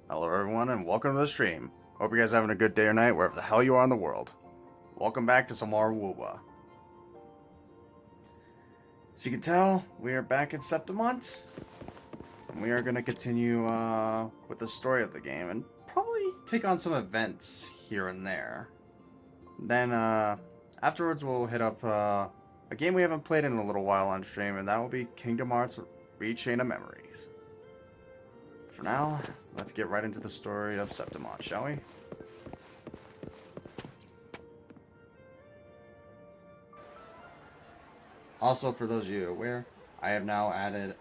Hello everyone and welcome to the stream. Hope you guys are having a good day or night wherever the hell you are in the world. Welcome back to some more Wuba. As you can tell, we are back in Septimont. And we are going to continue with the story of the game and probably take on some events here and there. Then afterwards we'll hit up a game we haven't played in a little while on stream, and that will be Kingdom Hearts Rechain of Memories. For now, let's get right into the story of Septimont, shall we? Also, for those of you aware, I have now added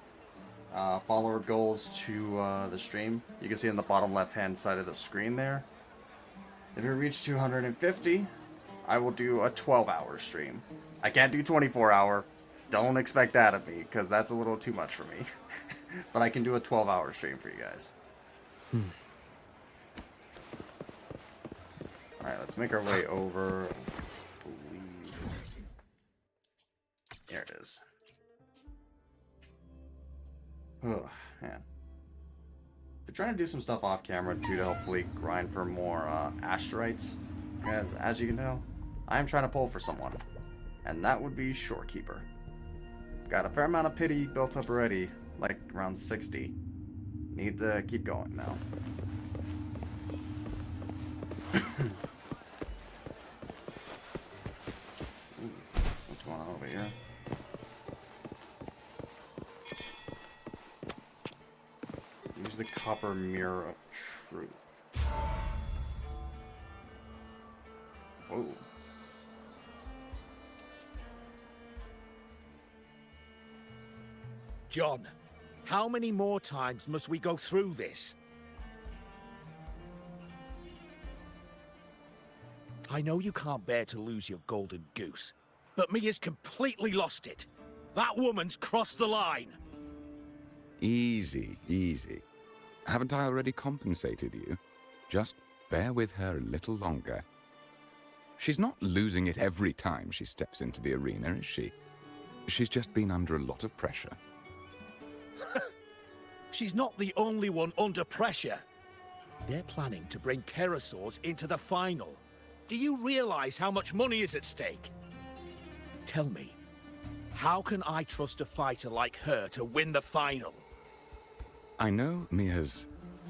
follower goals to the stream. You can see in the bottom left-hand side of the screen there. If we reach 250, I will do a 12-hour stream. I can't do 24-hour. Don't expect that of me, because that's a little too much for me. But I can do a 12-hour stream for you guys. Alright, let's make our way over. I believe. Here it is. Oh, man. We're trying to do some stuff off camera too to hopefully grind for more asteroids. As you can tell, I'm trying to pull for someone. And that would be Shorekeeper. Got a fair amount of pity built up already, like around 60. Need to keep going now. What's going on over here? Use the copper mirror of truth. Whoa. John, how many more times must we go through this? I know you can't bear to lose your golden goose, but Mia's completely lost it. That woman's crossed the line. Easy, easy. Haven't I already compensated you? Just bear with her a little longer. She's not losing it every time she steps into the arena, is she? She's just been under a lot of pressure. She's not the only one under pressure. They're planning to bring Kerasaurs into the final. Do you realize how much money is at stake? Tell me, how can I trust a fighter like her to win the final? I know Mia's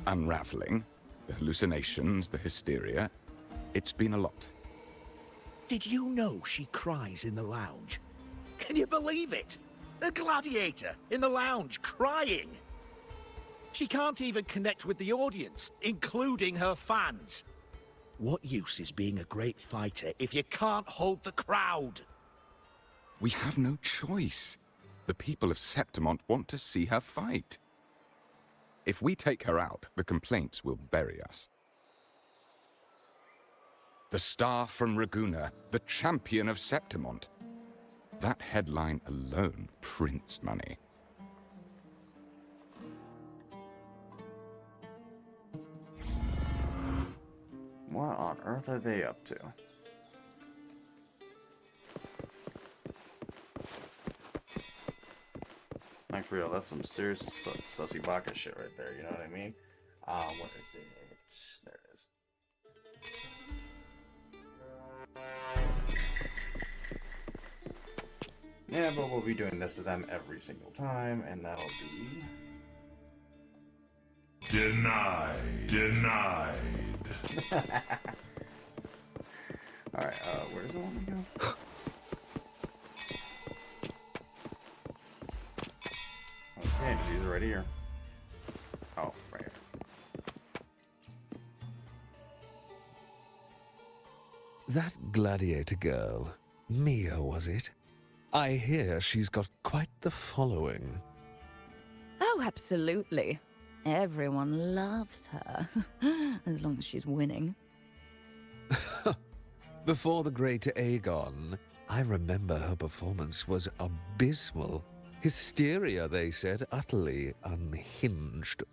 unraveling, the hallucinations, the hysteria. It's been a lot. Did you know she cries in the lounge? Can you believe it? A gladiator in the lounge crying. She can't even connect with the audience, including her fans. What use is being a great fighter if you can't hold the crowd? We have no choice. The people of Septimont want to see her fight. If we take her out, the complaints will bury us. The star from Raguna, the champion of Septimont. That headline alone prints money. What on earth are they up to? Like for real, that's some serious sussy baka shit right there, you know what I mean? What is it? There it is. Yeah, but we'll be doing this to them every single time, and that'll be... Denied. Denied. Alright, where's the one we go? Okay, she's already here. Oh, right here. That gladiator girl, Mia, was it? I hear she's got quite the following. Oh, absolutely. Everyone loves her, as long as she's winning. Before the great Aegon, I remember her performance was abysmal. Hysteria, they said, utterly unhinged.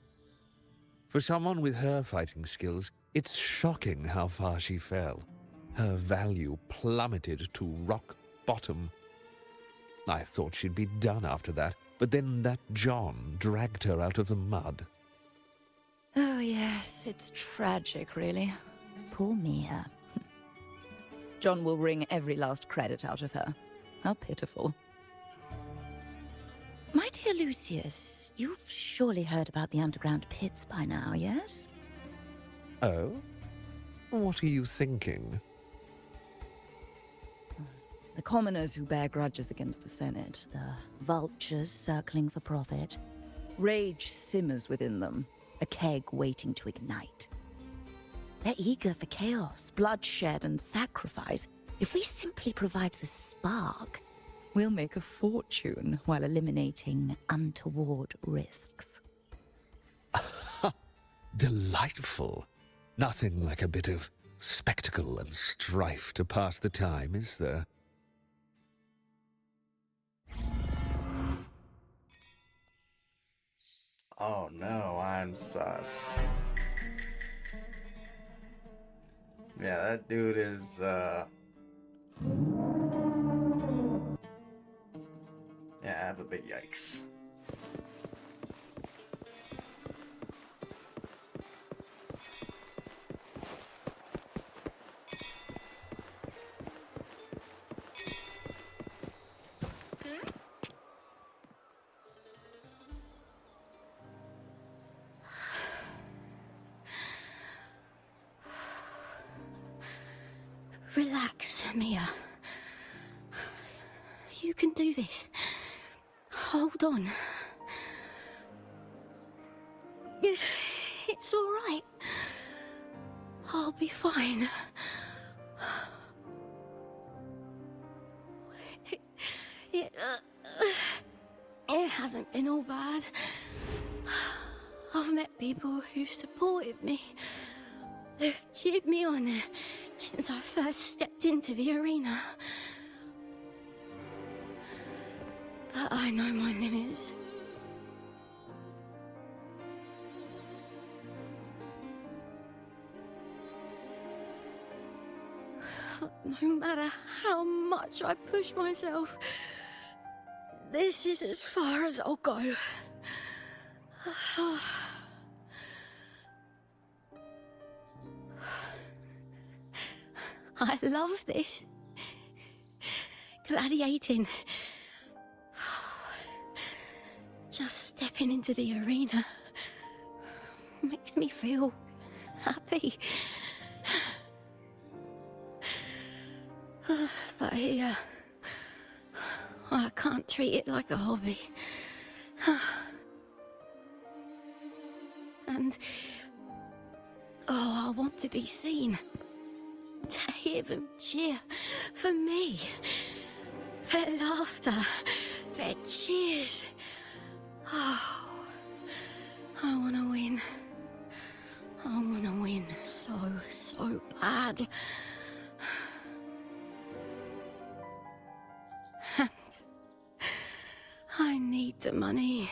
For someone with her fighting skills, it's shocking how far she fell. Her value plummeted to rock bottom. I thought she'd be done after that, but then that John dragged her out of the mud. Oh, yes, it's tragic, really. Poor Mia. John will wring every last credit out of her. How pitiful. My dear Lucius, you've surely heard about the underground pits by now, yes? Oh? What are you thinking? The commoners who bear grudges against the Senate, the vultures circling for profit. Rage simmers within them, a keg waiting to ignite. They're eager for chaos, bloodshed, and sacrifice. If we simply provide the spark, we'll make a fortune while eliminating untoward risks. Delightful. Nothing like a bit of spectacle and strife to pass the time, is there? Oh no, I'm sus. Yeah, that dude is, yeah, that's a big yikes. Relax, Mia. You can do this. Hold on. It's all right. I'll be fine. It hasn't been all bad. I've met people who've supported me. They've cheered me on since I first stepped into the arena. But I know my limits. No matter how much I push myself, this is as far as I'll go. I love this. Gladiating. Just stepping into the arena makes me feel happy. But here, I can't treat it like a hobby. And, I want to be seen. To hear them cheer for me. Their laughter, their cheers. Oh, I want to win. I want to win so bad. And I need the money.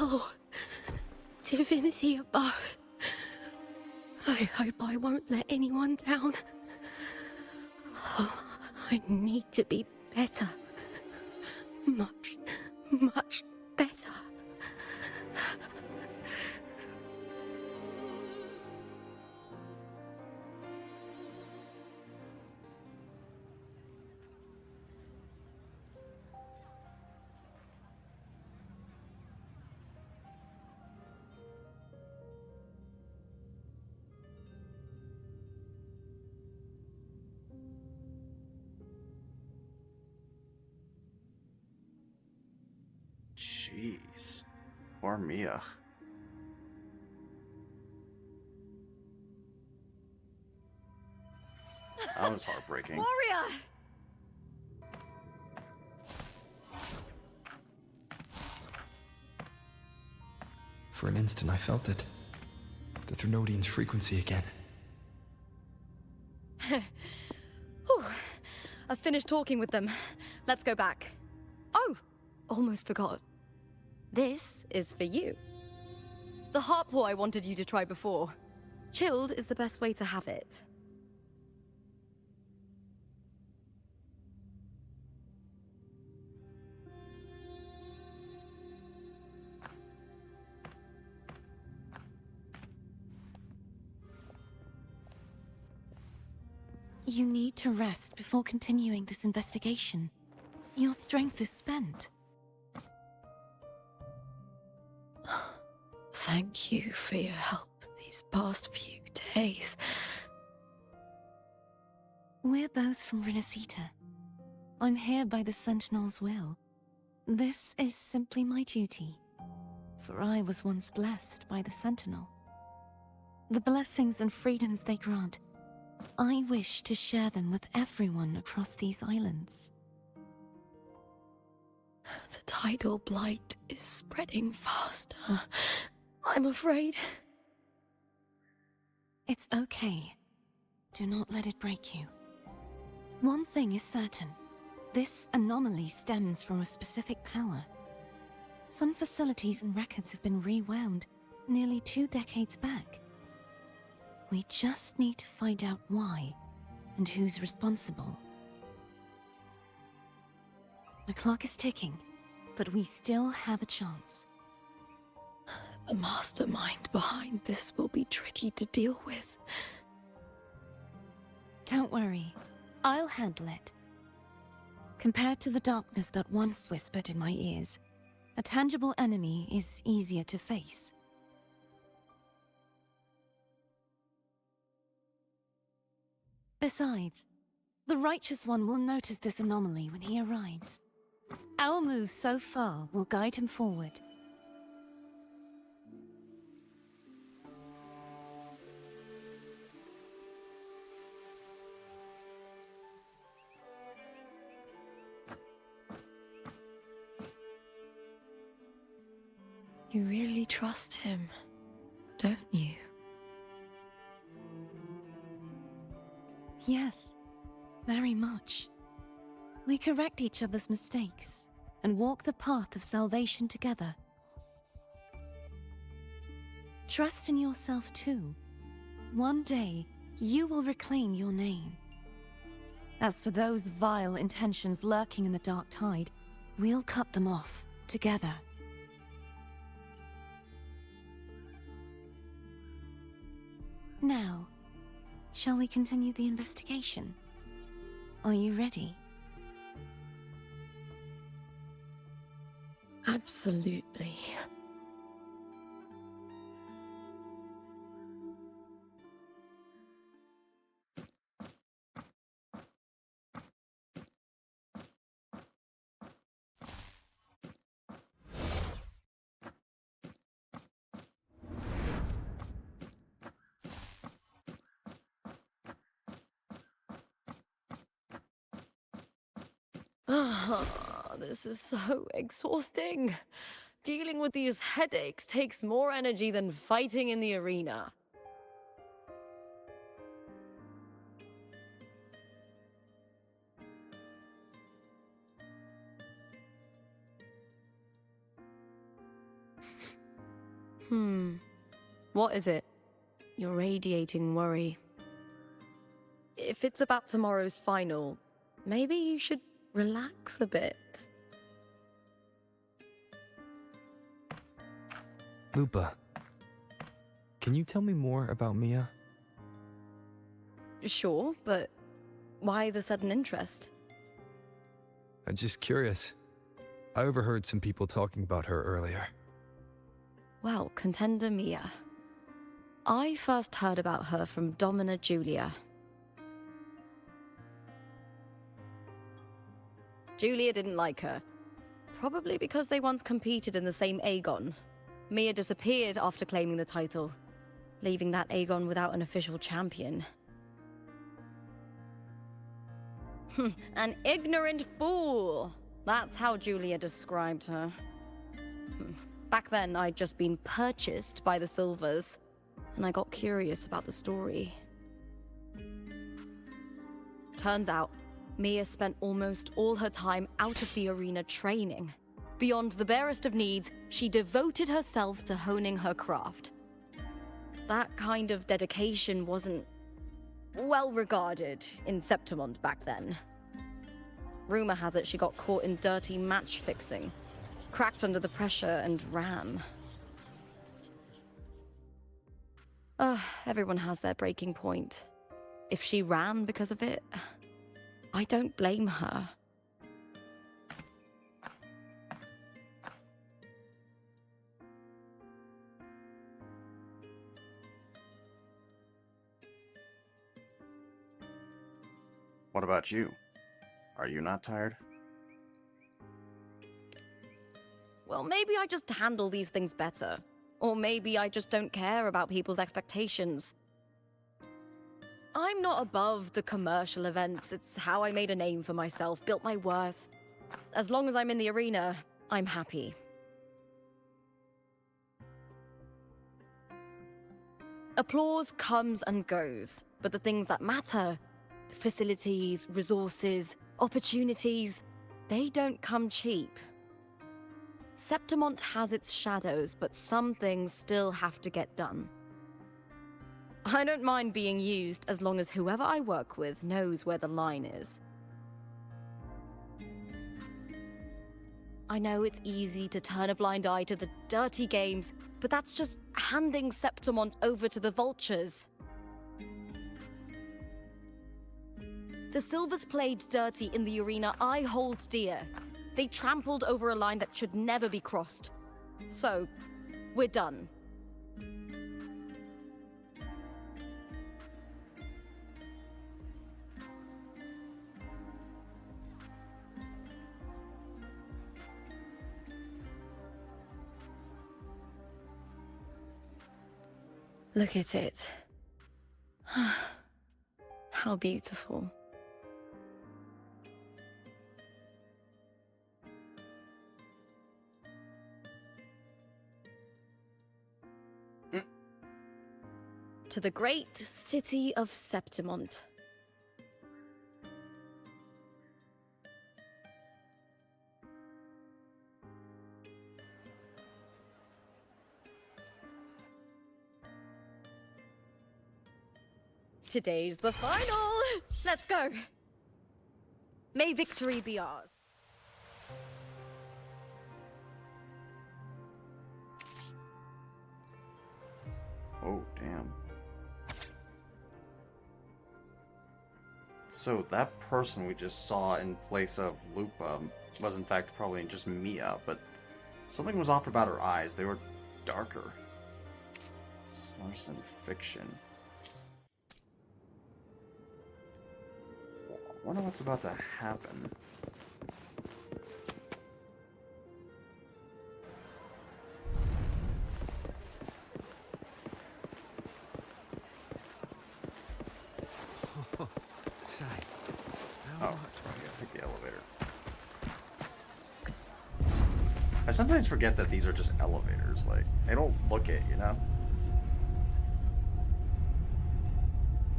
Oh, divinity above. I hope I won't let anyone down. Oh, I need to be better. Much better. Jeez. Poor Mia. That was heartbreaking. Warrior! For an instant, I felt it. The Threnodian's frequency again. Whew. A finished talking with them. Let's go back. Oh, almost forgot. This is for you. The harpor I wanted you to try before. Chilled is the best way to have it. You need to rest before continuing this investigation. Your strength is spent. Thank you for your help these past few days. We're both from Renacita. I'm here by the Sentinel's will. This is simply my duty, for I was once blessed by the Sentinel. The blessings and freedoms they grant, I wish to share them with everyone across these islands. The tidal blight is spreading faster. I'm afraid. It's okay. Do not let it break you. One thing is certain. This anomaly stems from a specific power. Some facilities and records have been rewound nearly 2 decades back. We just need to find out why and who's responsible. The clock is ticking, but we still have a chance. The mastermind behind this will be tricky to deal with. Don't worry, I'll handle it. Compared to the darkness that once whispered in my ears, a tangible enemy is easier to face. Besides, the Righteous One will notice this anomaly when he arrives. Our moves so far will guide him forward. You really trust him, don't you? Yes, very much. We correct each other's mistakes and walk the path of salvation together. Trust in yourself too. One day, you will reclaim your name. As for those vile intentions lurking in the dark tide, we'll cut them off together. Now, shall we continue the investigation? Are you ready? Absolutely. This is so exhausting. Dealing with these headaches takes more energy than fighting in the arena. What is it? You're radiating worry. If it's about tomorrow's final, maybe you should relax a bit. Lupa, can you tell me more about Mia? Sure, but why the sudden interest? I'm just curious. I overheard some people talking about her earlier. Well, contender Mia. I first heard about her from Domina Julia. Julia didn't like her. Probably because they once competed in the same Aegon. Mia disappeared after claiming the title, leaving that Aegon without an official champion. An ignorant fool! That's how Julia described her. Back then, I'd just been purchased by the Silvers, and I got curious about the story. Turns out, Mia spent almost all her time out of the arena training. Beyond the barest of needs, she devoted herself to honing her craft. That kind of dedication wasn't well regarded in Septimont back then. Rumor has it she got caught in dirty match fixing, cracked under the pressure, and ran. Everyone has their breaking point. If she ran because of it, I don't blame her. What about you? Are you not tired? Well, maybe I just handle these things better. Or maybe I just don't care about people's expectations. I'm not above the commercial events. It's how I made a name for myself, built my worth. As long as I'm in the arena, I'm happy. Applause comes and goes, but the things that matter, facilities, resources, opportunities, they don't come cheap. Septimont has its shadows, but some things still have to get done. I don't mind being used as long as whoever I work with knows where the line is. I know it's easy to turn a blind eye to the dirty games, but that's just handing Septimont over to the vultures. The Silvers played dirty in the arena I hold dear. They trampled over a line that should never be crossed. So, we're done. Look at it. How beautiful. To the great city of Septimont. Today's the final! Let's go! May victory be ours. Oh, damn. So that person we just saw in place of Lupa was in fact probably just Mia, but something was off about her eyes. They were darker. It's worse than fiction. I wonder what's about to happen. Oh, I gotta take the elevator. I sometimes forget that these are just elevators. Like, they don't look it, you know?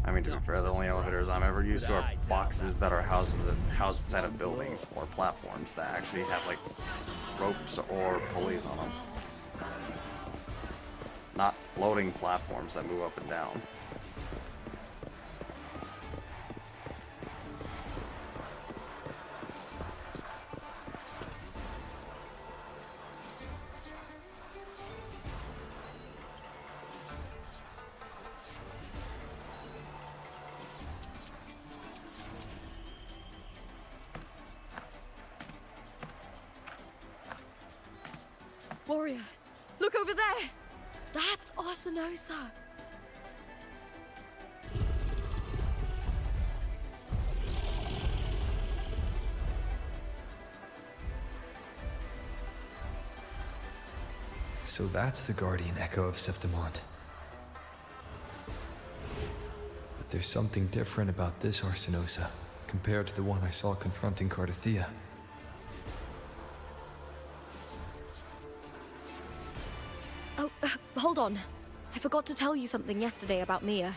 I mean, to be fair, the only elevators I'm ever used to are boxes that are housed inside of buildings or platforms that actually have, like, ropes or pulleys on them. Not floating platforms that move up and down. Warrior, look over there! That's Arsinosa! So that's the guardian echo of Septimont. But there's something different about this Arsinosa compared to the one I saw confronting Cartethyia. Oh, hold on. I forgot to tell you something yesterday about Mia.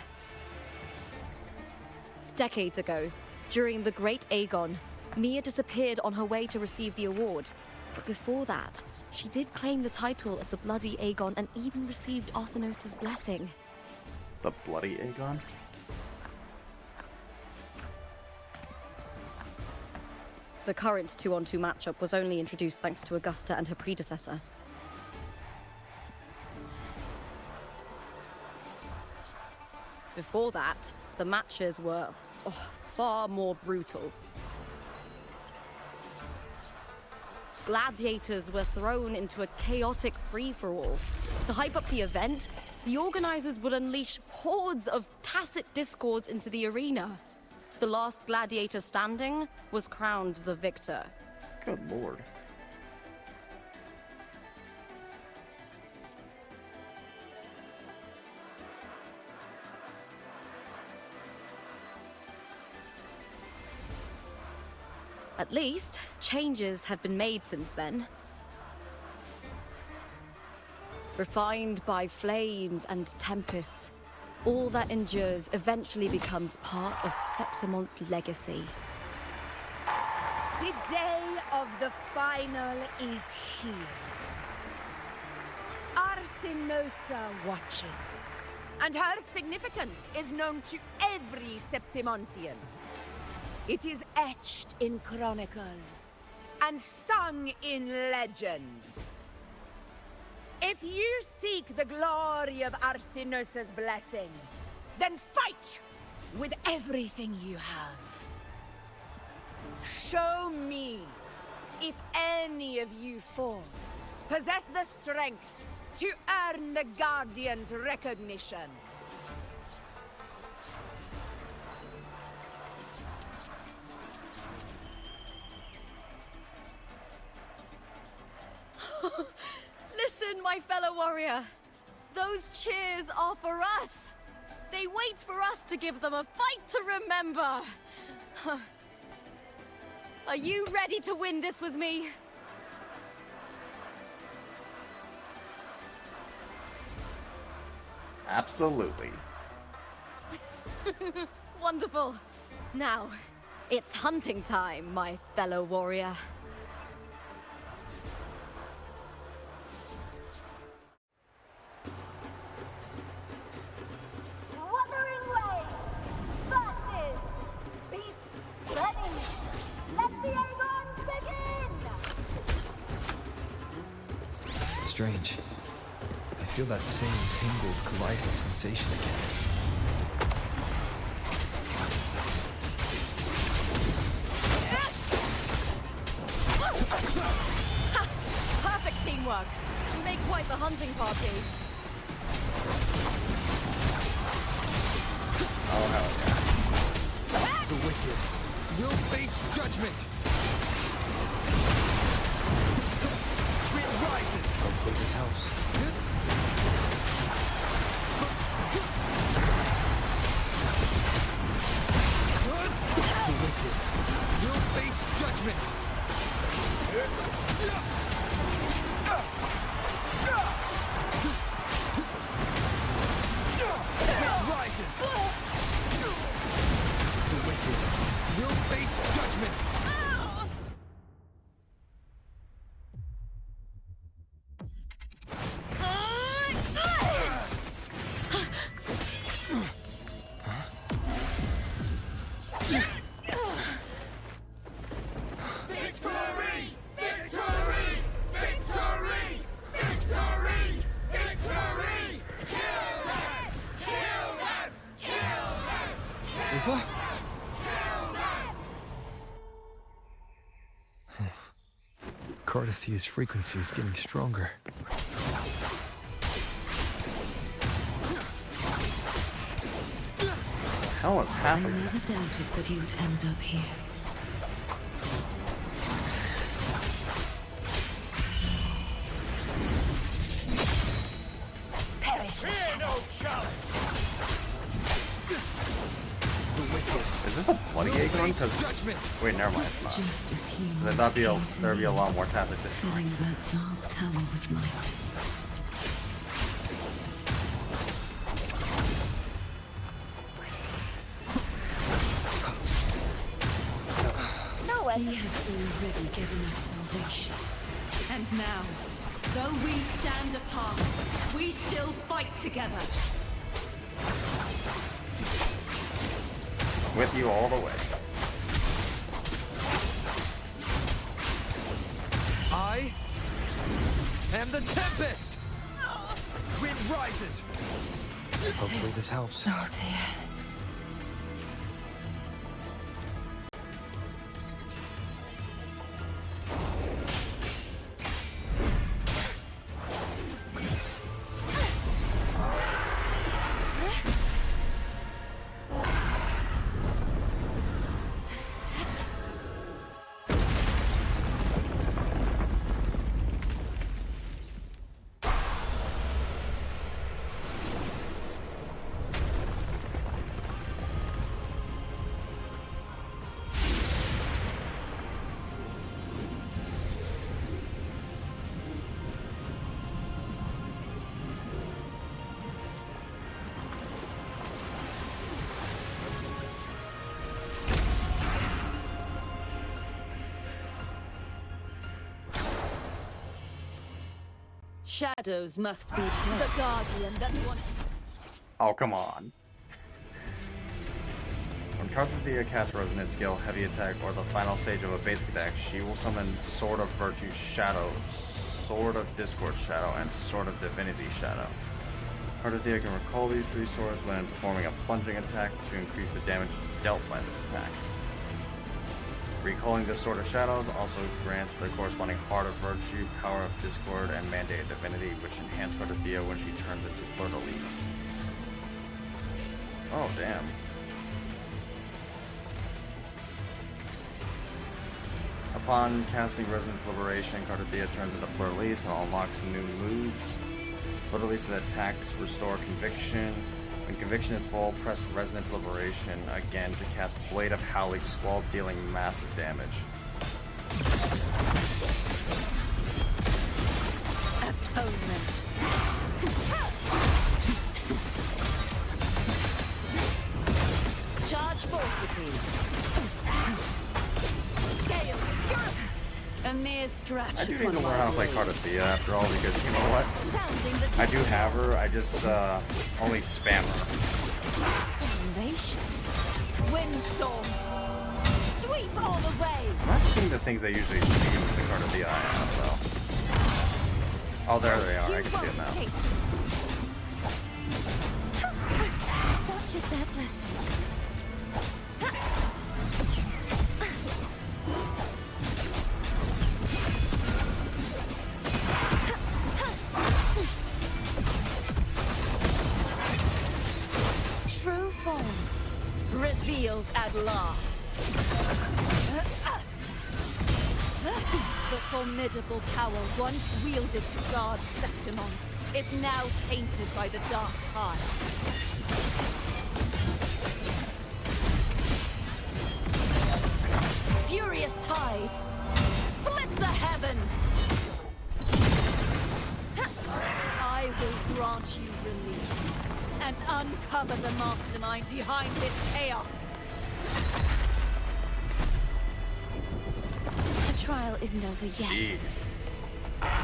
Decades ago, During the Great Aegon, Mia disappeared on her way to receive the award. But before that, she did claim the title of the Bloody Aegon and even received Arsenos's blessing. The Bloody Aegon? The current 2-on-2 matchup was only introduced thanks to Augusta and her predecessor. Before that, the matches were far more brutal. Gladiators were thrown into a chaotic free-for-all. To hype up the event, the organizers would unleash hordes of tacit discords into the arena. The last gladiator standing was crowned the victor. Good lord. At least, changes have been made since then. Refined by flames and tempests, all that endures eventually becomes part of Septimont's legacy. The day of the final is here. Arsinosa watches, and her significance is known to every Septimontian. It is etched in chronicles and sung in legends. If you seek the glory of Arsinosa's blessing, then fight with everything you have. Show me if any of you four possess the strength to earn the Guardian's recognition. Listen, my fellow warrior. Those cheers are for us. They wait for us to give them a fight to remember. Are you ready to win this with me? Absolutely. Wonderful. Now, it's hunting time, my fellow warrior. Wuthering versus Beast Ready. Let the Aegon begin! Strange. I feel that same tangled, colliding sensation again. Perfect teamwork. You make quite the hunting party. Oh, hell yeah. The wicked will face judgment. It rises. Hopefully this helps. The wicked will face judgment. It rises. The wicked will face judgment. Lupa? Cartethia's frequency is getting stronger. Hell is happening? I never doubted that you'd end up here. Is this a Bloody Aegon? Because wait, never mind, it's not. Just as humans Then there'd be a came lot more tacit filling discords. that dark tower with light. He has already given us salvation. And now, though we stand apart, we still fight together. With you all the way. I am the Tempest! Wind rises! Hopefully this helps. Oh dear. Shadows must be the guardian that wants. Oh, come on. When Cartethyia casts Resonant skill, heavy attack, or the final stage of a basic attack, she will summon Sword of Virtue Shadow, Sword of Discord Shadow, and Sword of Divinity Shadow. Cartethyia can recall these three swords when performing a plunging attack to increase the damage dealt by this attack. Recalling the Sword of Shadows also grants the corresponding Heart of Virtue, Power of Discord, and Mandate of Divinity, which enhance Cartethyia when she turns into Fleur-de-Lis. Oh, damn. Upon casting Resonance Liberation, Cartethyia turns into Fleur-de-Lis and unlocks new moves. Fleur-de-Lis' attacks restore Conviction. When Conviction is full, press Resonance Liberation again to cast Blade of Howling Squall, dealing massive damage. Atonement. Charge fortitude. Gales, pure. A mere scratch. I do need to learn how to play Cartethyia after all, because you know what? I do have her, I just only spam her. Salvation. Windstorm. Sweep all the way. I'm not seeing the things I usually see with the Cartethyia I have, though. Oh, there they are. I can see it now. Such is their blessing. True form revealed at last. The formidable power once wielded to guard Septimont is now tainted by the dark tide. Furious tides split the heavens. I will grant you release and uncover the mastermind behind this chaos. The trial isn't over yet. Jeez.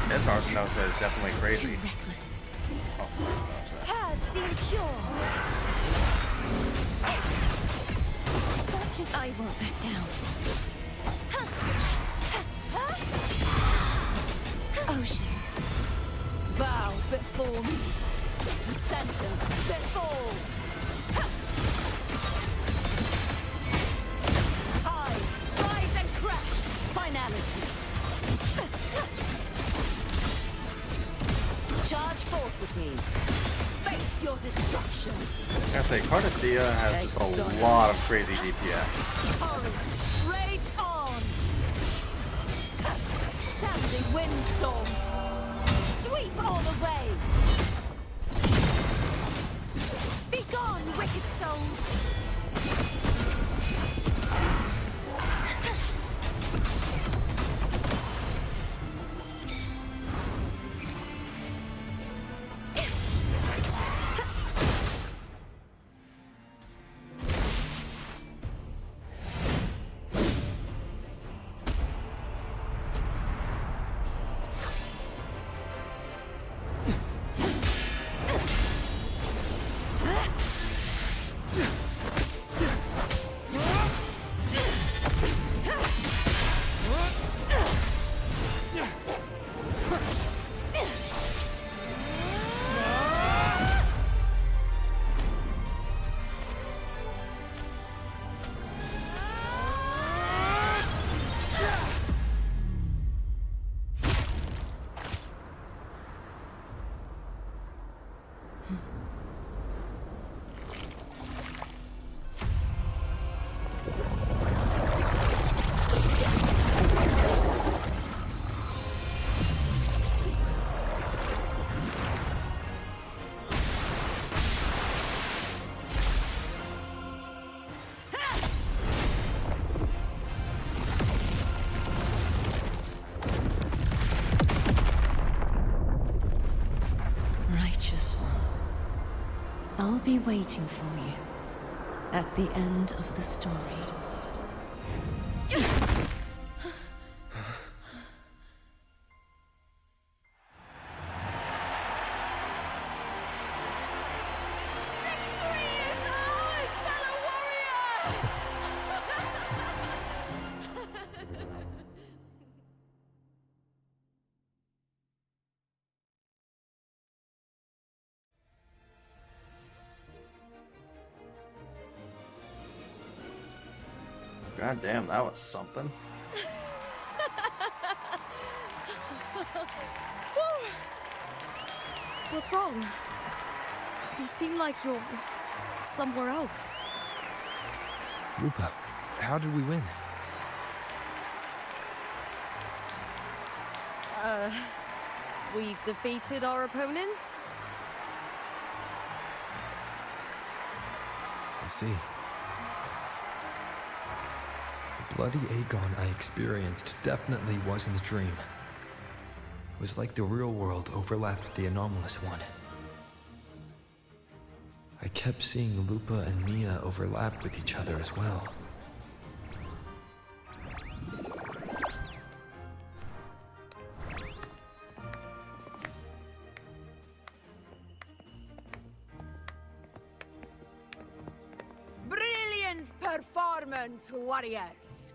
This Arsenosa is definitely crazy. Too reckless. Oh, Purge the impure. Such as I won't back down. Oceans, bow before me. The sentence before. Tides rise and crash. Finality. Charge forth with me. Face your destruction. I gotta say, Cartethyia has just a lot of crazy DPS. Torrents, rage on. Sounding windstorm. Sweep all the way. Be gone, wicked souls. be waiting for you at the end of the story. God damn, that was something. What's wrong? You seem like you're somewhere else. Lupa, how did we win? We defeated our opponents? I see. The bloody Aegon I experienced definitely wasn't a dream. It was like the real world overlapped with the anomalous one. I kept seeing Lupa and Mia overlap with each other as well. Brilliant performance, warriors!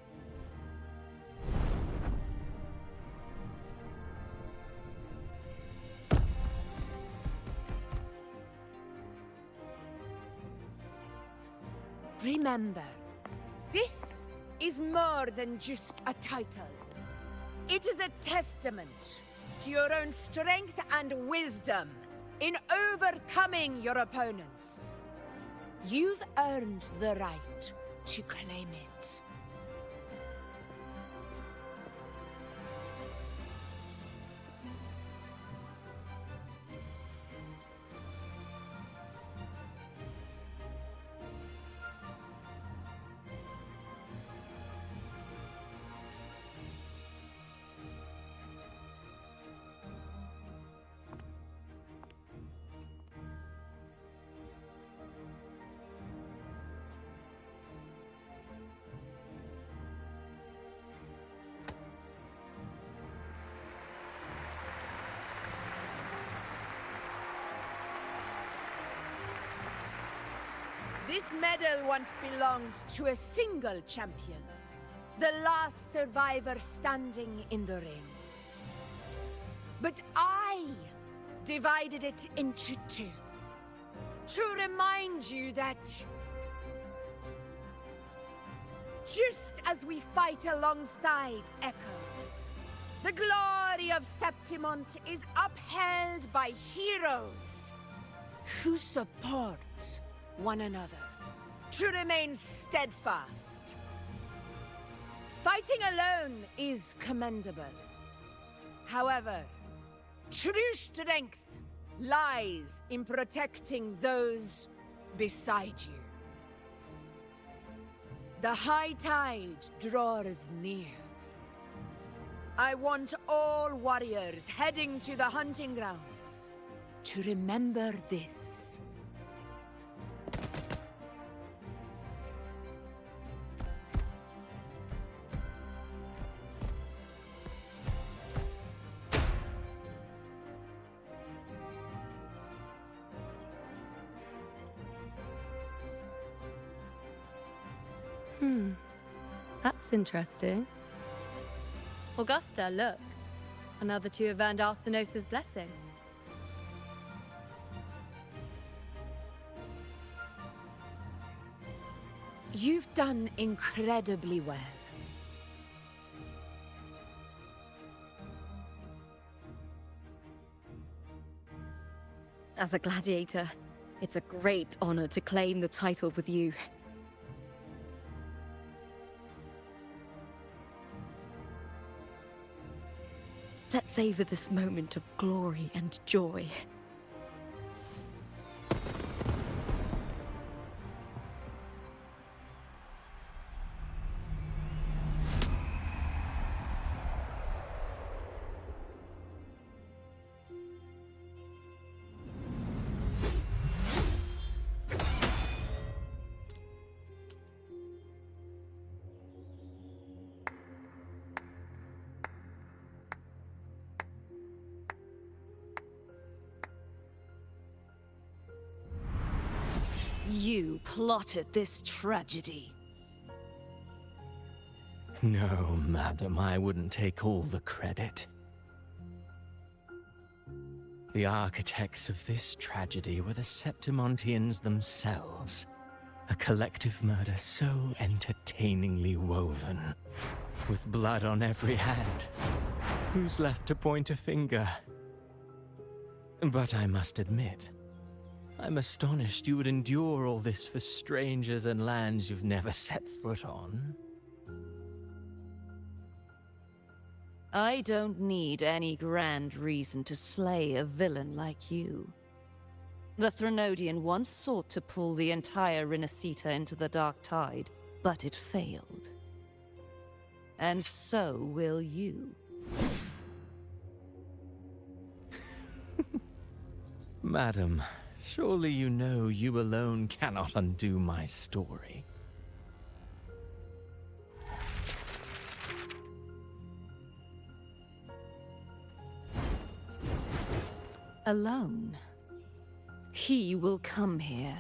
Remember, this is more than just a title. It is a testament to your own strength and wisdom in overcoming your opponents. You've earned the right to claim it. This medal once belonged to a single champion, the last survivor standing in the ring. But I divided it into two, to remind you that just as we fight alongside echoes, the glory of Septimont is upheld by heroes who support one another, to remain steadfast. Fighting alone is commendable. However, true strength lies in protecting those beside you. The high tide draws near. I want all warriors heading to the hunting grounds to remember this. That's interesting. Augusta, look. Another two have earned Arsenosa's blessing. You've done incredibly well. As a gladiator, it's a great honor to claim the title with you. Let's savor this moment of glory and joy. plotted this tragedy? No, madam, I wouldn't take all the credit. The architects of this tragedy were the Septimontians themselves. A collective murder so entertainingly woven, with blood on every hand. Who's left to point a finger? But I must admit, I'm astonished you would endure all this for strangers and lands you've never set foot on. I don't need any grand reason to slay a villain like you. The Threnodian once sought to pull the entire Rinascita into the Dark Tide, but it failed. And so will you. Madam, surely you know you alone cannot undo my story. Alone. He will come here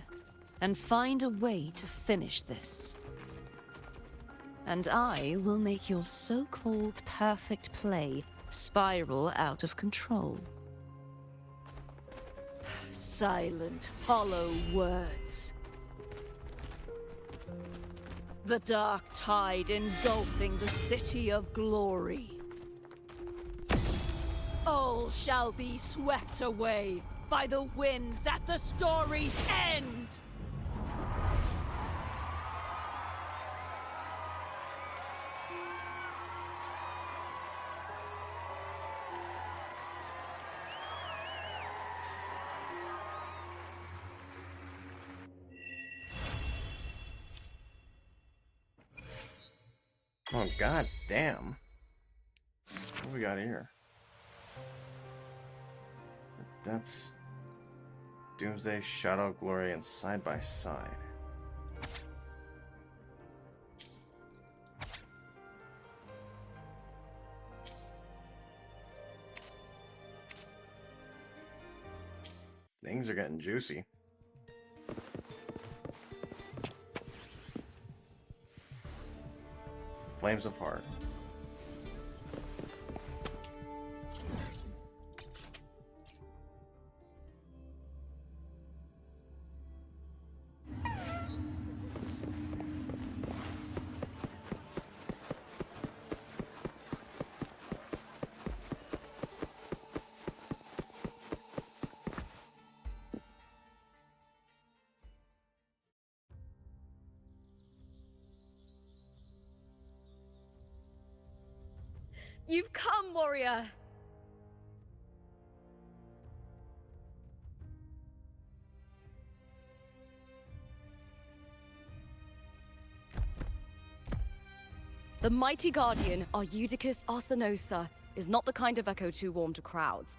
and find a way to finish this. And I will make your so-called perfect play spiral out of control. Silent, hollow words. The dark tide engulfing the city of glory. All shall be swept away by the winds at the story's end! Oh, god damn. What do we got here? The depths. Doomsday, Shadow, Glory, and Side by Side. Things are getting juicy. Flames of Heart. You've come, warrior! The mighty guardian, Arudicus Arsenosa, is not the kind of echo too warm to crowds.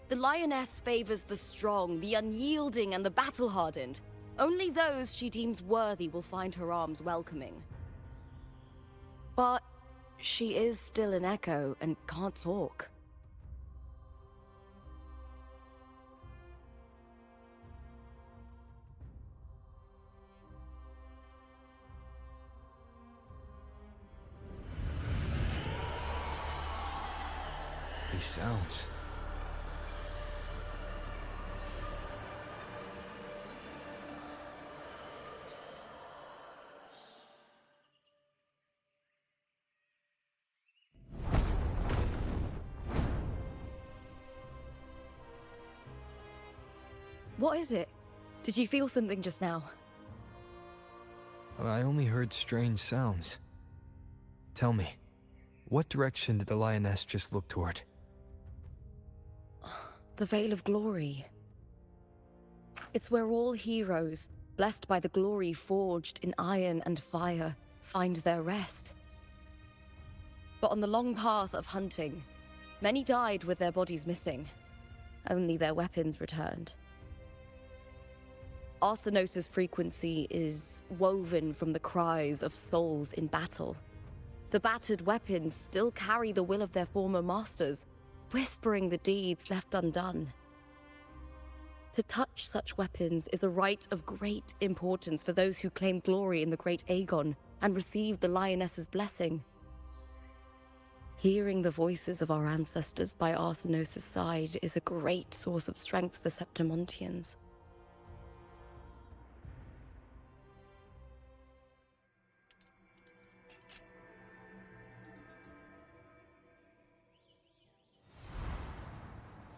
The lioness favors the strong, the unyielding, and the battle-hardened. Only those she deems worthy will find her arms welcoming. But she is still an echo and can't talk. These sounds. What is it? Did you feel something just now? I only heard strange sounds. Tell me, what direction did the lioness just look toward? The Veil of Glory. It's where all heroes, blessed by the glory forged in iron and fire, find their rest. But on the long path of hunting, many died with their bodies missing. Only their weapons returned. Arsenosa's frequency is woven from the cries of souls in battle. The battered weapons still carry the will of their former masters, whispering the deeds left undone. To touch such weapons is a rite of great importance for those who claim glory in the great Aegon and receive the Lioness's blessing. Hearing the voices of our ancestors by Arsenos' side is a great source of strength for Septimontians.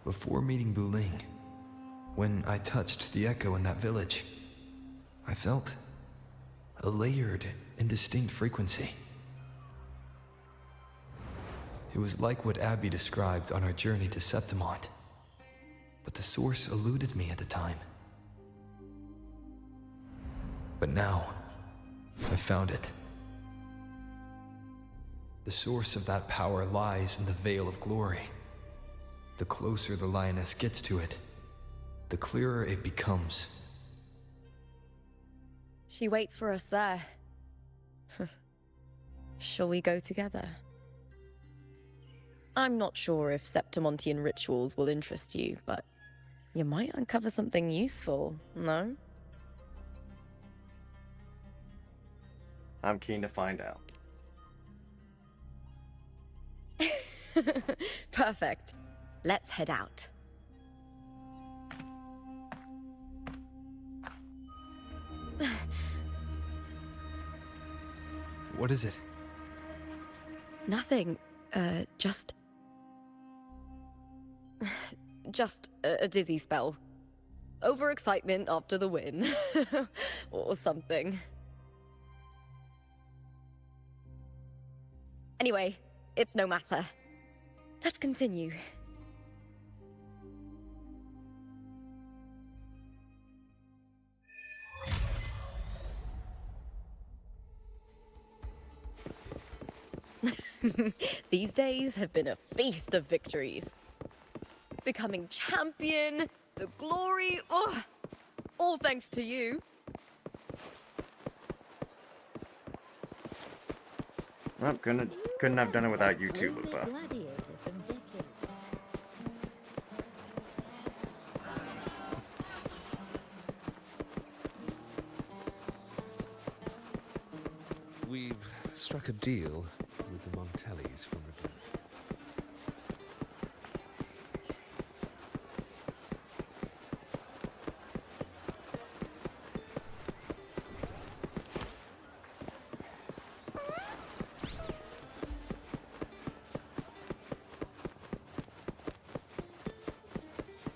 Before meeting Buling, when I touched the echo in that village, I felt a layered and distinct frequency. It was like what Abby described on our journey to Septimont, but the source eluded me at the time. But now, I found it. The source of that power lies in the Veil of Glory. The closer the Lioness gets to it, the clearer it becomes. She waits for us there. Shall we go together? I'm not sure if Septimontian rituals will interest you, but you might uncover something useful, no? I'm keen to find out. Perfect. Let's head out. What is it? Nothing. Just a dizzy spell. Overexcitement after the win. Or something. Anyway, it's no matter. Let's continue. These days have been a feast of victories. Becoming champion, the glory, oh, all thanks to you. Well, couldn't have done it without you too, Lupa. We've struck a deal with the Montellis for review.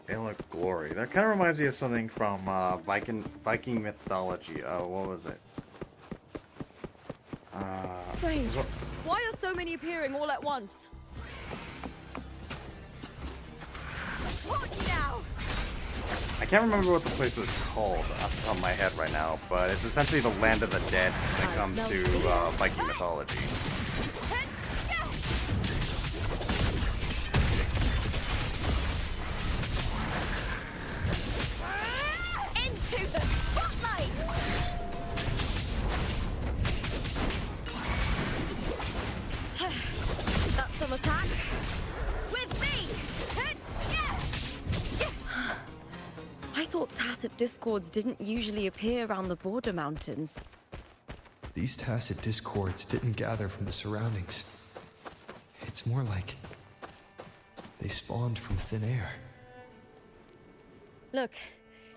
Veil of Glory. That kind of reminds me of something from Viking mythology. What was it? Strange. Why are so many appearing all at once? What now? I can't remember what the place was called off the top of my head right now, but it's essentially the land of the dead when it comes to Viking mythology. Into the spotlight! That's some attack. With me! I thought tacit discords didn't usually appear around the border mountains. These tacit discords didn't gather from the surroundings. It's more like they spawned from thin air. Look,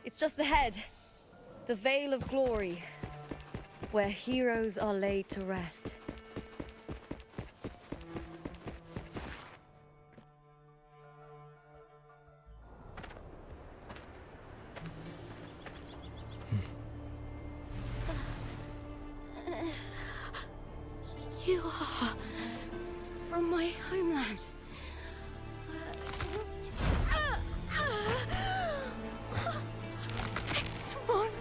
it's just ahead. The Veil of Glory, where heroes are laid to rest. You are from my homeland. Septimont.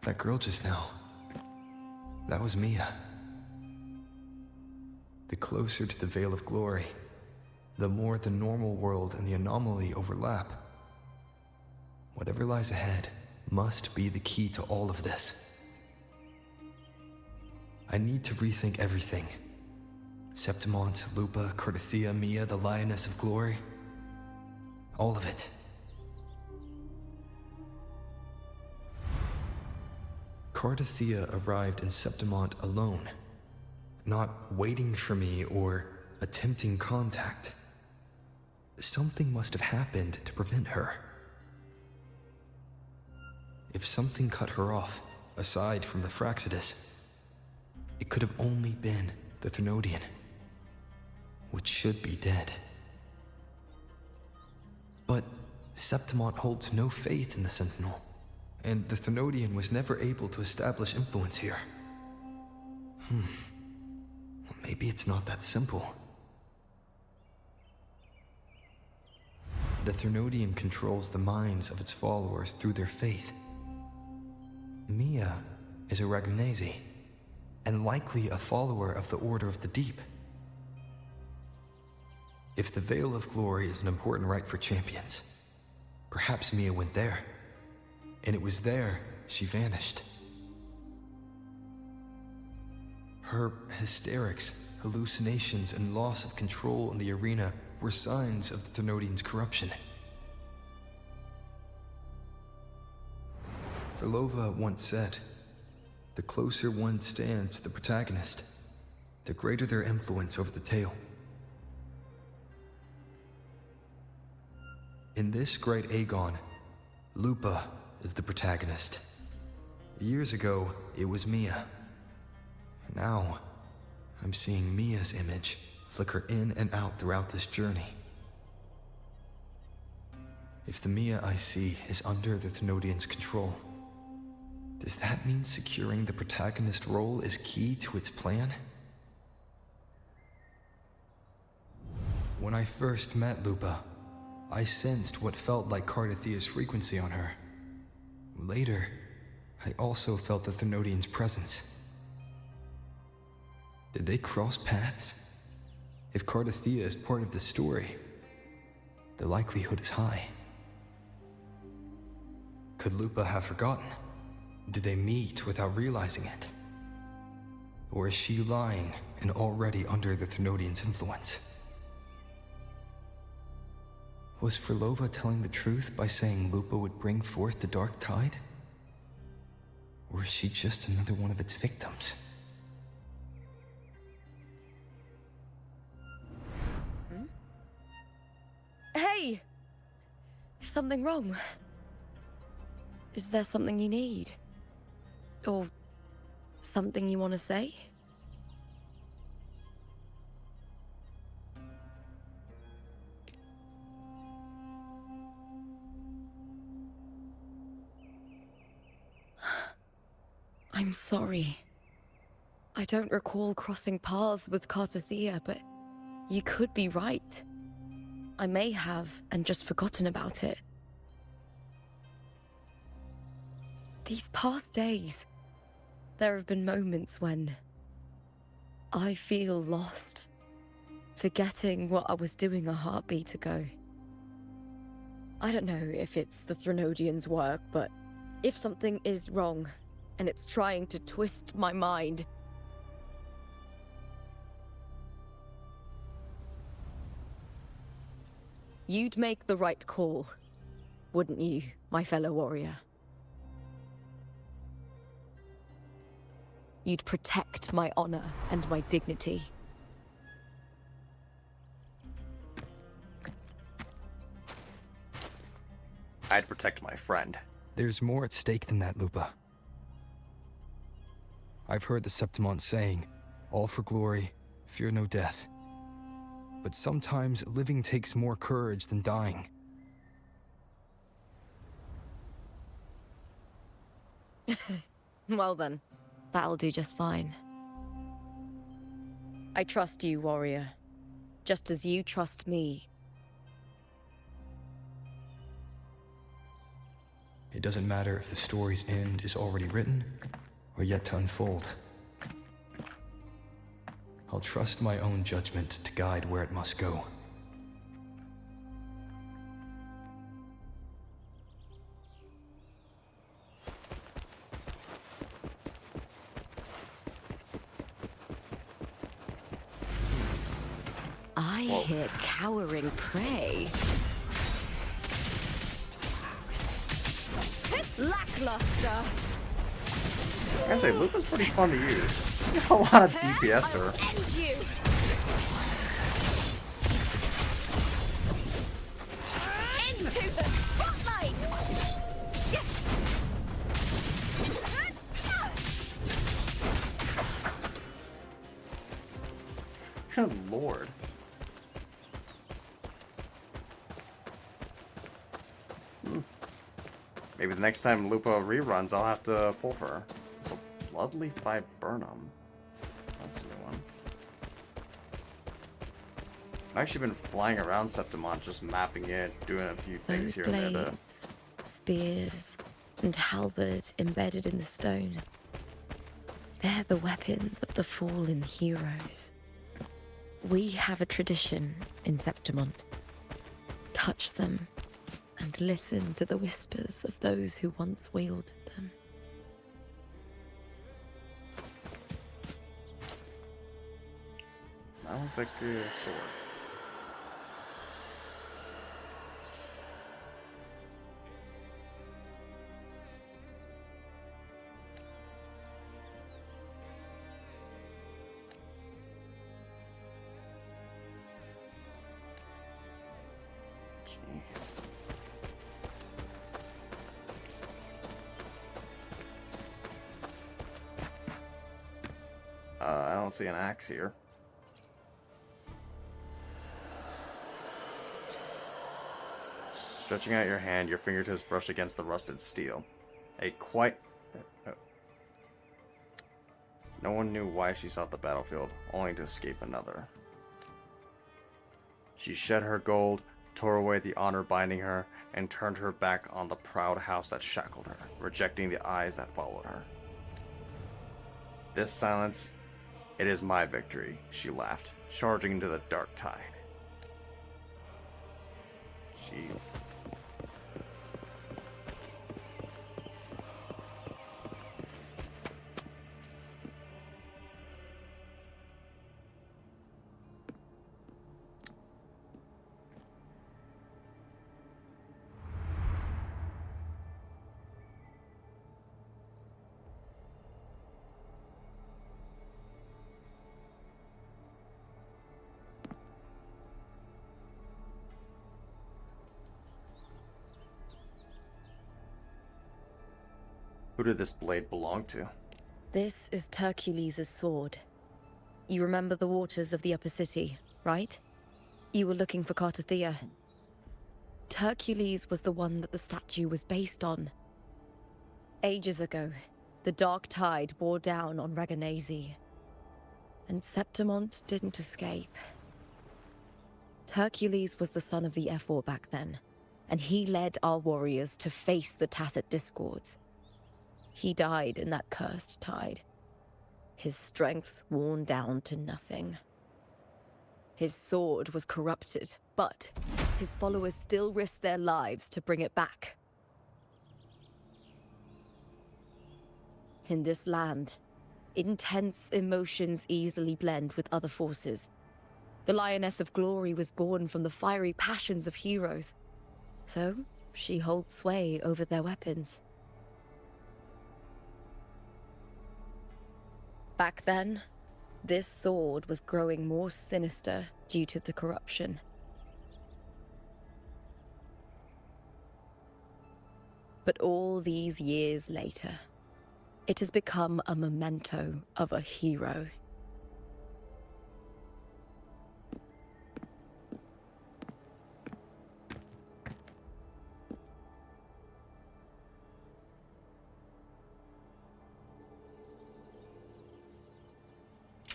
That girl just now, that was Mia. The closer to the Veil of Glory, the more the normal world and the anomaly overlap. Whatever lies ahead must be the key to all of this. I need to rethink everything. Septimont, Lupa, Cartethyia, Mia, the Lioness of Glory. All of it. Cartethyia arrived in Septimont alone, not waiting for me or attempting contact. Something must have happened to prevent her. If something cut her off, aside from the Fraxidus, it could have only been the Threnodian, which should be dead. But Septimont holds no faith in the Sentinel, and the Threnodian was never able to establish influence here. Maybe it's not that simple. The Threnodian controls the minds of its followers through their faith. Mia is a Ragunese, and likely a follower of the Order of the Deep. If the Veil of Glory is an important rite for champions, perhaps Mia went there, and it was there she vanished. Her hysterics, hallucinations, and loss of control in the arena were signs of the Threnodian's corruption. Verlova once said, "The closer one stands to the protagonist, the greater their influence over the tale." In this great Aegon, Lupa is the protagonist. Years ago, it was Mia. Now, I'm seeing Mia's image flicker in and out throughout this journey. If the Mia I see is under the Threnodian's control, does that mean securing the protagonist role is key to its plan? When I first met Lupa, I sensed what felt like Cartethyia's frequency on her. Later, I also felt the Threnodian's presence. Did they cross paths? If Cartethyia is part of the story, the likelihood is high. Could Lupa have forgotten? Did they meet without realizing it? Or is she lying and already under the Threnodian's influence? Was Verlova telling the truth by saying Lupa would bring forth the Dark Tide? Or is she just another one of its victims? Hey! Is something wrong? Is there something you need? Or something you want to say? I'm sorry. I don't recall crossing paths with Cartethyia, but you could be right. I may have, and just forgotten about it. These past days, there have been moments when I feel lost, forgetting what I was doing a heartbeat ago. I don't know if it's the Threnodian's work, but if something is wrong, and it's trying to twist my mind, you'd make the right call, wouldn't you, my fellow warrior? You'd protect my honor and my dignity. I'd protect my friend. There's more at stake than that, Lupa. I've heard the Septimont saying, "All for glory, fear no death." But sometimes living takes more courage than dying. Well then, that'll do just fine. I trust you, warrior. Just as you trust me. It doesn't matter if the story's end is already written or yet to unfold. I'll trust my own judgment to guide where it must go. I hear cowering prey. Lackluster. I gotta say, Lupa's pretty fun to use. A lot of DPS to her. End you. Into the spotlight. Good lord. Maybe the next time Lupa reruns, I'll have to pull for her. It's a Bloodleaf Viburnum. That's a new one. I've actually been flying around Septimont, just mapping it, doing a few things Those here and there. blades, spears, and halberd embedded in the stone. They're the weapons of the fallen heroes. We have a tradition in Septimont. Touch them and listen to the whispers of those who once wielded them. That looks like a sword. Jeez. I don't see an axe here. Stretching out your hand, your fingertips brush against the rusted steel. No one knew why she sought the battlefield, only to escape another. She shed her gold, tore away the honor binding her, and turned her back on the proud house that shackled her, rejecting the eyes that followed her. This silence, it is my victory, she laughed, charging into the dark tide. She... Who did this blade belong to? This is Hercules' sword. You remember the waters of the upper city, right? You were looking for Cartethyia. Hercules was the one that the statue was based on. Ages ago, the dark tide bore down on Reganese. And Septimont didn't escape. Hercules was the son of the Ephor back then, and he led our warriors to face the Tacit Discords. He died in that cursed tide, his strength worn down to nothing. His sword was corrupted, but his followers still risked their lives to bring it back. In this land, intense emotions easily blend with other forces. The Lioness of Glory was born from the fiery passions of heroes, so she holds sway over their weapons. Back then, this sword was growing more sinister due to the corruption. But all these years later, it has become a memento of a hero.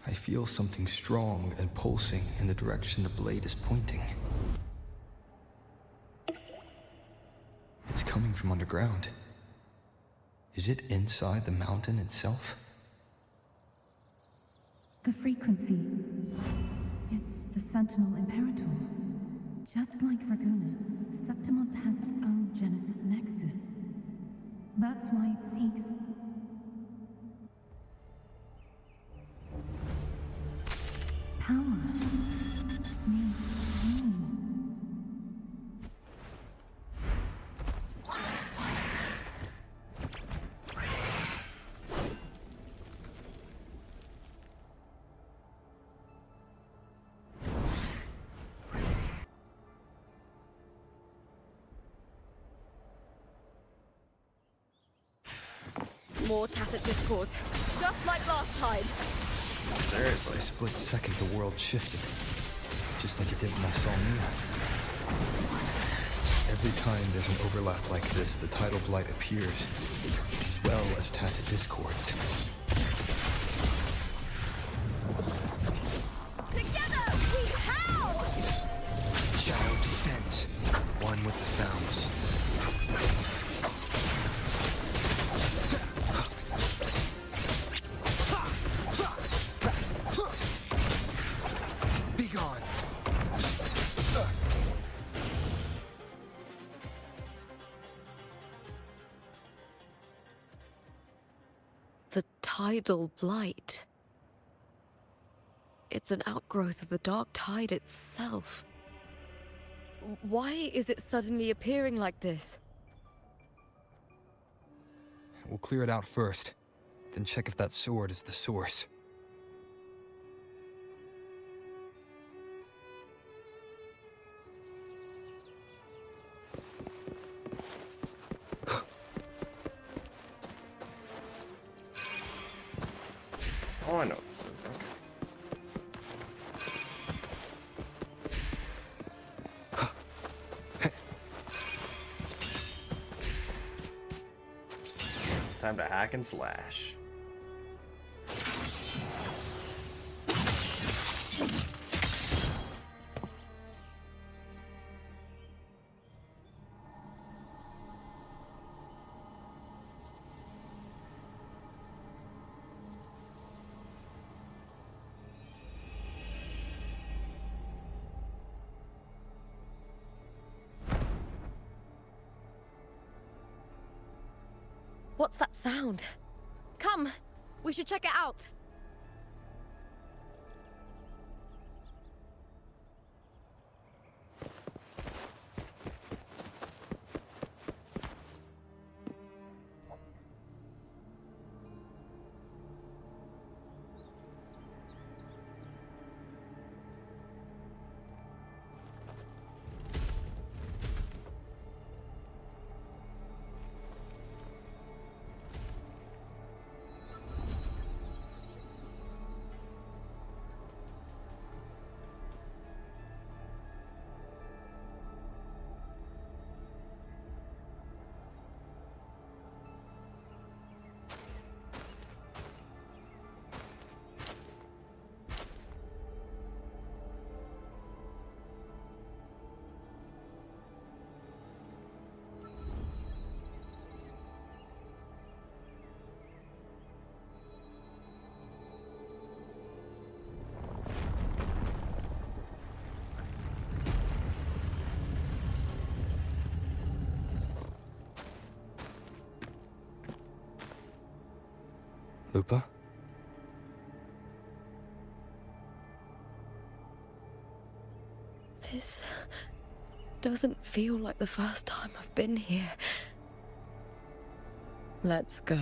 I feel something strong and pulsing in the direction the blade is pointing. It's coming from underground. Is it inside the mountain itself? The frequency. It's the Sentinel Imperator. Just like Raguna, Septimont has its own Genesis Nexus. That's why it seeks... power. Means More tacit discords, just like last time. Seriously. A split second, the world shifted. Just like it did when I saw Mia. Every time there's an overlap like this, the tidal blight appears, as well as tacit discords. Together, we howl! Shadow descends, one with the sounds. Be gone. The tidal blight. It's an outgrowth of the dark tide itself. Why is it suddenly appearing like this? We'll clear it out first, then check if that sword is the source. Oh, I know what this is. Okay. Time to hack and slash. What's that sound? Come, we should check it out. Lupa? This doesn't feel like the first time I've been here. Let's go.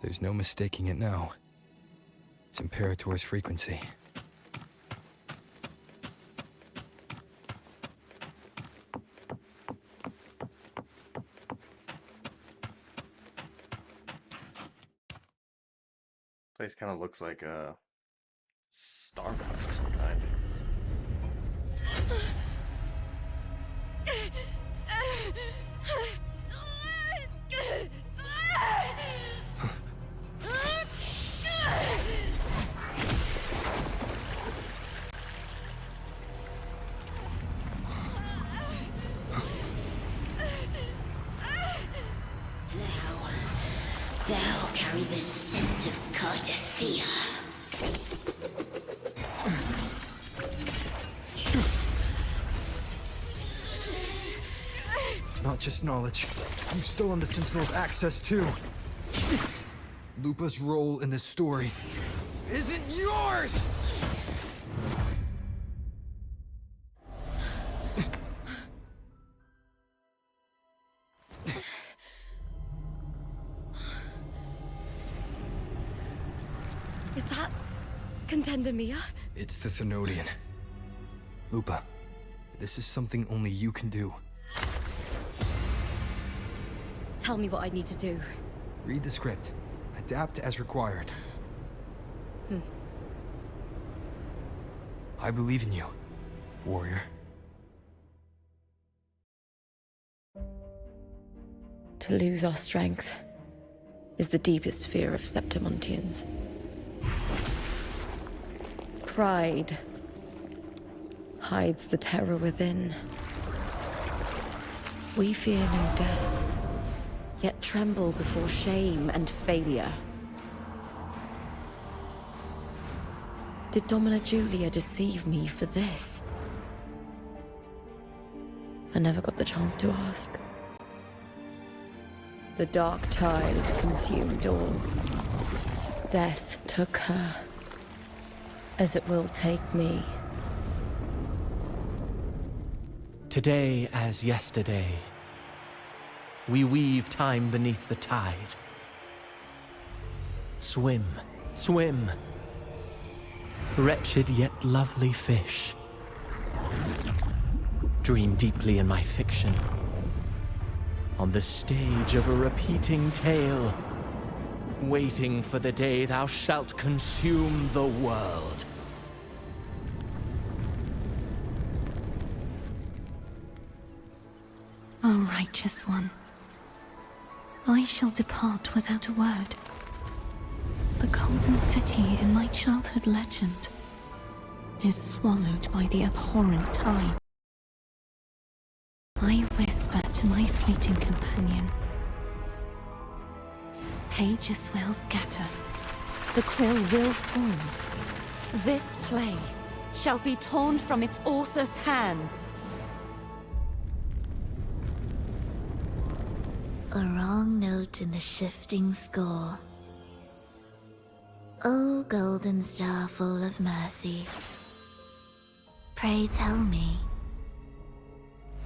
There's no mistaking it now. It's Imperator's frequency. Place kind of looks like a Starbucks of some kind. Thou carry the scent of Cartethyia. Not just knowledge. You've stolen the Sentinel's access too. Lupa's role in this story isn't yours! Is that Contender Mia? It's the Thenodian. Lupa, this is something only you can do. Tell me what I need to do. Read the script. Adapt as required. I believe in you, warrior. To lose our strength is the deepest fear of Septimontians. Pride hides the terror within. We fear no death, yet tremble before shame and failure. Did Domina Julia deceive me for this? I never got the chance to ask. The dark tide consumed all. Death took her, as it will take me. Today as yesterday, we weave time beneath the tide. Swim, swim, wretched yet lovely fish. Dream deeply in my fiction, on the stage of a repeating tale, waiting for the day thou shalt consume the world. O righteous one, I shall depart without a word. The golden city in my childhood legend is swallowed by the abhorrent tide. I whisper to my fleeting companion. Pages will scatter. The quill will form. This play shall be torn from its author's hands. A wrong note in the shifting score. O golden star full of mercy, pray tell me,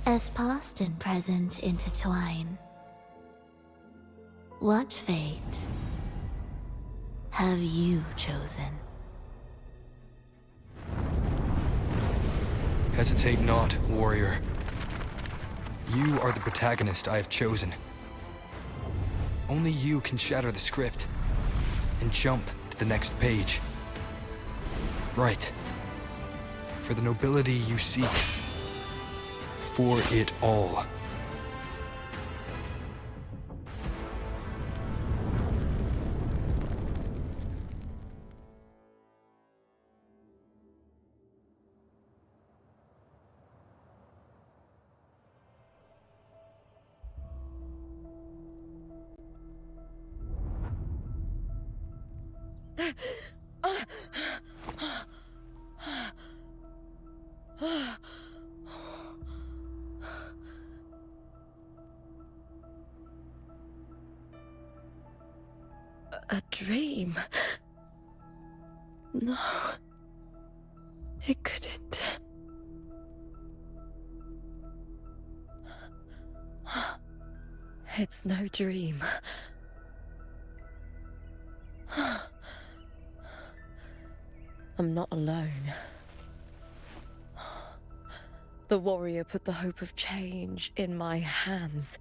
as past and present intertwine, what fate have you chosen? Hesitate not, warrior. You are the protagonist I have chosen. Only you can shatter the script and jump to the next page. Right. For the nobility you seek. For it all. A dream? No. It couldn't. It's no dream. I'm not alone. The warrior put the hope of change in my hands.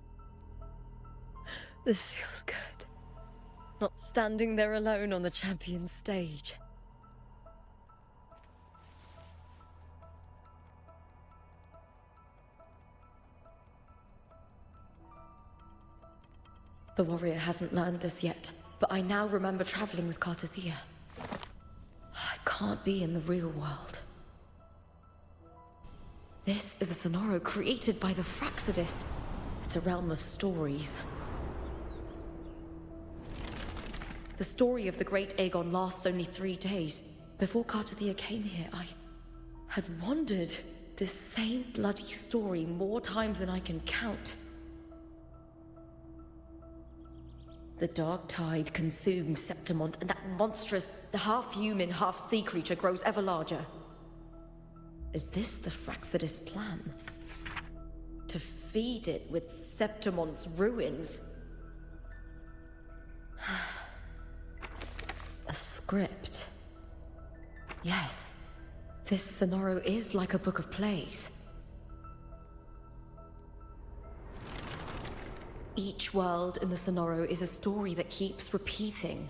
This feels good. Not standing there alone on the champion's stage. The warrior hasn't learned this yet, but I now remember traveling with Cartethyia. I can't be in the real world. This is a Sonoro created by the Fraxidus. It's a realm of stories. The story of the great Aegon lasts only 3 days. Before Cartethyia came here, I had wandered this same bloody story more times than I can count. The dark tide consumed Septimont, and that monstrous, the half-human, half-sea creature grows ever larger. Is this the Fraxidus plan? To feed it with Septimont's ruins? A script. Yes, this Sonoro is like a book of plays. Each world in the Sonoro is a story that keeps repeating,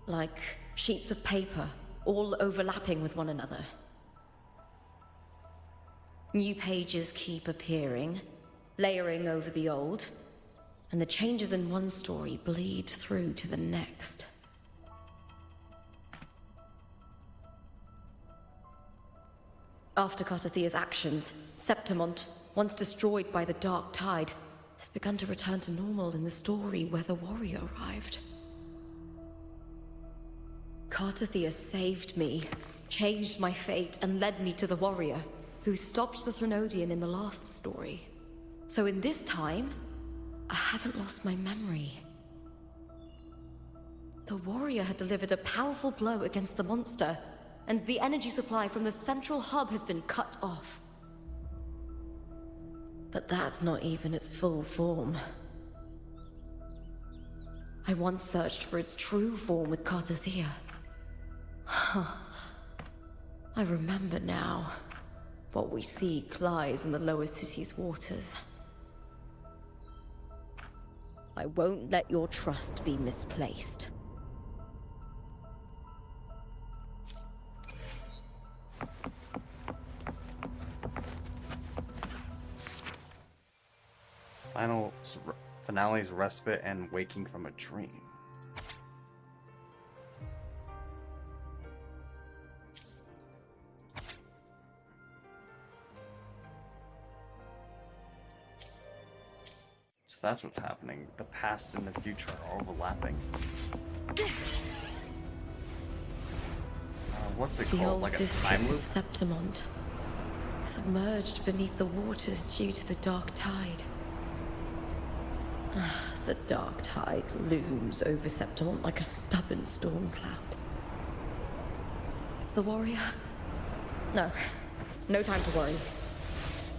like sheets of paper, all overlapping with one another. New pages keep appearing, layering over the old, and the changes in one story bleed through to the next. After Cartethia's actions, Septimont, once destroyed by the Dark Tide, has begun to return to normal in the story where the warrior arrived. Cartethyia saved me, changed my fate, and led me to the warrior, who stopped the Threnodian in the last story. So in this time, I haven't lost my memory. The warrior had delivered a powerful blow against the monster, and the energy supply from the central hub has been cut off. But that's not even its full form. I once searched for its true form with Cartethyia. I remember now. What we seek lies in the lower city's waters. I won't let your trust be misplaced. Finale's respite and waking from a dream. So that's what's happening. The past and the future are overlapping. What's it The called? old Like a district time of loop? Septimont, submerged beneath the waters due to the Dark Tide. The Dark Tide looms over Septimont like a stubborn storm cloud. Is the warrior? No. No time to worry.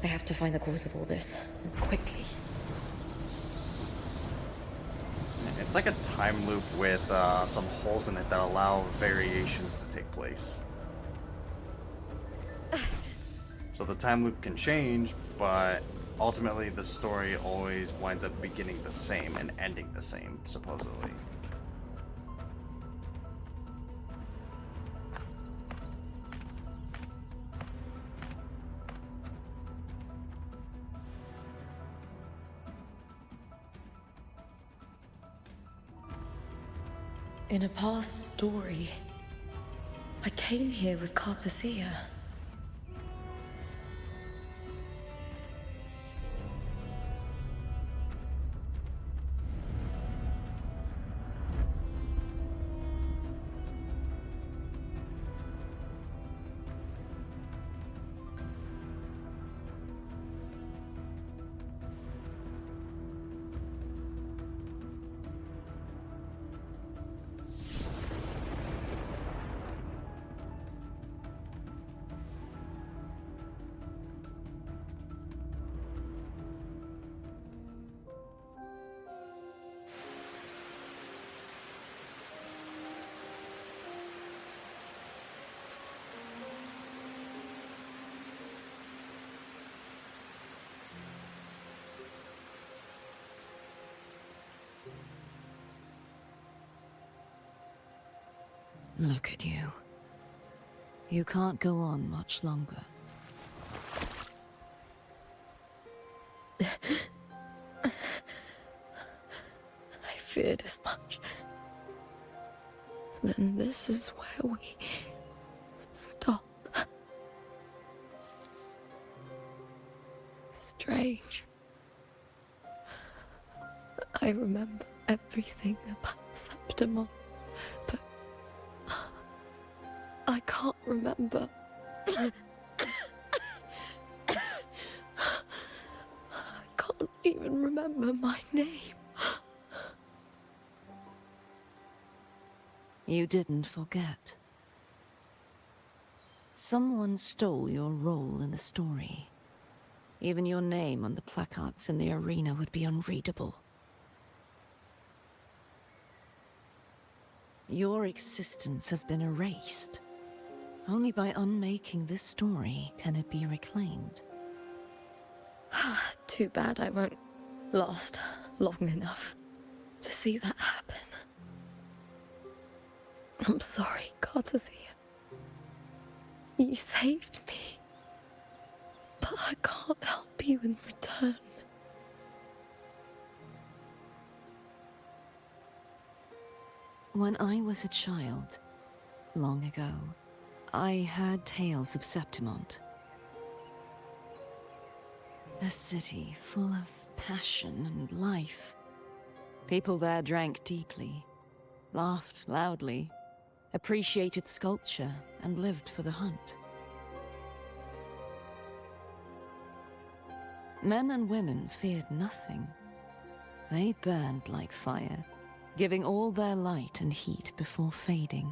I have to find the cause of all this, and quickly. It's like a time loop with some holes in it that allow variations to take place. So the time loop can change, but ultimately the story always winds up beginning the same and ending the same, supposedly. In a past story, I came here with Cartethyia. Look at you. You can't go on much longer. I feared as much. Then this is where we stop. Strange. I remember everything about Septimont, but I can't remember. I can't even remember my name. You didn't forget. Someone stole your role in the story. Even your name on the placards in the arena would be unreadable. Your existence has been erased. Only by unmaking this story can it be reclaimed. Too bad I won't last long enough to see that happen. I'm sorry, Cartethyia. You saved me. But I can't help you in return. When I was a child, long ago, I heard tales of Septimont. A city full of passion and life. People there drank deeply, laughed loudly, appreciated sculpture, and lived for the hunt. Men and women feared nothing. They burned like fire, giving all their light and heat before fading.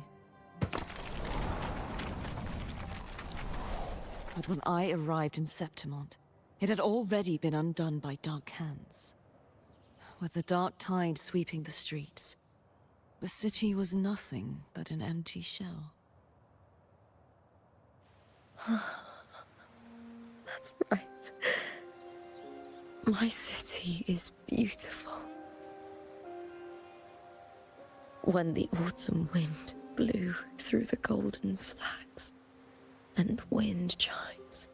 But when I arrived in Septimont, it had already been undone by dark hands. With the dark tide sweeping the streets, the city was nothing but an empty shell. That's right. My city is beautiful. When the autumn wind blew through the golden flags and wind chimes,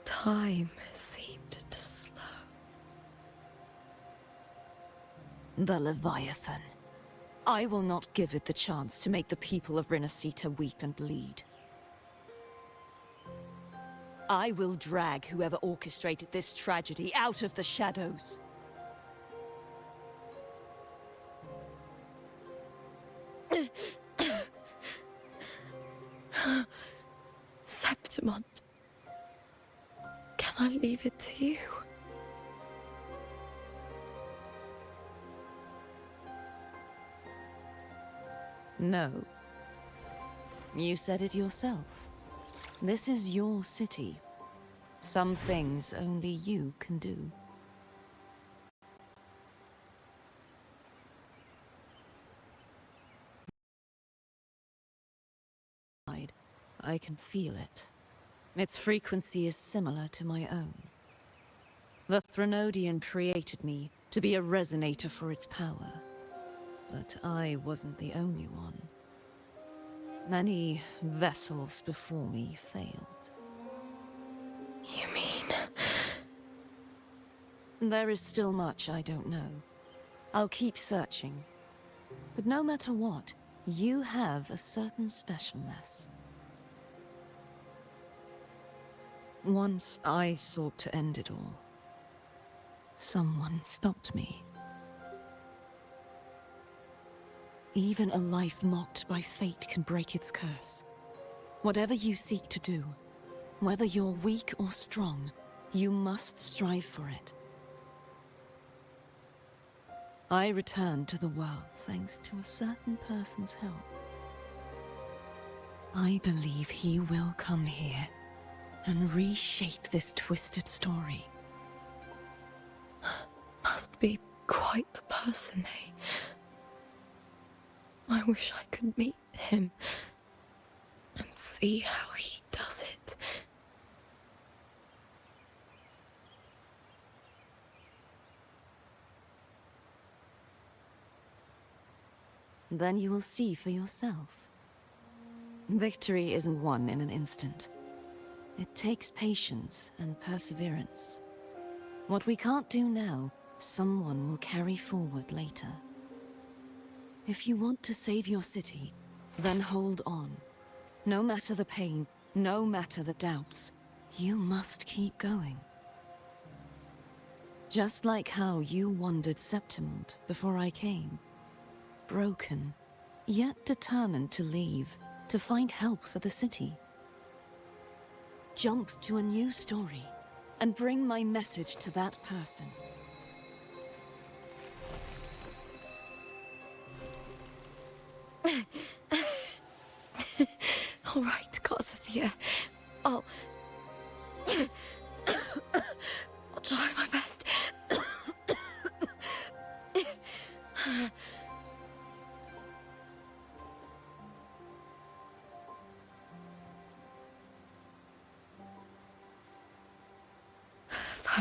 time seemed to slow. The Leviathan. I will not give it the chance to make the people of Rinascita weep and bleed. I will drag whoever orchestrated this tragedy out of the shadows. Septimont. Can I leave it to you? No. You said it yourself. This is your city. Some things only you can do. I can feel it. Its frequency is similar to my own. The Threnodian created me to be a resonator for its power. But I wasn't the only one. Many vessels before me failed. You mean? There is still much I don't know. I'll keep searching. But no matter what, you have a certain specialness. Once I sought to end it all. Someone stopped me. Even a life mocked by fate can break its curse. Whatever you seek to do, whether you're weak or strong, you must strive for it. I returned to the world thanks to a certain person's help. I believe he will come here and reshape this twisted story. Must be quite the person, eh? I wish I could meet him and see how he does it. Then you will see for yourself. Victory isn't won in an instant. It takes patience and perseverance. What we can't do now, someone will carry forward later. If you want to save your city, then hold on. No matter the pain, no matter the doubts, you must keep going. Just like how you wandered Septimont before I came. Broken, yet determined to leave, to find help for the city. Jump to a new story, and bring my message to that person. All right, Cartethyia. I'll try my best.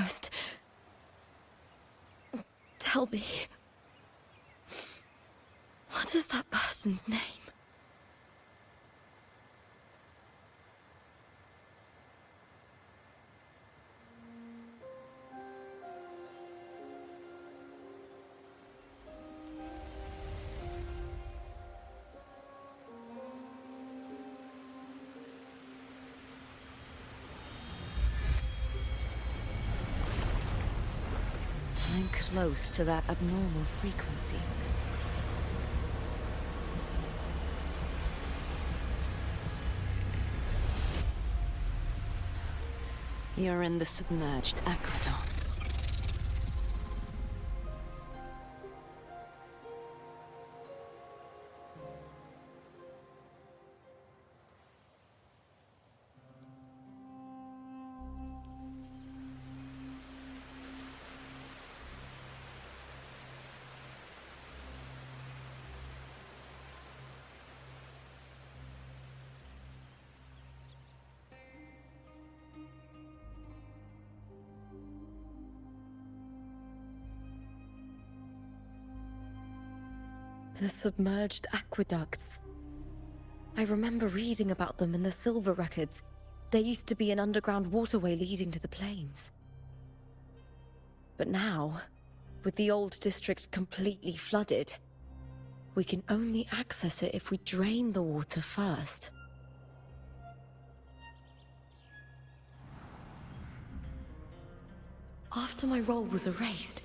first. Tell me, what is that person's name? I'm close to that abnormal frequency. You're in the submerged aqueducts. The submerged aqueducts. I remember reading about them in the Silver records. There used to be an underground waterway leading to the plains. But now, with the old district completely flooded, we can only access it if we drain the water first. After my role was erased,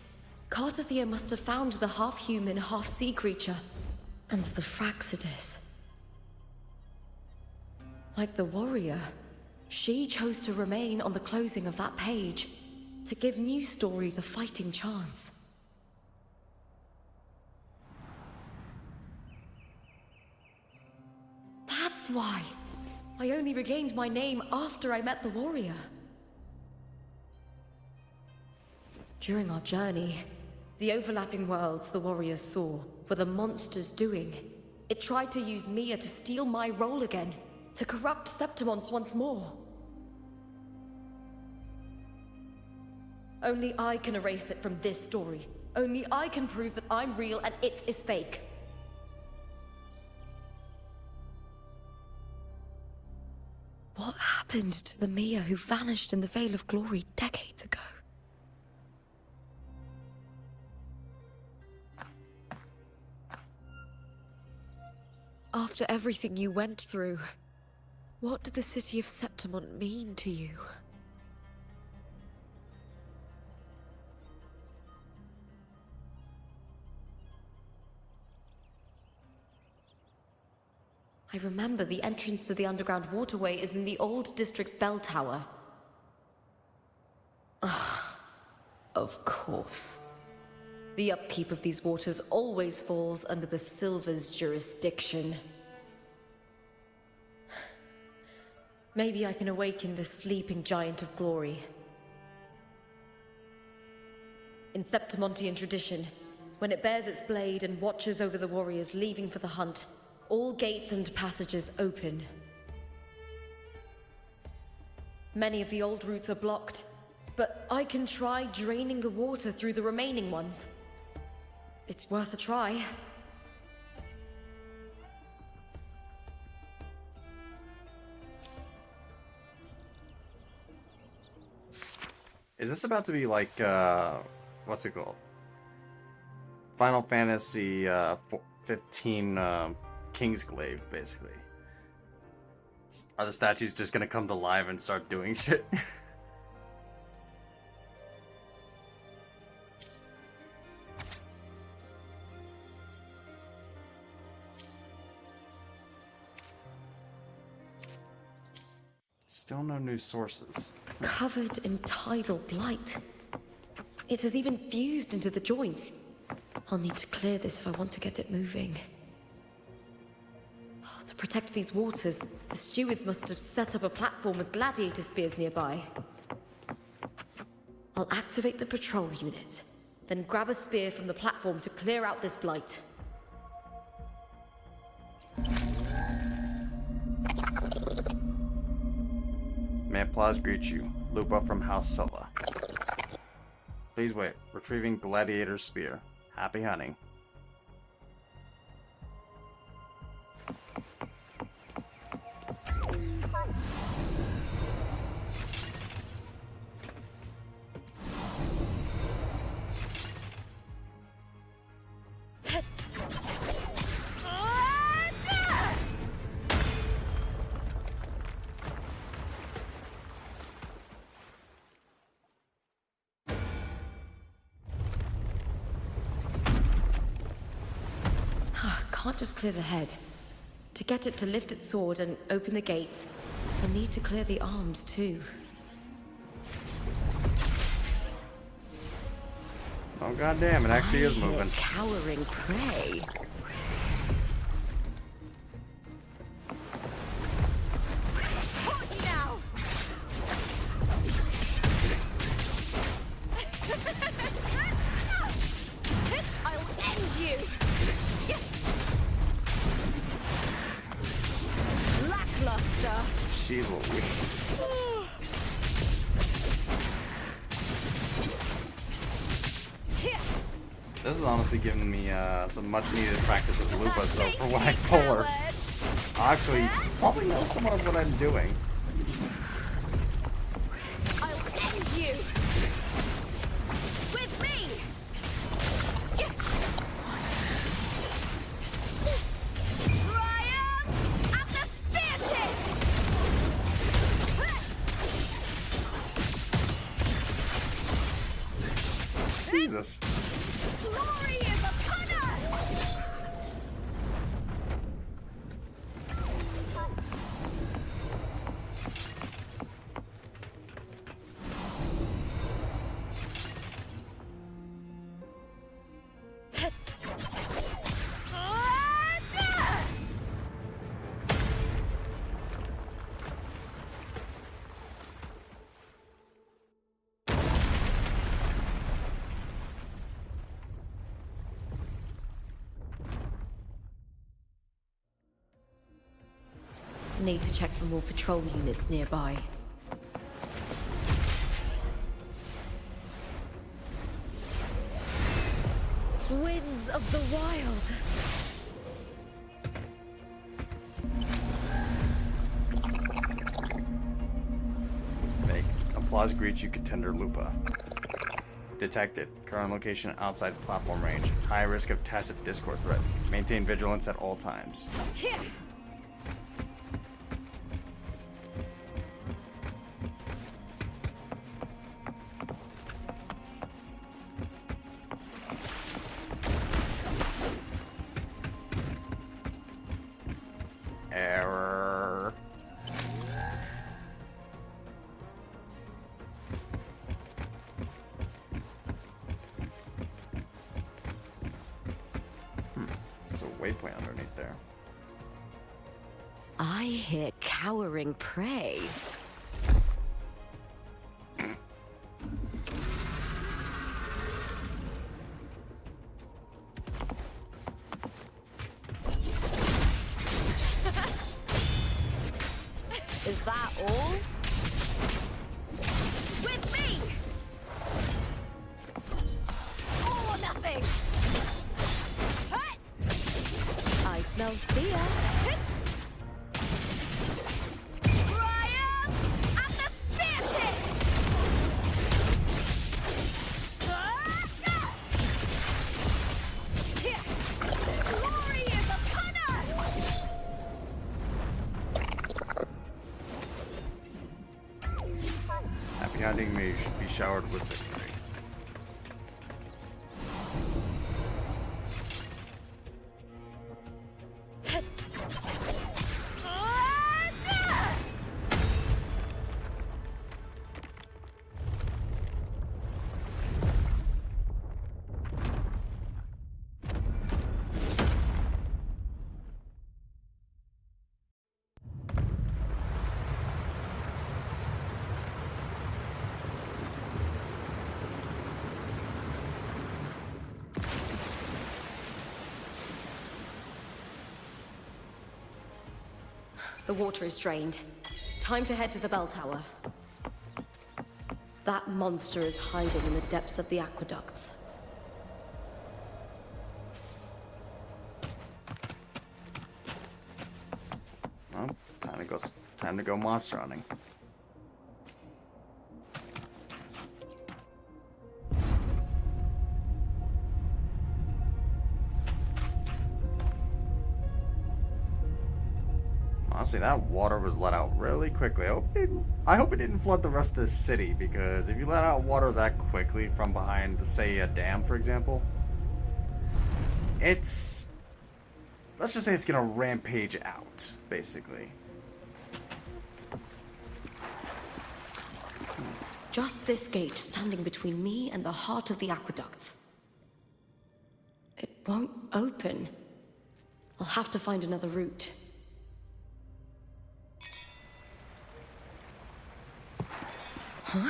Cartethyia must have found the half-human, half-sea creature, and the Fraxidus. Like the warrior, she chose to remain on the closing of that page, to give new stories a fighting chance. That's why I only regained my name after I met the warrior. During our journey, the overlapping worlds the warriors saw were the monsters doing. It tried to use Mia to steal my role again, to corrupt Septimonts once more. Only I can erase it from this story. Only I can prove that I'm real and it is fake. What happened to the Mia who vanished in the Veil of Glory decades ago? After everything you went through, what did the city of Septimont mean to you? I remember the entrance to the underground waterway is in the old district's bell tower. Ah, of course. The upkeep of these waters always falls under the Silver's jurisdiction. Maybe I can awaken the sleeping giant of glory. In Septimontian tradition, when it bears its blade and watches over the warriors leaving for the hunt, all gates and passages open. Many of the old routes are blocked, but I can try draining the water through the remaining ones. It's worth a try. Is this about to be like, what's it called? Final Fantasy 15 Kingsglaive, basically. Are the statues just gonna come to life and start doing shit? Still no new sources. Covered in tidal blight. It has even fused into the joints. I'll need to clear this if I want to get it moving. To protect these waters, the stewards must have set up a platform with gladiator spears nearby. I'll activate the patrol unit, then grab a spear from the platform to clear out this blight. May applause greet you, Lupa from House Sella. Please wait. Retrieving gladiator spear. Happy hunting. Can't just clear the head. To get it to lift its sword and open the gates, I need to clear the arms too. Oh goddamn! It actually is moving. Cowering prey. Now. I'll end you. Lackluster. She's Louise. This is honestly giving me some much needed practice with Lupa, so for when I pull her, I'll actually probably know somewhat of what I'm doing. I'll end you. With me. Triumph at the spear tip. Jesus. Glory is upon us. Need to check for more patrol units nearby. Winds of the wild. Make applause greets you, contender Lupa. Detected. Current location outside platform range. High risk of tacit discord threat. Maintain vigilance at all times. Error. There's a waypoint underneath there. I hear cowering prey. Is that all? With me. All or nothing. I smell fear. Triumph at the spear tip. Glory is upon us. Happy hunting may be showered with victory. The water is drained. Time to head to the bell tower. That monster is hiding in the depths of the aqueducts. Well, time to go monster hunting. Honestly, that water was let out really quickly. I hope it didn't flood the rest of the city, because if you let out water that quickly from behind, say, a dam, for example, let's just say it's gonna rampage out, basically. Just this gate standing between me and the heart of the aqueducts. It won't open. I'll have to find another route. Huh?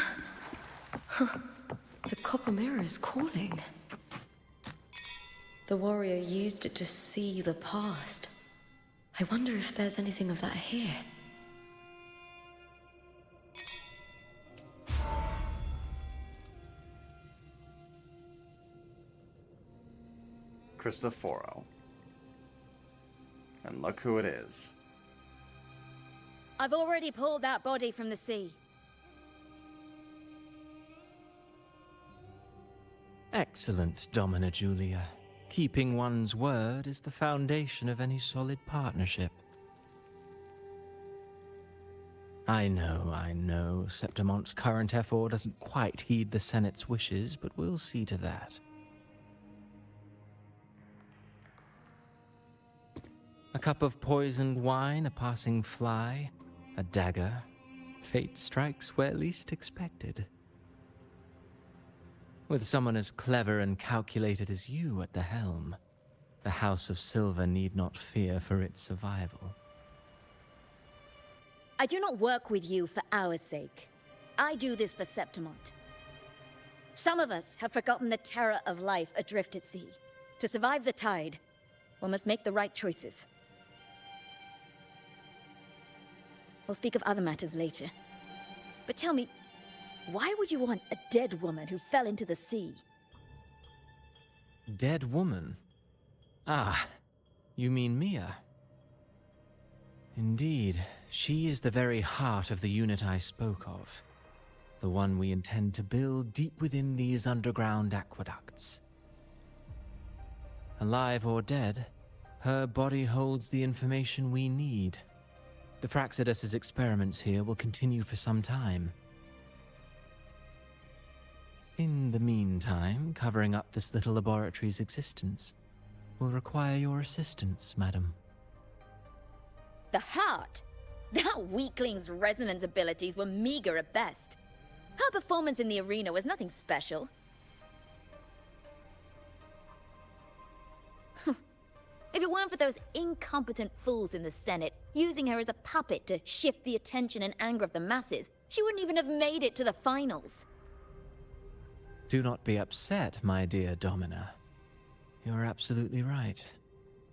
Huh. The copper mirror is calling. The warrior used it to see the past. I wonder if there's anything of that here. Cristoforo. And look who it is. I've already pulled that body from the sea. Excellent, Domina Julia. Keeping one's word is the foundation of any solid partnership. I know, Septimonte's current effort doesn't quite heed the Senate's wishes, but we'll see to that. A cup of poisoned wine, a passing fly, a dagger. Fate strikes where least expected. With someone as clever and calculated as you at the helm, the House of Silver need not fear for its survival. I do not work with you for our sake. I do this for Septimont. Some of us have forgotten the terror of life adrift at sea. To survive the tide, one must make the right choices. We'll speak of other matters later. But tell me, why would you want a dead woman who fell into the sea? Dead woman? Ah, you mean Mia? Indeed, she is the very heart of the unit I spoke of. The one we intend to build deep within these underground aqueducts. Alive or dead, her body holds the information we need. The Fraxidus's experiments here will continue for some time. In the meantime, covering up this little laboratory's existence will require your assistance, madam. The heart? That weakling's resonance abilities were meager at best. Her performance in the arena was nothing special. If it weren't for those incompetent fools in the Senate using her as a puppet to shift the attention and anger of the masses, she wouldn't even have made it to the finals. Do not be upset, my dear Domina. You're absolutely right.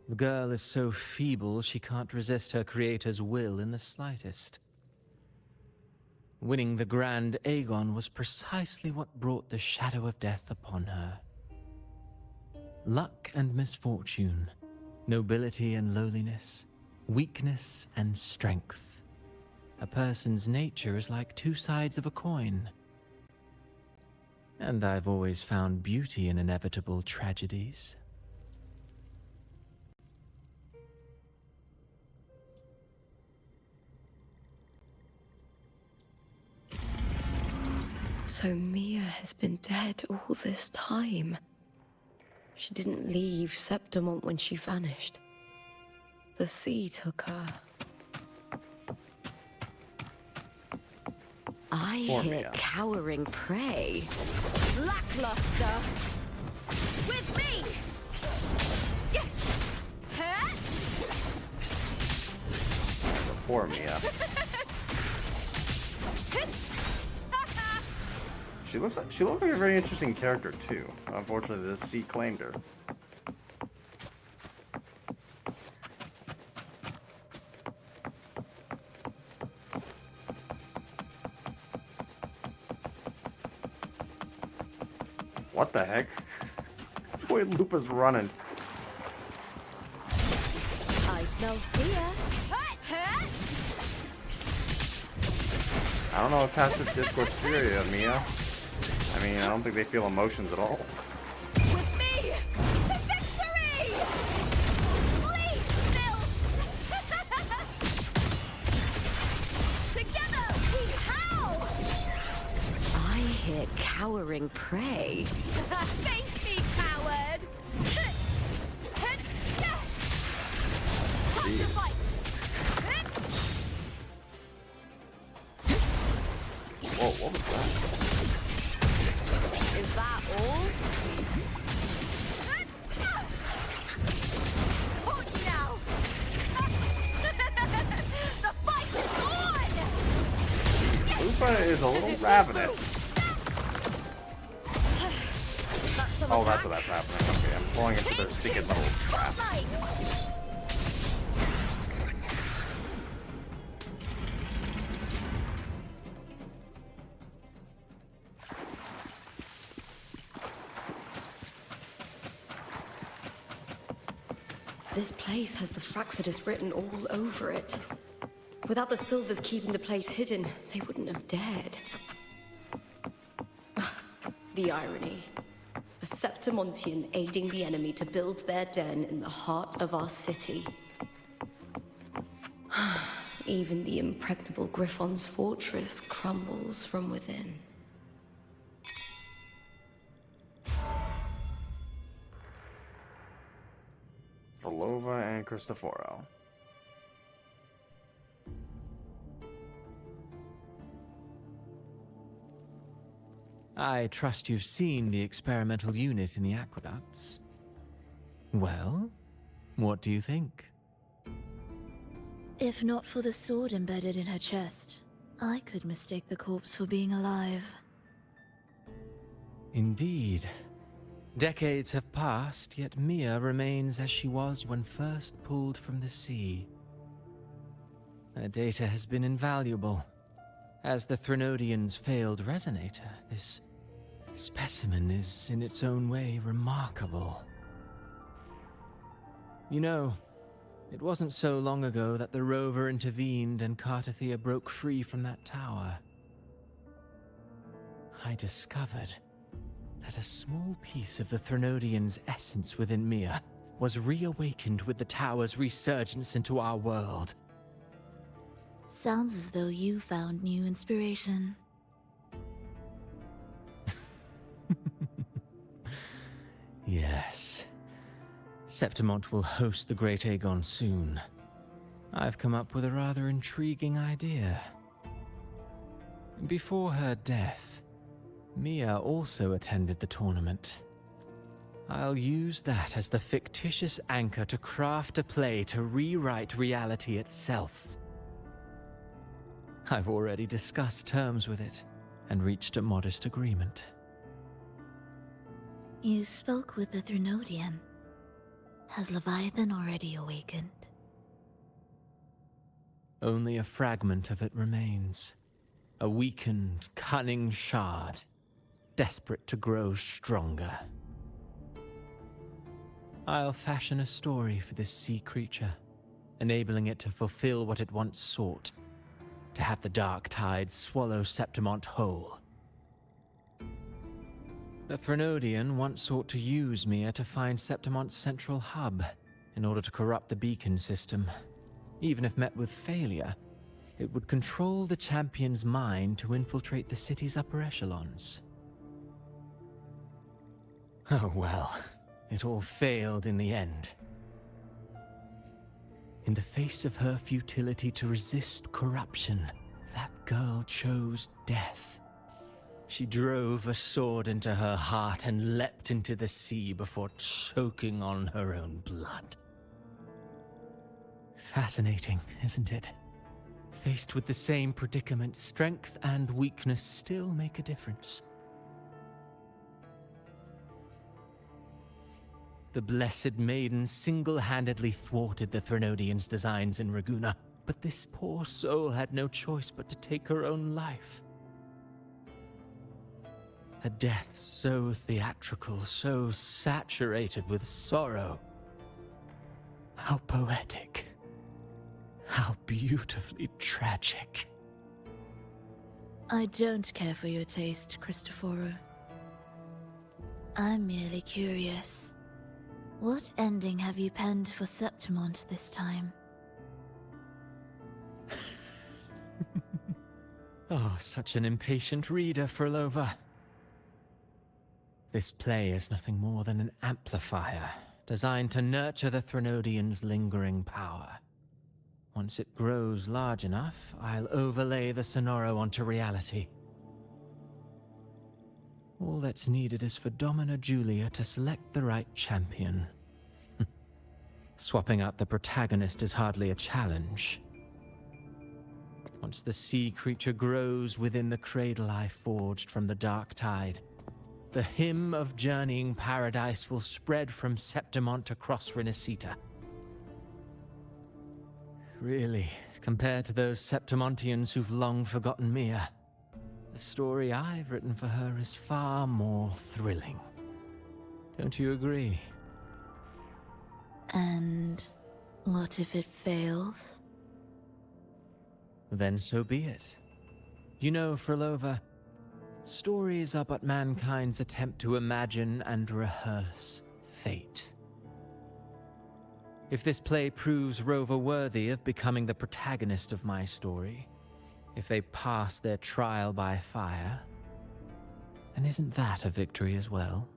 The girl is so feeble she can't resist her creator's will in the slightest. Winning the Grand Aegon was precisely what brought the shadow of death upon her. Luck and misfortune, nobility and lowliness, weakness and strength. A person's nature is like two sides of a coin. And I've always found beauty in inevitable tragedies. So Mia has been dead all this time. She didn't leave Septimont when she vanished. The sea took her. I hear cowering prey. Lackluster! With me! Huh? Poor Mia. She looked like a very interesting character too. Unfortunately, the sea claimed her. What the heck? Boy, Lupa's running. I smell fear. I don't know if Tacit Discord's fury of Mia. I mean, I don't think they feel emotions at all. With me to victory! Bleed, Nils! Together we howl! I hear cowering prey. Face me, coward! Time to fight! Whoa, what was that? Is that all? Hold now! The fight is on! Lupa is a little ravenous. Oh, that's what that's happening. Okay, I'm falling into their secret little traps. This place has the Fraxidus written all over it. Without the Silvers keeping the place hidden, they wouldn't have dared. The irony. A Septimontian aiding the enemy to build their den in the heart of our city. Even the impregnable Griffon's fortress crumbles from within. Volova and Cristoforo. I trust you've seen the experimental unit in the aqueducts. Well, what do you think? If not for the sword embedded in her chest, I could mistake the corpse for being alive. Indeed. Decades have passed, yet Mia remains as she was when first pulled from the sea. Her data has been invaluable. As the Threnodian's failed resonator, this specimen is in its own way remarkable. You know, it wasn't so long ago that the Rover intervened and Cartethyia broke free from that tower. I discovered that a small piece of the Threnodian's essence within Mia was reawakened with the tower's resurgence into our world. Sounds as though you found new inspiration. Yes. Septimont will host the Great Aegon soon. I've come up with a rather intriguing idea. Before her death, Mia also attended the tournament. I'll use that as the fictitious anchor to craft a play to rewrite reality itself. I've already discussed terms with it and reached a modest agreement. You spoke with the Threnodian. Has Leviathan already awakened? Only a fragment of it remains. A weakened, cunning shard, desperate to grow stronger. I'll fashion a story for this sea creature, enabling it to fulfill what it once sought, to have the dark tides swallow Septimont whole. The Threnodian once sought to use Mia to find Septimont's central hub in order to corrupt the beacon system. Even if met with failure, it would control the champion's mind to infiltrate the city's upper echelons. Oh well, it all failed in the end. In the face of her futility to resist corruption, that girl chose death. She drove a sword into her heart and leapt into the sea before choking on her own blood. Fascinating, isn't it? Faced with the same predicament, strength and weakness still make a difference. The Blessed Maiden single-handedly thwarted the Threnodian's designs in Raguna, but this poor soul had no choice but to take her own life. A death so theatrical, so saturated with sorrow. How poetic. How beautifully tragic. I don't care for your taste, Cristoforo. I'm merely curious. What ending have you penned for Septimont this time? Oh, such an impatient reader, Frolova. This play is nothing more than an amplifier, designed to nurture the Threnodian's lingering power. Once it grows large enough, I'll overlay the Sonoro onto reality. All that's needed is for Domina Julia to select the right champion. Swapping out the protagonist is hardly a challenge. Once the sea creature grows within the cradle I forged from the dark tide, the hymn of journeying paradise will spread from Septimont across Renacita. Really, compared to those Septimontians who've long forgotten Mia, the story I've written for her is far more thrilling. Don't you agree? And what if it fails? Then so be it. You know, Frolova, stories are but mankind's attempt to imagine and rehearse fate. If this play proves Rover worthy of becoming the protagonist of my story, if they pass their trial by fire, then isn't that a victory as well?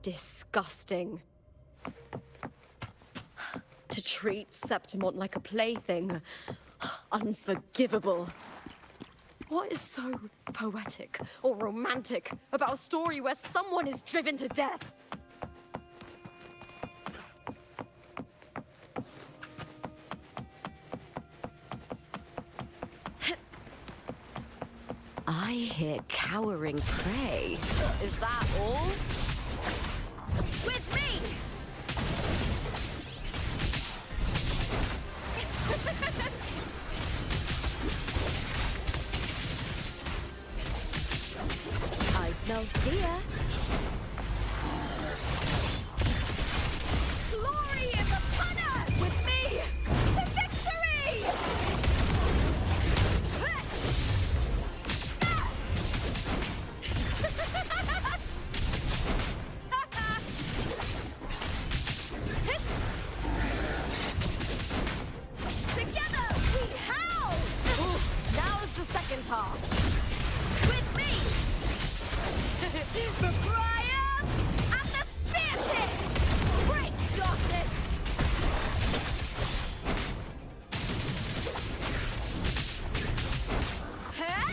Disgusting. To treat Septimont like a plaything. Unforgivable. What is so poetic or romantic about a story where someone is driven to death? I hear cowering prey. Is that all? With me! I smell fear. Glory is upon us! With me! To victory! Together we howl! Now is the second half. With me! The Briar and the Spear Tip! Break darkness! Huh?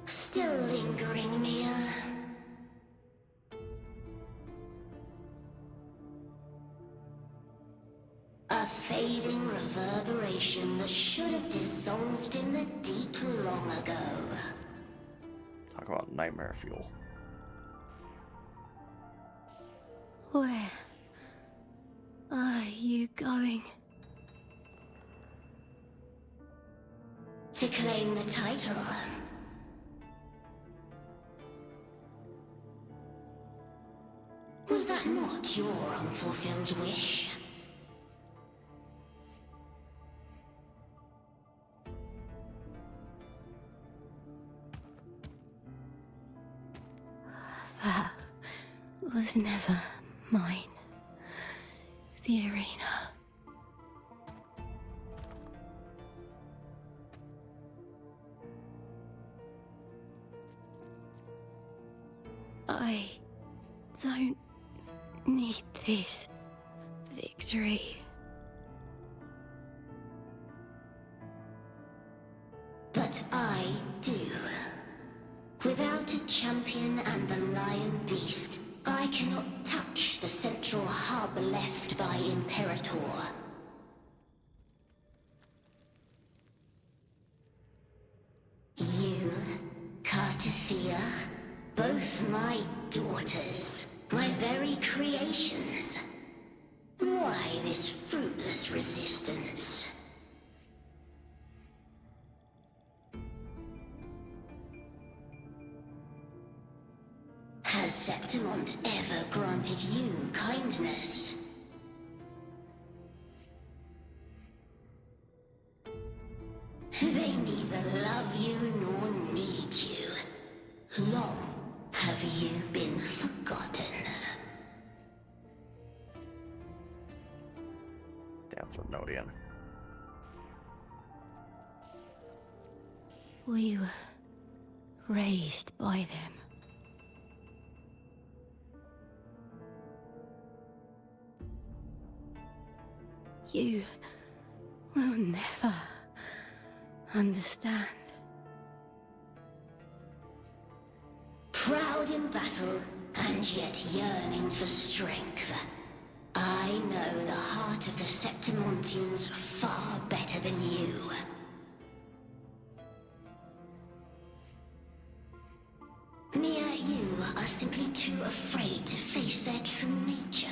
Still lingering. lingering, Mia? A fading reverberation that should have dissolved in the deep long ago. Talk about nightmare fuel. Where are you going? To claim the title. Was that not your unfulfilled wish? That was never mine. The arena. I don't need this victory. But I do. Without a champion and the lion beast, I cannot touch the central hub left by Imperator. You, Cartethyia, both my daughters, my very creations. Why this fruitless resistance? Has Septimont ever granted you kindness? They neither love you nor need you. Long have you been forgotten. Damn Thromnodian. We were raised by them. You will never understand. Proud in battle, and yet yearning for strength. I know the heart of the Septimontians far better than you. Mia, you are simply too afraid to face their true nature.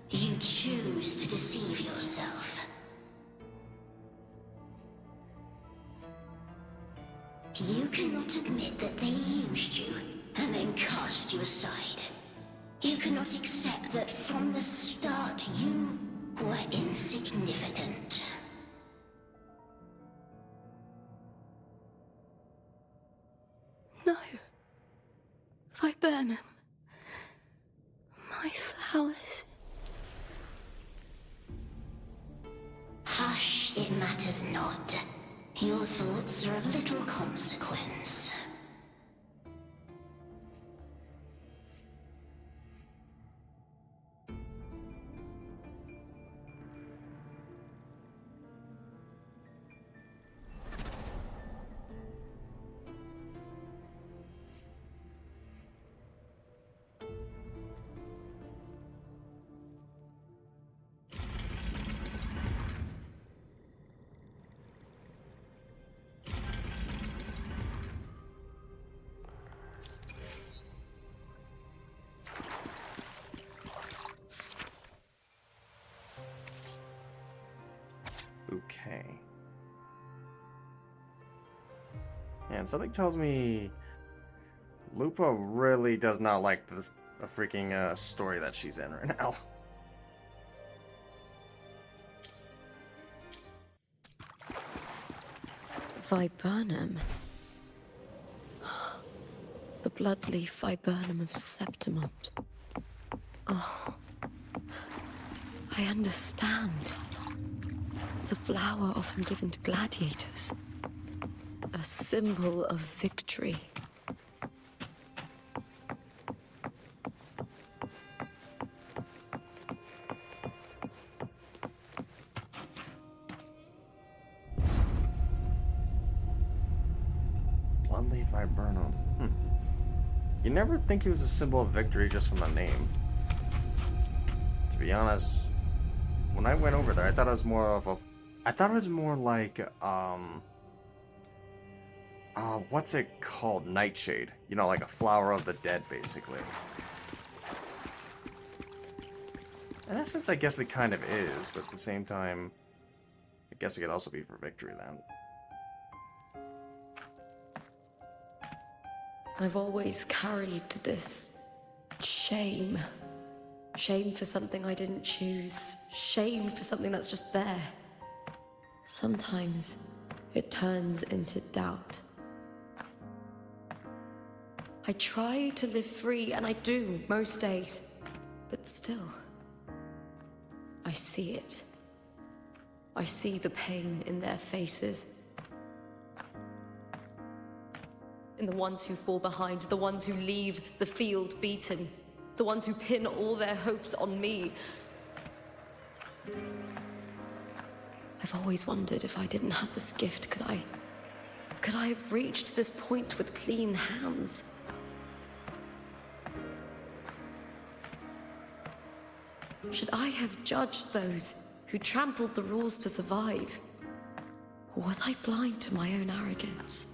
You choose to deceive yourself. You cannot admit that they used you, and then cast you aside. You cannot accept that from the start you were insignificant. No. Viburnum. My flowers. Hush, it matters not. Your thoughts are of little consequence. Okay. And something tells me Lupa really does not like this, the freaking story that she's in right now. Viburnum. The bloodleaf viburnum of Septimont. Oh. I understand. It's a flower often given to gladiators. A symbol of victory. Bloodleaf viburnum. You never think he was a symbol of victory just from the name. To be honest, when I went over there, I thought it was more of a... I thought it was more like, what's it called? Nightshade. You know, like a flower of the dead, basically. In essence, I guess it kind of is, but at the same time, I guess it could also be for victory, then. I've always carried this shame. Shame for something I didn't choose. Shame for something that's just there. Sometimes it turns into doubt. I try to live free, and I do most days, but still, I see it. I see the pain in their faces. In the ones who fall behind, the ones who leave the field beaten, the ones who pin all their hopes on me. I've always wondered if I didn't have this gift, could I have reached this point with clean hands? Should I have judged those who trampled the rules to survive? Or was I blind to my own arrogance?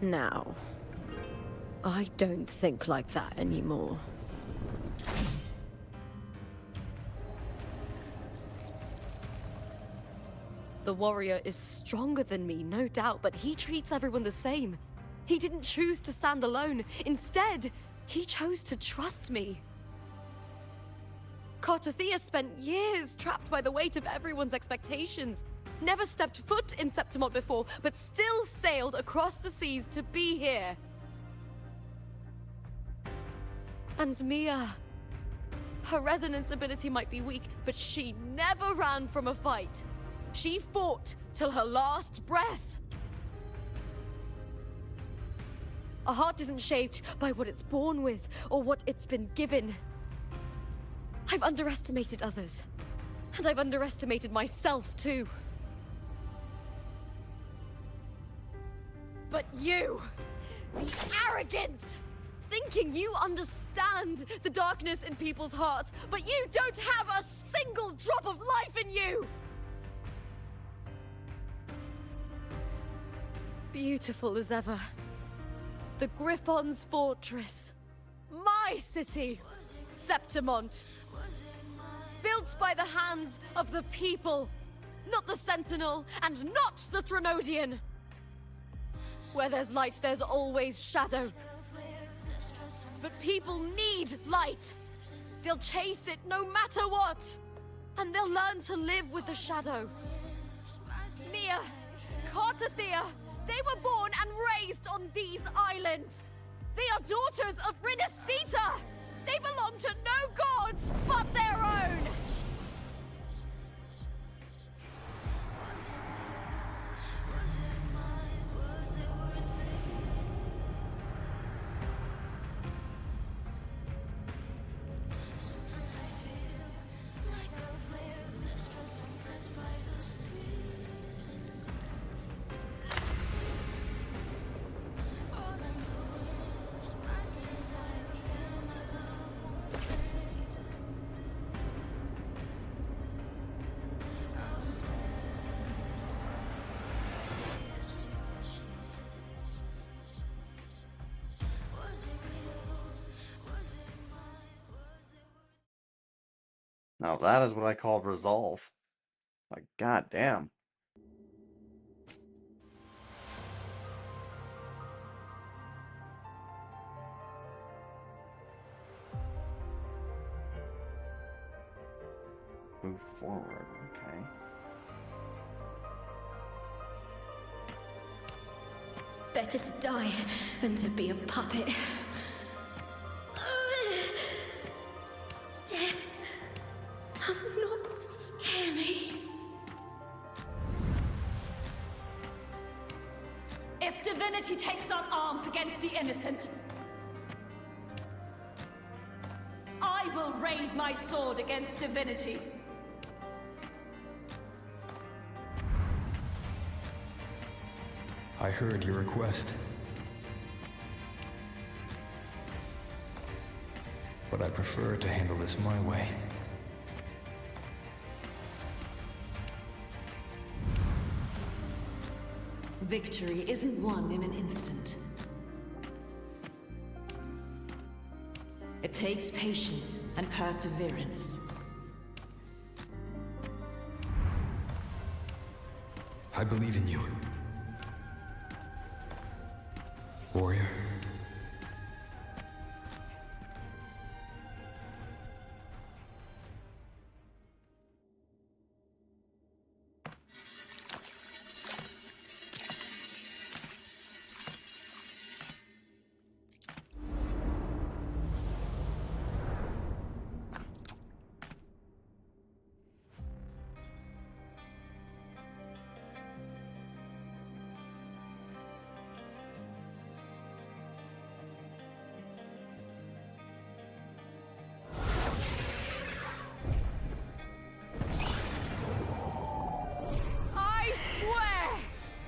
Now, I don't think like that anymore. The warrior is stronger than me, no doubt, but he treats everyone the same. He didn't choose to stand alone. Instead, he chose to trust me. Cartethyia spent years trapped by the weight of everyone's expectations. Never stepped foot in Septimont before, but still sailed across the seas to be here. And Mia, her resonance ability might be weak, but she never ran from a fight. She fought till her last breath. A heart isn't shaped by what it's born with or what it's been given. I've underestimated others, and I've underestimated myself too. But you, the arrogance, thinking you understand the darkness in people's hearts, but you don't have a single drop of life in you! Beautiful as ever. The Griffon's fortress. My city, Septimont. Built by the hands of the people. Not the Sentinel, and not the Threnodian. Where there's light, there's always shadow. But people need light. They'll chase it no matter what. And they'll learn to live with the shadow. Mia, Cartethyia, they were born and raised on these islands. They are daughters of Rinasita. They belong to no gods but their own. Now that is what I call resolve. Like, goddamn. Move forward, okay. Better to die than to be a puppet. Death does not scare me. If divinity takes up arms against the innocent, I will raise my sword against divinity. I heard your request. But I prefer to handle this my way. Victory isn't won in an instant. It takes patience and perseverance. I believe in you. Warrior.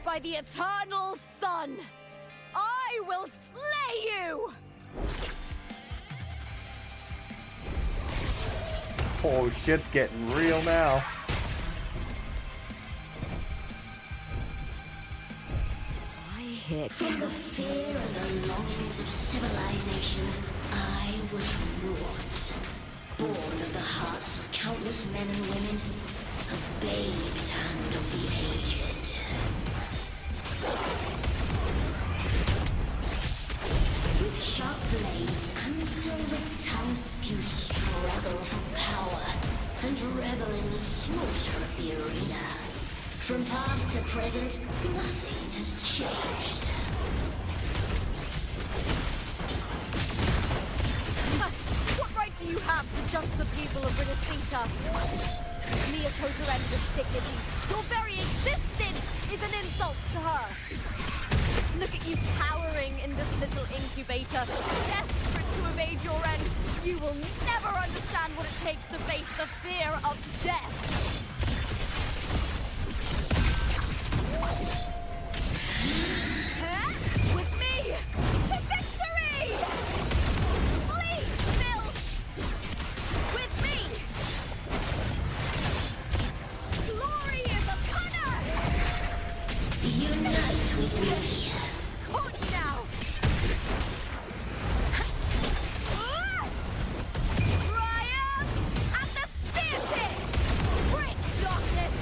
By the eternal sun, I will slay you! Oh, shit's getting real now. From the fear and the longings of civilization, I was wrought. Born of the hearts of countless men and women, of babes and of the aged. With sharp blades and silver tongue, you struggle for power and revel in the slaughter of the arena. From past to present, nothing has changed. What right do you have to judge the people of Renacita? Mia chose her end with dignity. Your very existence is an insult to her. Look at you cowering in this little incubator, desperate to evade your end. You will never understand what it takes to face the fear of death. With me, to victory! Please, Bill! With me! Glory is upon us! Unite with me! Caught now! Triumph at the spear tip! Break darkness!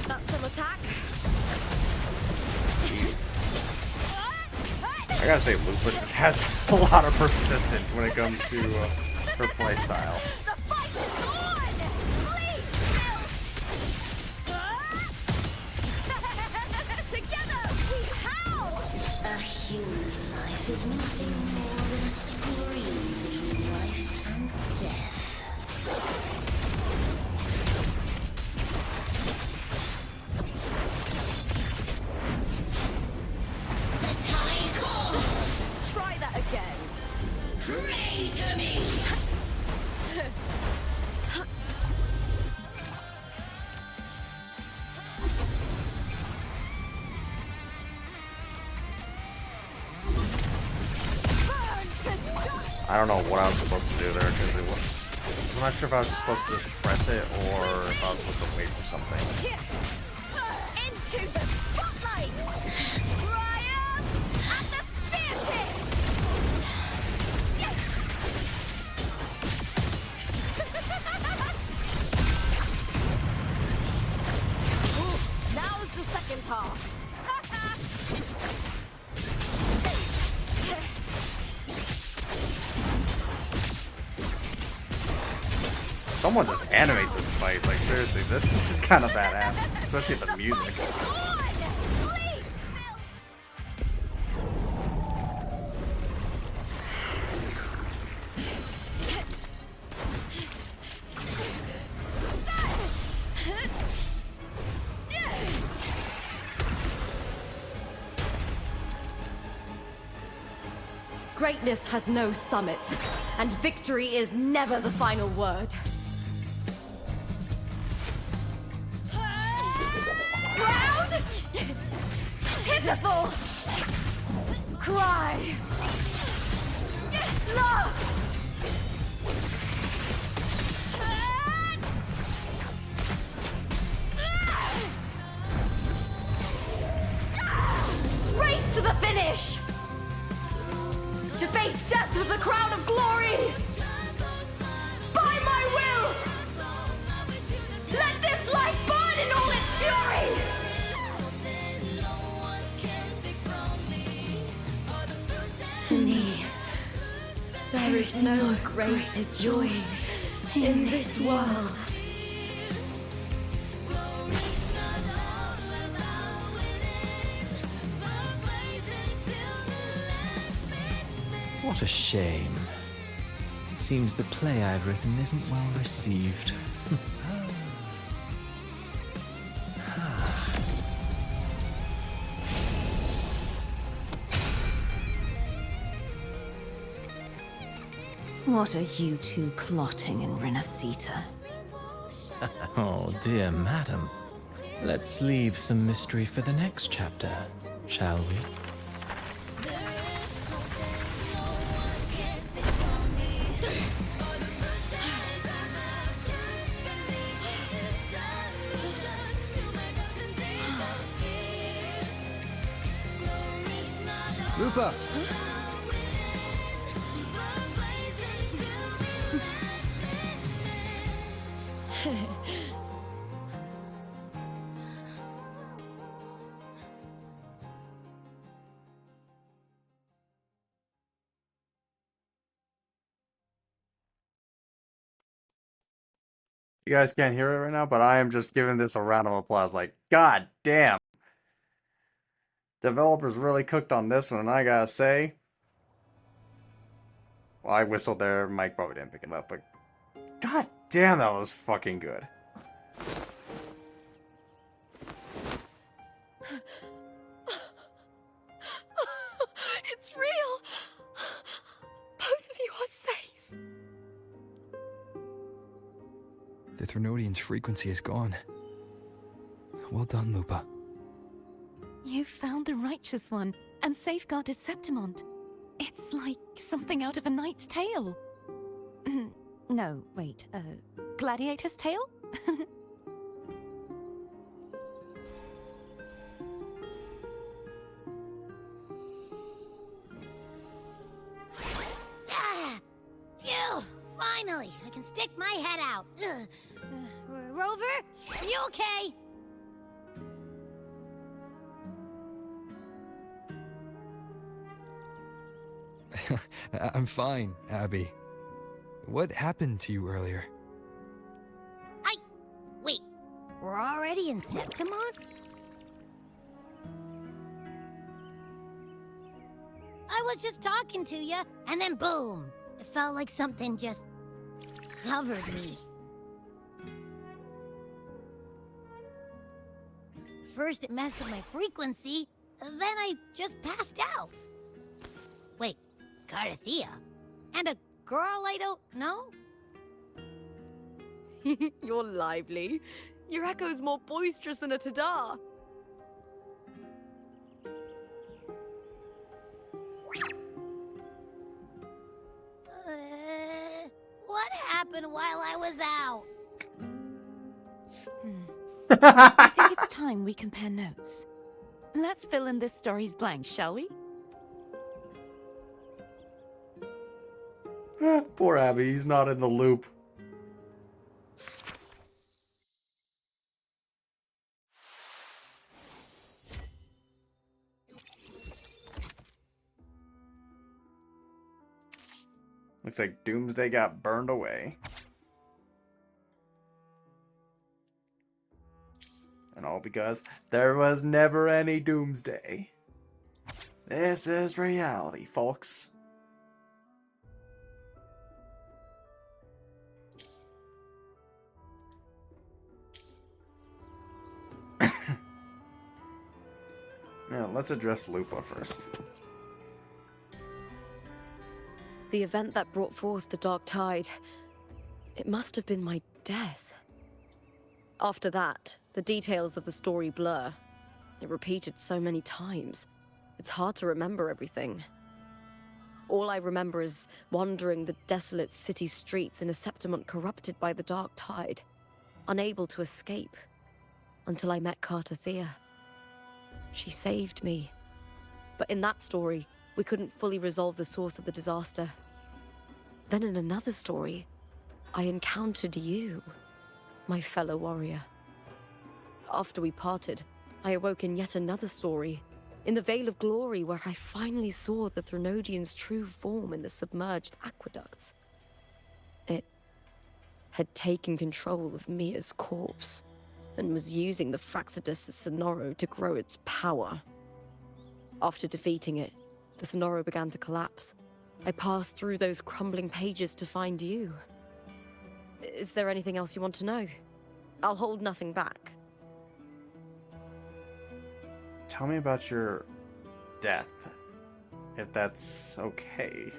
That's an attack. Jeez. I gotta say, Lupa just has a lot of persistence when it comes to her playstyle. The fight is on! Please, Bill! Together we howl! A human life is nothing more than a scream between life and death. The tide calls! Try that again. Pray to me! I don't know what I was supposed to do there, because I'm not sure if I was supposed to just press it or if I was supposed to wait for something. Into the spotlight! Triumph at the spear tip! Ooh, now's the second half. Someone just animate this fight, like seriously, this is kind of badass, especially the music. Greatness has no summit, and victory is never the final word. Proud! Pitiful! Cry! Love! Race to the finish! To face death with the crown of glory! By my will! Let this life burn in all its fury! To me, there is no greater joy in this world. What a shame. Seems the play I've written isn't well received. What are you two plotting in Renacita? Oh, dear madam. Let's leave some mystery for the next chapter, shall we? Lupa! You guys can't hear it right now, but I am just giving this a round of applause. Like, god damn. Developers really cooked on this one, and I gotta say... Well, I whistled there, Mike probably didn't pick it up, but... God damn, that was fucking good. It's real! Both of you are safe! The Threnodian's frequency is gone. Well done, Lupa. You found the righteous one and safeguarded Septimont. It's like something out of a knight's tale. No, wait, gladiator's tale? Ah! Phew! Finally, I can stick my head out. Rover, are you okay? I'm fine, Abby. What happened to you earlier? Wait, we're already in Septimont? I was just talking to you, and then boom! It felt like something just covered me. First it messed with my frequency, then I just passed out. Wait, Cartethyia? And a girl I don't know? You're lively. Your echo's more boisterous than a tada. What happened while I was out? I think it's time we compare notes. Let's fill in this story's blanks, shall we? Poor Abby, he's not in the loop. Looks like Doomsday got burned away. And all because there was never any Doomsday. This is reality, folks. Yeah, let's address Lupa first. The event that brought forth the dark tide. It must have been my death. After that, the details of the story blur. It repeated so many times. It's hard to remember everything. All I remember is wandering the desolate city streets in a Septimont corrupted by the dark tide, unable to escape, until I met Cartethyia. She saved me. But in that story, we couldn't fully resolve the source of the disaster. Then in another story, I encountered you, my fellow warrior. After we parted, I awoke in yet another story, in the Veil of Glory, where I finally saw the Threnodian's true form in the submerged aqueducts. It had taken control of Mia's corpse, and was using the Fraxidus' Sonoro to grow its power. After defeating it, the Sonoro began to collapse. I passed through those crumbling pages to find you. Is there anything else you want to know? I'll hold nothing back. Tell me about your death, if that's okay.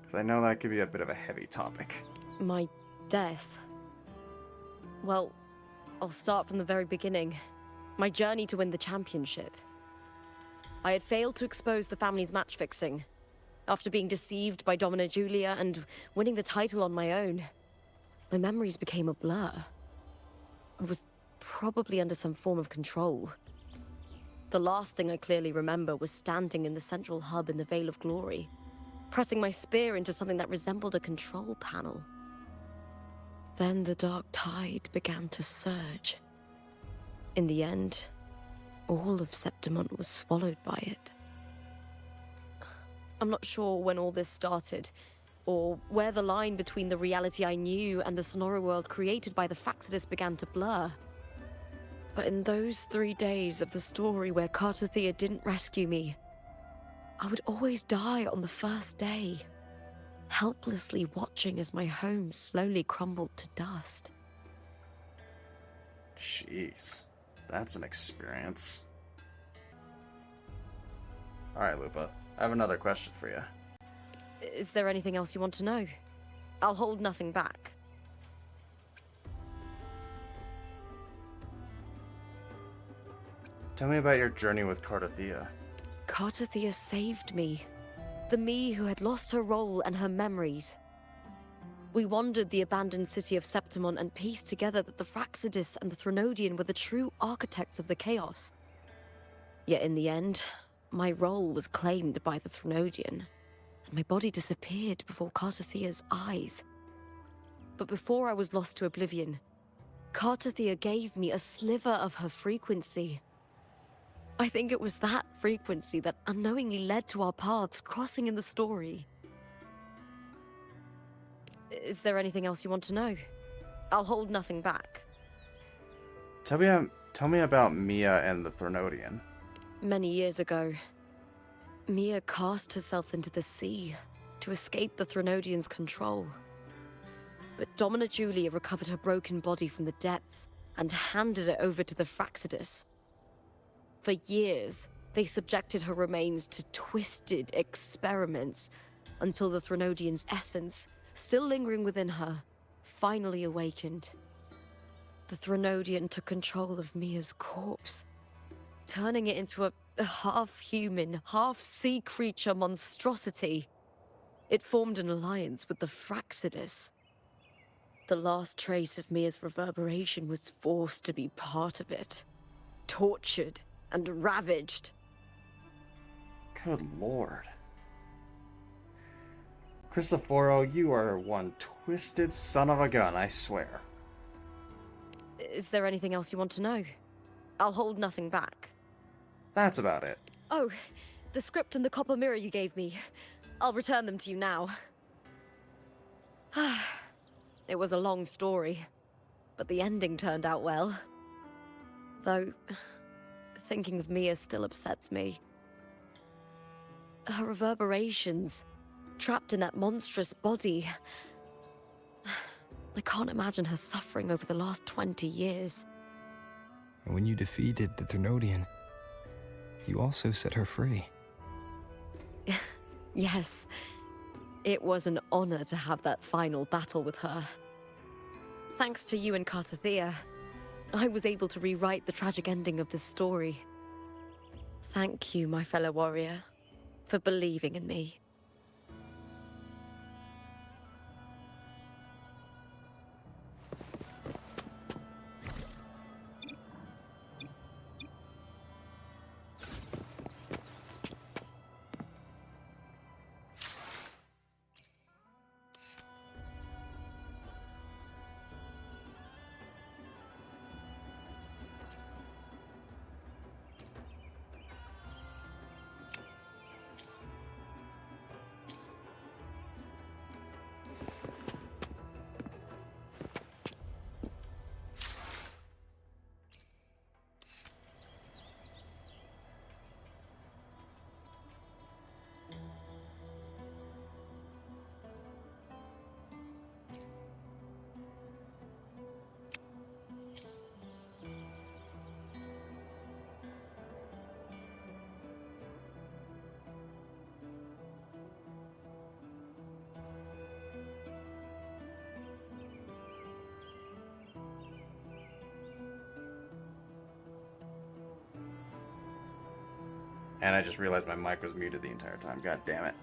Because I know that could be a bit of a heavy topic. My death? Well, I'll start from the very beginning. My journey to win the championship. I had failed to expose the family's match fixing. After being deceived by Domina Julia and winning the title on my own, my memories became a blur. I was probably under some form of control. The last thing I clearly remember was standing in the central hub in the Veil of Glory, pressing my spear into something that resembled a control panel. Then the dark tide began to surge. In the end, all of Septimont was swallowed by it. I'm not sure when all this started, or where the line between the reality I knew and the Sonoro world created by the Fraxidus began to blur. But in those 3 days of the story where Cartethyia didn't rescue me, I would always die on the first day, helplessly watching as my home slowly crumbled to dust. Jeez, that's an experience. Alright, Lupa, I have another question for you. Is there anything else you want to know? I'll hold nothing back. Tell me about your journey with Cartethyia. Cartethyia saved me. The me who had lost her role and her memories. We wandered the abandoned city of Septimont and pieced together that the Fraxidus and the Threnodian were the true architects of the chaos. Yet in the end, my role was claimed by the Threnodian, and my body disappeared before Cartethyia's eyes. But before I was lost to oblivion, Cartethyia gave me a sliver of her frequency. I think it was that frequency that unknowingly led to our paths crossing in the story. Is there anything else you want to know? I'll hold nothing back. Tell me about Mia and the Threnodian. Many years ago, Mia cast herself into the sea to escape the Threnodian's control. But Domina Julia recovered her broken body from the depths and handed it over to the Fraxidus. For years, they subjected her remains to twisted experiments until the Threnodian's essence, still lingering within her, finally awakened. The Threnodian took control of Mia's corpse, turning it into a half-human, half-sea creature monstrosity. It formed an alliance with the Fraxidus. The last trace of Mia's reverberation was forced to be part of it, tortured and ravaged. Good lord. Cristoforo, you are one twisted son of a gun, I swear. Is there anything else you want to know? I'll hold nothing back. That's about it. Oh, the script and the copper mirror you gave me. I'll return them to you now. It was a long story, but the ending turned out well. Though, thinking of Mia still upsets me. Her reverberations, trapped in that monstrous body. I can't imagine her suffering over the last 20 years. When you defeated the Threnodian, you also set her free. Yes. It was an honor to have that final battle with her. Thanks to you and Cartethyia, I was able to rewrite the tragic ending of this story. Thank you, my fellow warrior, for believing in me. And I just realized my mic was muted the entire time. God damn it.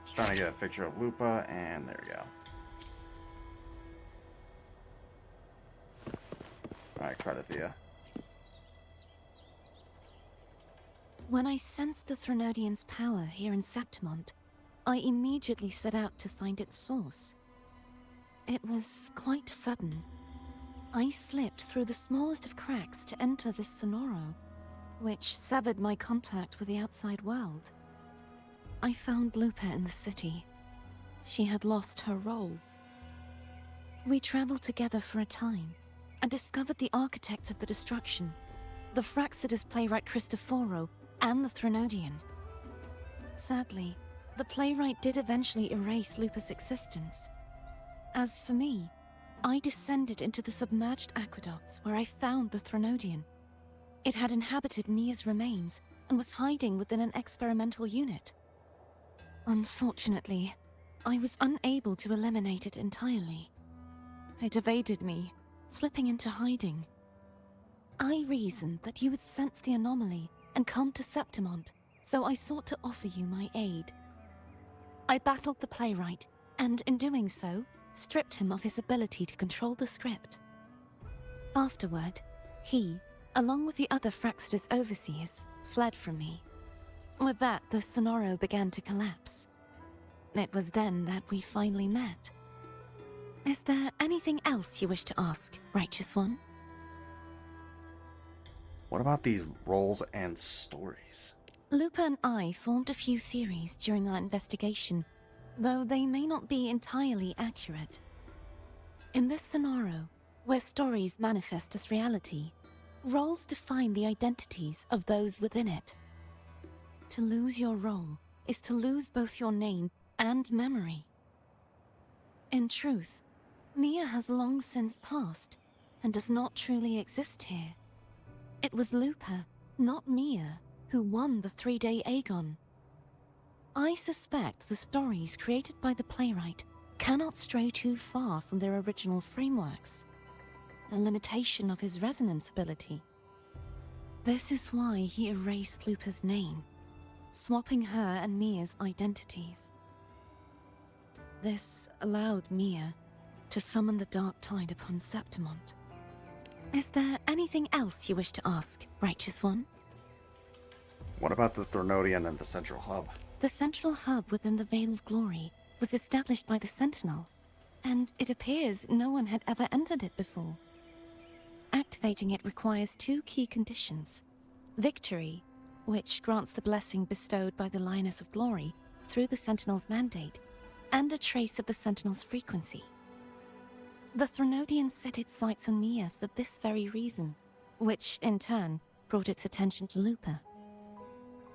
Just trying to get a picture of Lupa, and there we go. Alright, Cartethyia. When I sensed the Threnodian's power here in Septimont, I immediately set out to find its source. It was quite sudden. I slipped through the smallest of cracks to enter this Sonoro, which severed my contact with the outside world. I found Lupa in the city. She had lost her role. We traveled together for a time, and discovered the architects of the destruction, the Fraxidus playwright Cristoforo, and the Threnodian. Sadly, the playwright did eventually erase Lupa's existence. As for me, I descended into the submerged aqueducts where I found the Threnodian. It had inhabited Mia's remains and was hiding within an experimental unit. Unfortunately, I was unable to eliminate it entirely. It evaded me, slipping into hiding. I reasoned that you would sense the anomaly and come to Septimont, so I sought to offer you my aid. I battled the playwright, and in doing so, stripped him of his ability to control the script. Afterward, he, along with the other Fraxidus overseers, fled from me. With that, the Sonoro began to collapse. It was then that we finally met. Is there anything else you wish to ask, Righteous One? What about these roles and stories? Lupa and I formed a few theories during our investigation, though they may not be entirely accurate. In this Sonoro, where stories manifest as reality, roles define the identities of those within it. To lose your role is to lose both your name and memory. In truth, Mia has long since passed and does not truly exist here. It was Lupa, not Mia, who won the 3-day Aegon. I suspect the stories created by the playwright cannot stray too far from their original frameworks, a limitation of his resonance ability. This is why he erased Lupa's name, swapping her and Mia's identities. This allowed Mia to summon the dark tide upon Septimont. Is there anything else you wish to ask, Righteous One? What about the Threnodian and the central hub? The central hub within the Veil of Glory was established by the Sentinel, and it appears no one had ever entered it before. Activating it requires two key conditions: victory, which grants the blessing bestowed by the Lioness of Glory through the Sentinel's mandate, and a trace of the Sentinel's frequency. The Threnodian set its sights on Mia for this very reason, which, in turn, brought its attention to Lupa.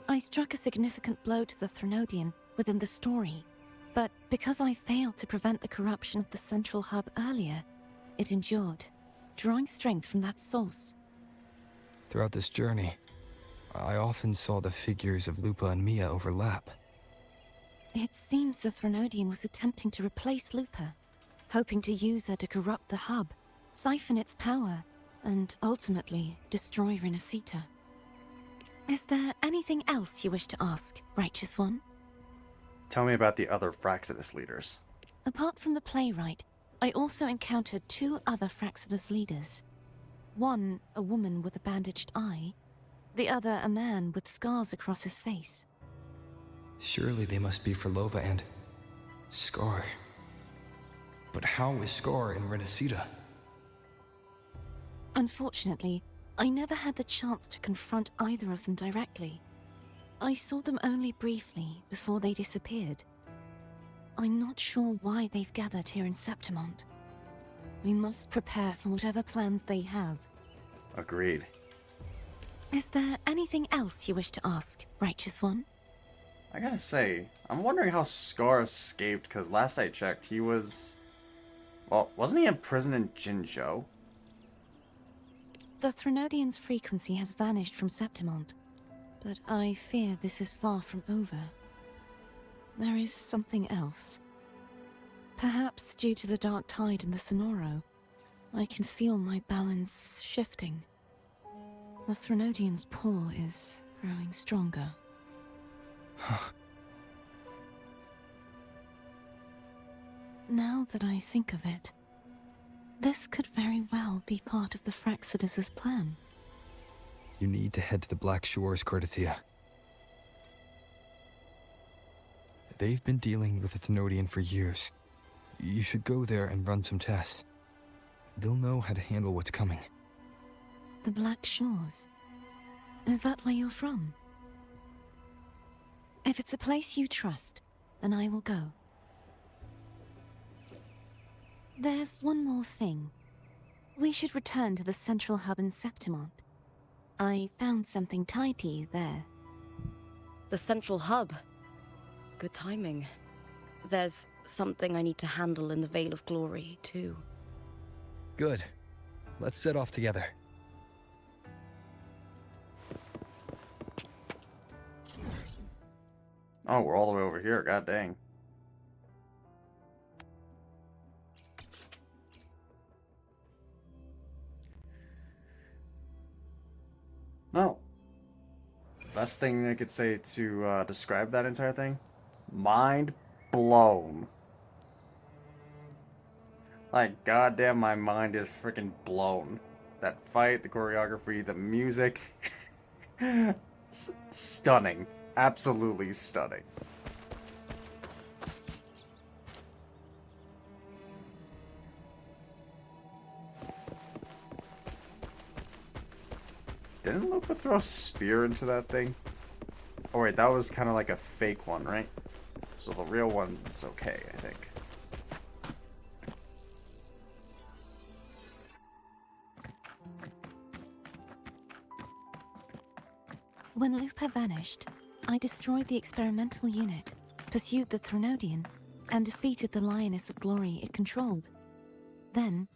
I struck a significant blow to the Threnodian within the story, but because I failed to prevent the corruption of the central hub earlier, it endured, drawing strength from that source. Throughout this journey, I often saw the figures of Lupa and Mia overlap. It seems the Threnodian was attempting to replace Lupa, hoping to use her to corrupt the hub, siphon its power, and ultimately destroy Renacita. Is there anything else you wish to ask, Righteous One? Tell me about the other Fraxidus leaders. Apart from the playwright, I also encountered 2 other Fraxidus leaders. One, a woman with a bandaged eye, the other a man with scars across his face. Surely they must be for Lova and Scar. But how is Scar in Renacita? Unfortunately, I never had the chance to confront either of them directly. I saw them only briefly before they disappeared. I'm not sure why they've gathered here in Septimont. We must prepare for whatever plans they have. Agreed. Is there anything else you wish to ask, Righteous One? I gotta say, I'm wondering how Scar escaped, because last I checked, he was... Well, wasn't he in prison in Jinzhou? The Threnodian's frequency has vanished from Septimont, but I fear this is far from over. There is something else. Perhaps due to the dark tide in the Sonoro, I can feel my balance shifting. The Threnodian's pull is growing stronger. Now that I think of it, this could very well be part of the Fraxidus' plan. You need to head to the Black Shores, Cartethyia. They've been dealing with the Thenodian for years. You should go there and run some tests. They'll know how to handle what's coming. The Black Shores? Is that where you're from? If it's a place you trust, then I will go. There's one more thing. We should return to the central hub in Septimont. I found something tied to you there. The central hub? Good timing. There's something I need to handle in the Veil of Glory, too. Good. Let's set off together. Oh, we're all the way over here. God dang. No. Best thing I could say to describe that entire thing? Mind blown. Like, goddamn, my mind is freaking blown. That fight, the choreography, the music. Stunning. Absolutely stunning. Didn't Lupa throw a spear into that thing? Oh wait, that was kind of like a fake one, right? So the real one's okay, I think. When Lupa vanished, I destroyed the experimental unit, pursued the Threnodian, and defeated the Lioness of Glory it controlled. Then,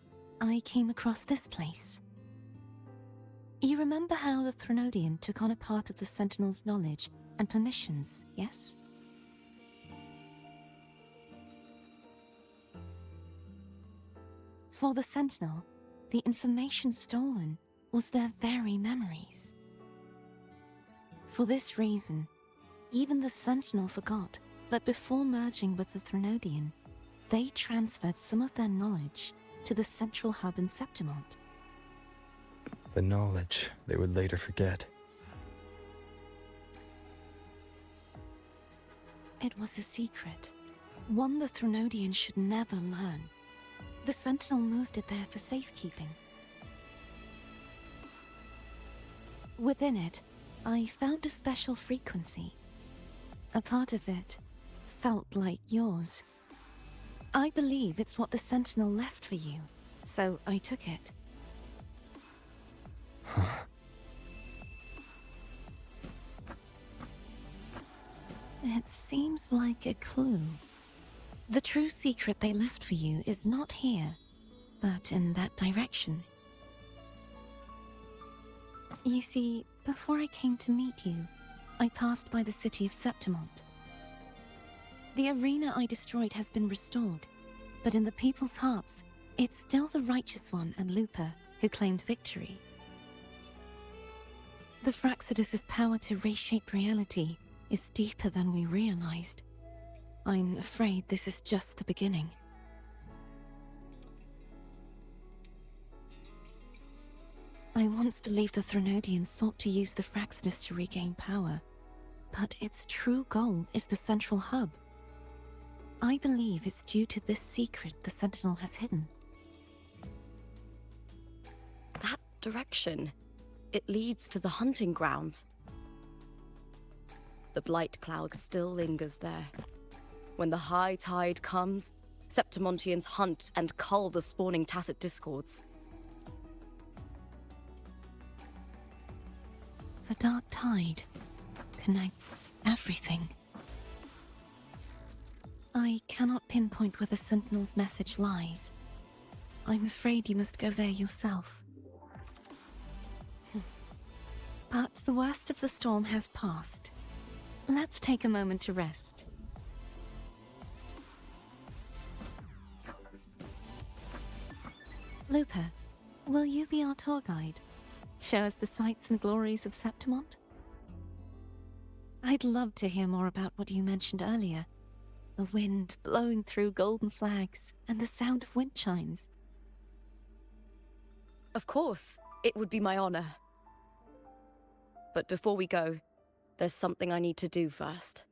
I came across this place. You remember how the Threnodian took on a part of the Sentinel's knowledge and permissions, yes? For the Sentinel, the information stolen was their very memories. For this reason, even the Sentinel forgot that before merging with the Threnodian, they transferred some of their knowledge to the central hub in Septimont. The knowledge they would later forget. It was a secret, one the Threnodian should never learn. The Sentinel moved it there for safekeeping. Within it, I found a special frequency. A part of it felt like yours. I believe it's what the Sentinel left for you, so I took it. It seems like a clue. The true secret they left for you is not here, but in that direction. You see, before I came to meet you, I passed by the city of Septimont. The arena I destroyed has been restored, but in the people's hearts, it's still the Righteous One and Lupa who claimed victory. The Fraxidus' power to reshape reality is deeper than we realized. I'm afraid this is just the beginning. I once believed the Threnodians sought to use the Fraxidus to regain power, but its true goal is the central hub. I believe it's due to this secret the Sentinel has hidden. That direction. It leads to the hunting grounds. The blight cloud still lingers there. When the high tide comes, Septimontians hunt and cull the spawning tacit discords. The dark tide connects everything. I cannot pinpoint where the Sentinel's message lies. I'm afraid you must go there yourself. But the worst of the storm has passed. Let's take a moment to rest. Lupa, will you be our tour guide? Show us the sights and glories of Septimont? I'd love to hear more about what you mentioned earlier. The wind blowing through golden flags and the sound of wind chimes. Of course, it would be my honor. But before we go, there's something I need to do first.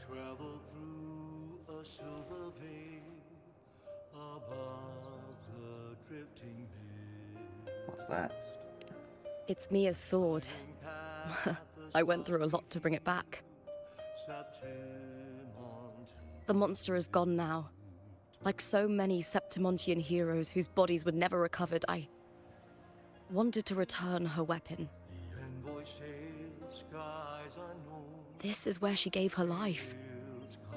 Travel through a silver veil above the drifting mist. What's that? It's Mia's sword. I went through a lot to bring it back. The monster is gone now. Like so many Septimontian heroes whose bodies were never recovered, I wanted to return her weapon. This is where she gave her life.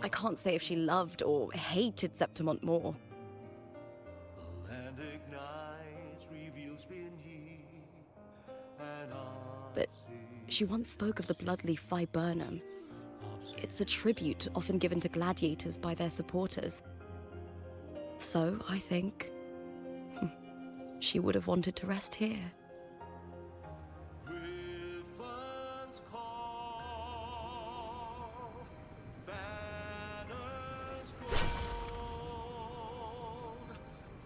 I can't say if she loved or hated Septimont more. The land ignites, reveals beneath an But she once spoke of the bloodleaf viburnum. It's a tribute often given to gladiators by their supporters. So, I think, she would have wanted to rest here. Griffins call, banners gold,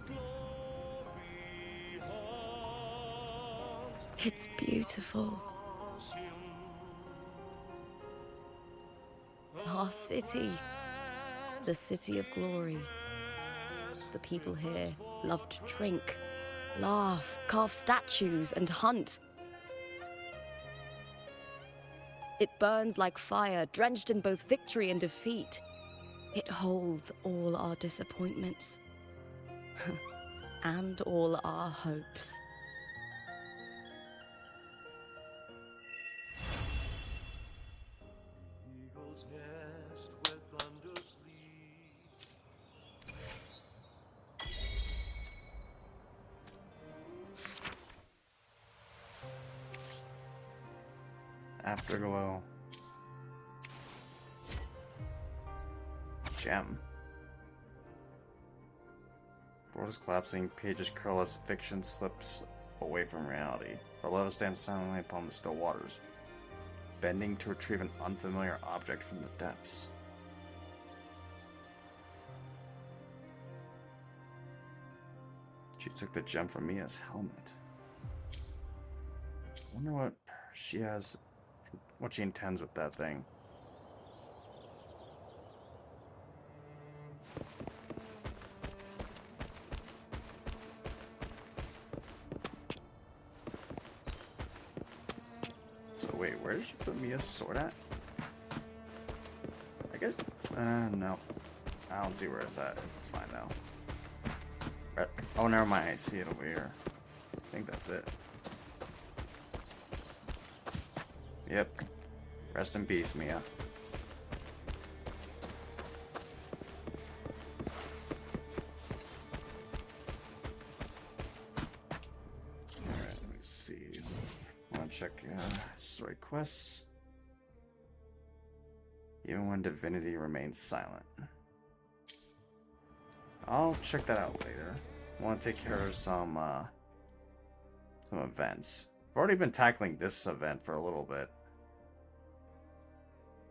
glory haunts. It's beautiful. Our city. The city of glory. The people here love to drink, laugh, carve statues, and hunt. It burns like fire, drenched in both victory and defeat. It holds all our disappointments. And all our hopes. Eagle's nest where thunder sleeps. Afterglow. Gem. World is collapsing, pages curl as fiction slips away from reality. Varlova stands silently upon the still waters, bending to retrieve an unfamiliar object from the depths. She took the gem from Mia's helmet. Wonder what she has, what she intends with that thing. So wait, where did she put Mia's sword at? I guess, no. I don't see where it's at. It's fine now. Oh, never mind. I see it over here. I think that's it. Yep. Rest in peace, Mia. Alright, let me see. I want to check story quests. Even when divinity remains silent. I'll check that out later. I want to take care of some events. I've already been tackling this event for a little bit.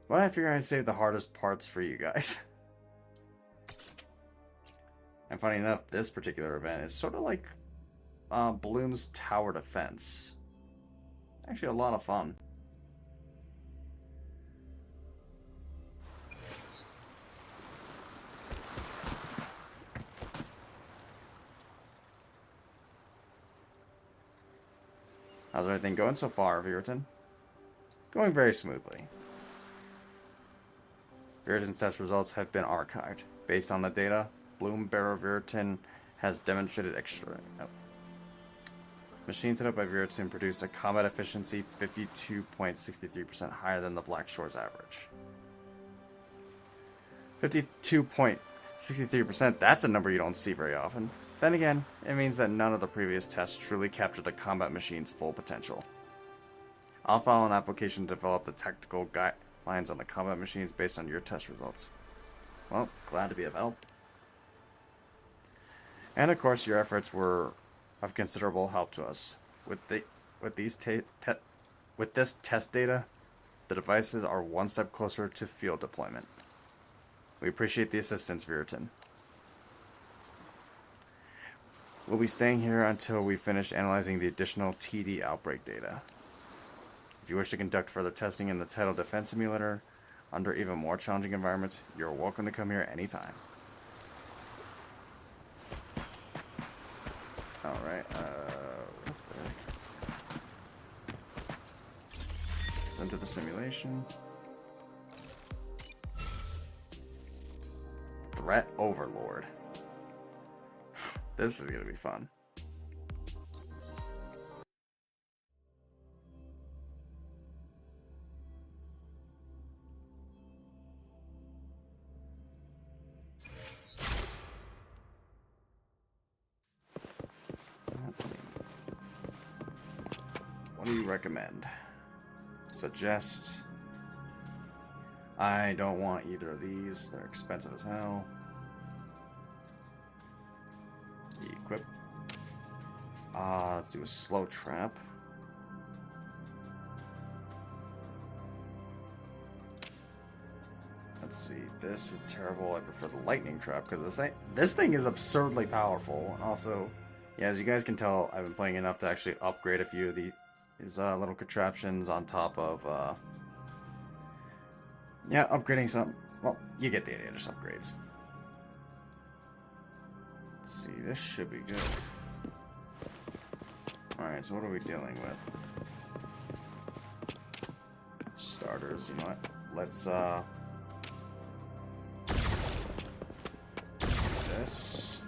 But I figured I'd save the hardest parts for you guys. And funny enough, this particular event is sort of like Bloom's tower defense. Actually a lot of fun. How's everything going so far, Virton? Going very smoothly. Virton's test results have been archived. Based on the data, Bloom Barrow Virton has demonstrated Machine set up by Virton produced a combat efficiency 52.63% higher than the Black Shore's average. 52.63%, that's a number you don't see very often. Then again, it means that none of the previous tests truly captured the combat machine's full potential. I'll file an application to develop the technical guidelines on the combat machines based on your test results. Well, glad to be of help. And of course, your efforts were of considerable help to us. With this test data, the devices are one step closer to field deployment. We appreciate the assistance, Virton. We'll be staying here until we finish analyzing the additional TD outbreak data. If you wish to conduct further testing in the Tidal Defense Simulator under even more challenging environments, you're welcome to come here anytime. Alright, what the heck? Let's enter the simulation. Threat Overlord. This is gonna be fun. Let's see. What do you recommend? Suggest. I don't want either of these. They're expensive as hell. Equip. Let's do a slow trap. Let's see. This is terrible. I prefer the lightning trap because this thing is absurdly powerful. And also, yeah, as you guys can tell, I've been playing enough to actually upgrade a few of these little contraptions on top of. Yeah, upgrading some. Well, you get the idea. Just upgrades. Let's see, this should be good. Alright, so what are we dealing with? Starters, you know what? Let's, do this.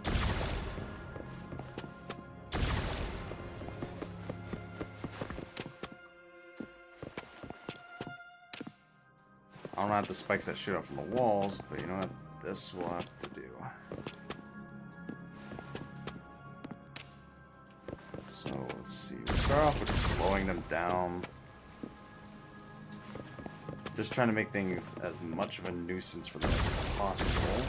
I don't have the spikes that shoot up from the walls, but you know what? This we'll have to do. So, let's see. We'll start off with slowing them down. Just trying to make things as much of a nuisance for them as possible.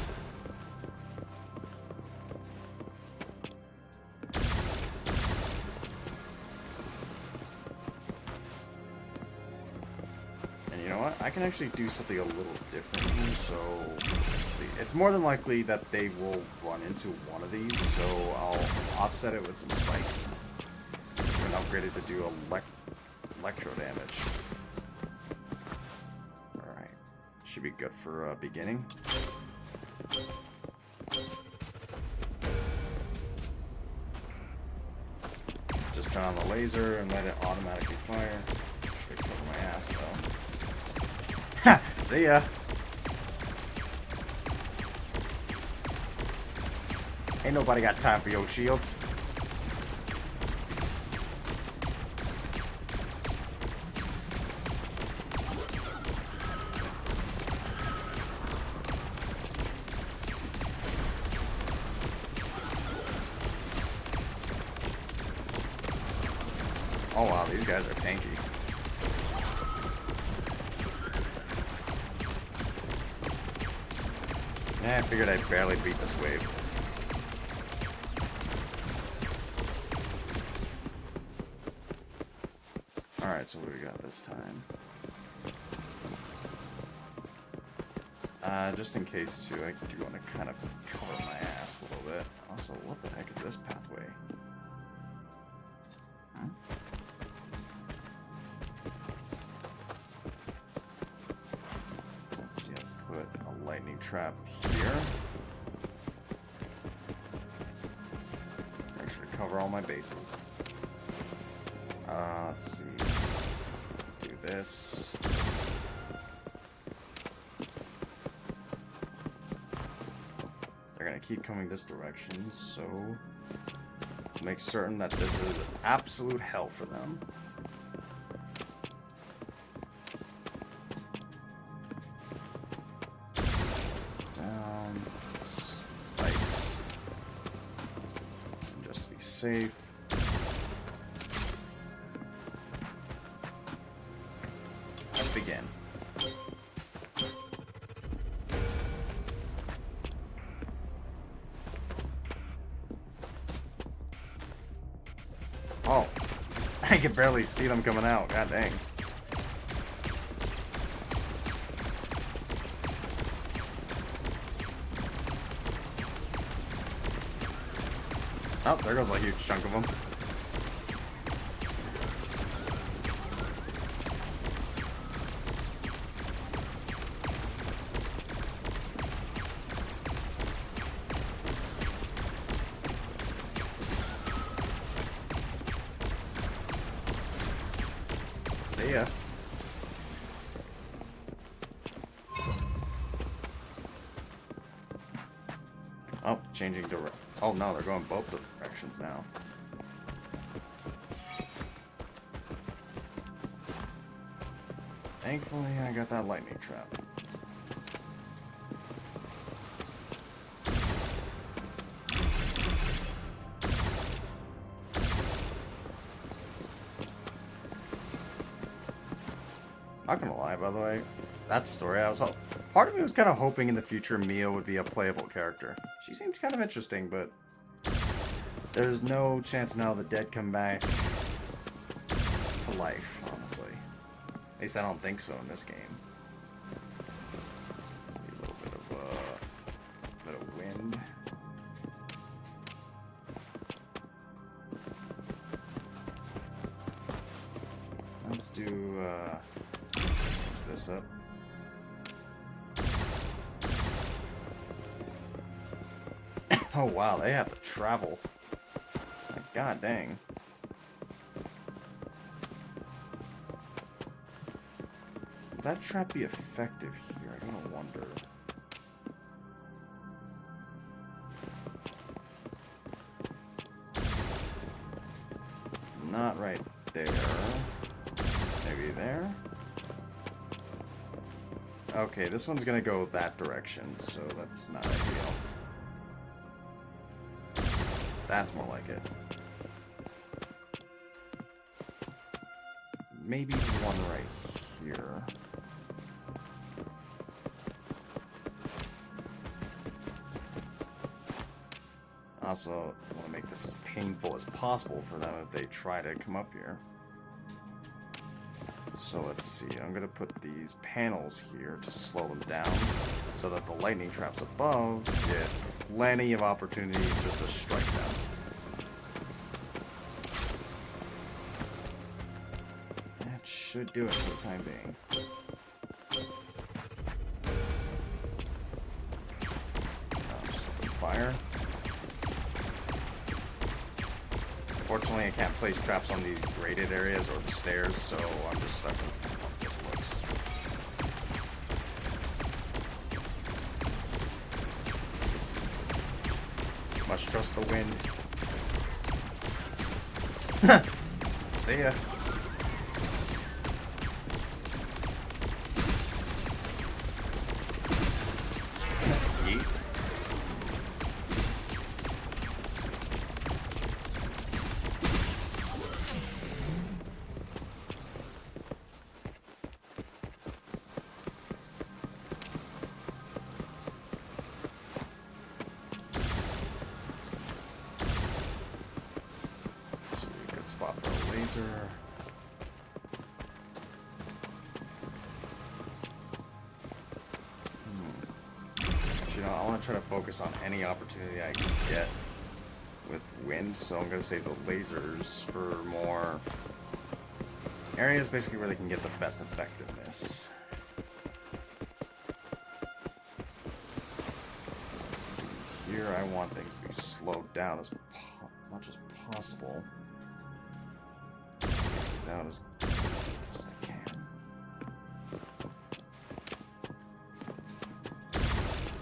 And you know what? I can actually do something a little different here. So, let's see. It's more than likely that they will run into one of these, so I'll offset it with some spikes. Upgraded to do electro damage. Alright. Should be good for beginning. Just turn on the laser and let it automatically fire. Straight over my ass though. Ha! See ya! Ain't nobody got time for your shields. Oh wow, these guys are tanky. Yeah, I figured I'd barely beat this wave. Alright, so what do we got this time? Just in case, too, I do want to kind of cover my ass a little bit. Also, what the heck is this pathway? Huh? Let's see, I'll put a lightning trap here. Make sure to cover all my bases. Let's see. Do this. They're gonna keep coming this direction, so let's make certain that this is absolute hell for them. Down, spikes, and just to be safe. Let's begin. Oh, I can barely see them coming out. God dang. Oh, there goes a huge chunk of them. See ya. Oh, changing direction. Oh no, they're going both directions now. Thankfully, I got that lightning trap. Not gonna lie, by the way, that story, part of me was kind of hoping in the future Mia would be a playable character. She seems kind of interesting, but there's no chance now the dead come back to life, honestly. At least I don't think so in this game. Let's see, a little bit of wind. Let's do this up. Oh wow, they have to travel. Like, god dang. Would that trap be effective here? I gotta wonder. Not right there. Maybe there? Okay, this one's gonna go that direction, so that's not ideal. That's more like it. Maybe one right here. Also, I want to make this as painful as possible for them if they try to come up here. So let's see, I'm gonna put these panels here to slow them down so that the lightning traps above get plenty of opportunities just to strike them. That should do it for the time being. Just open fire. Fortunately, I can't place traps on these graded areas or the stairs, so I'm just stuck with how this looks. Must trust the wind. See ya. Yeet. swap for a laser. Actually, no, I want to try to focus on any opportunity I can get with wind, so I'm going to save the lasers for more areas basically where they can get the best effectiveness. Let's see, here I want things to be slowed down as much as possible. Space these out as much as I can.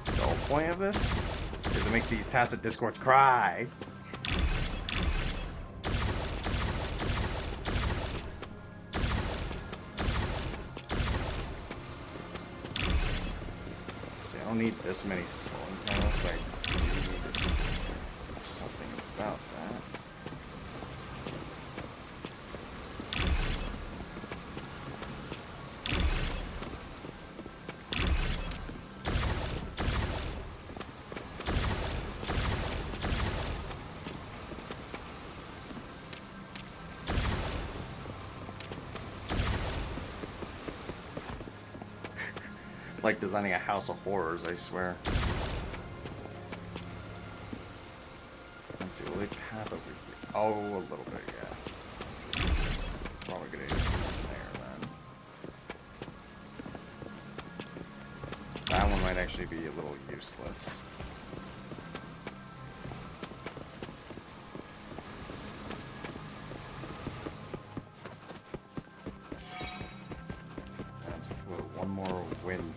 The whole point of this is to make these tacit discords cry. I don't need this many slowing panels, but I do need to do something about that. Like designing a house of horrors, I swear. Let's see, will they path over here? Oh, a little bit, yeah. Probably gonna get there then. That one might actually be a little useless. Let's put one more wind.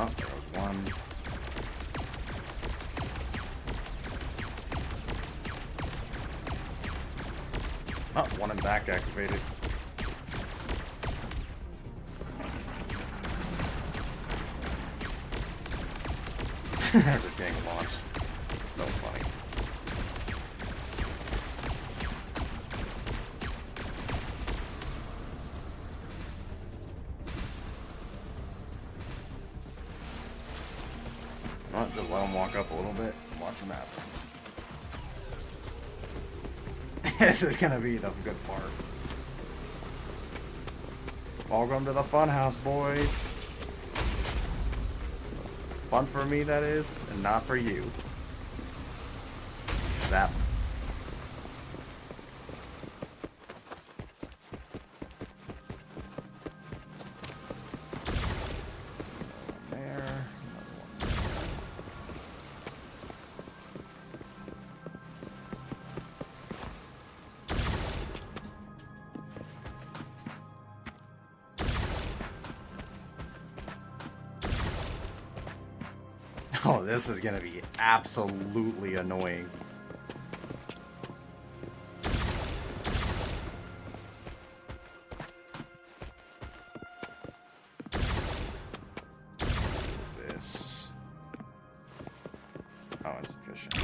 Oh, there goes one. Oh, one and back activated. They're just getting launched. So funny. Just let them walk up a little bit and watch what happens. This is gonna be the good part. Welcome to the funhouse, boys. Fun for me, that is, and not for you. Zap. Oh, this is gonna be absolutely annoying. This. Oh, insufficient.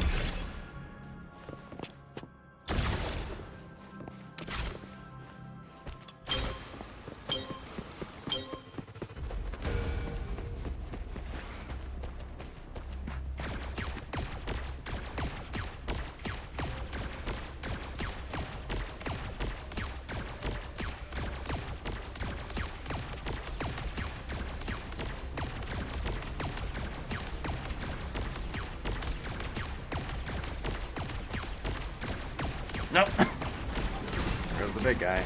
Nope. There's the big guy.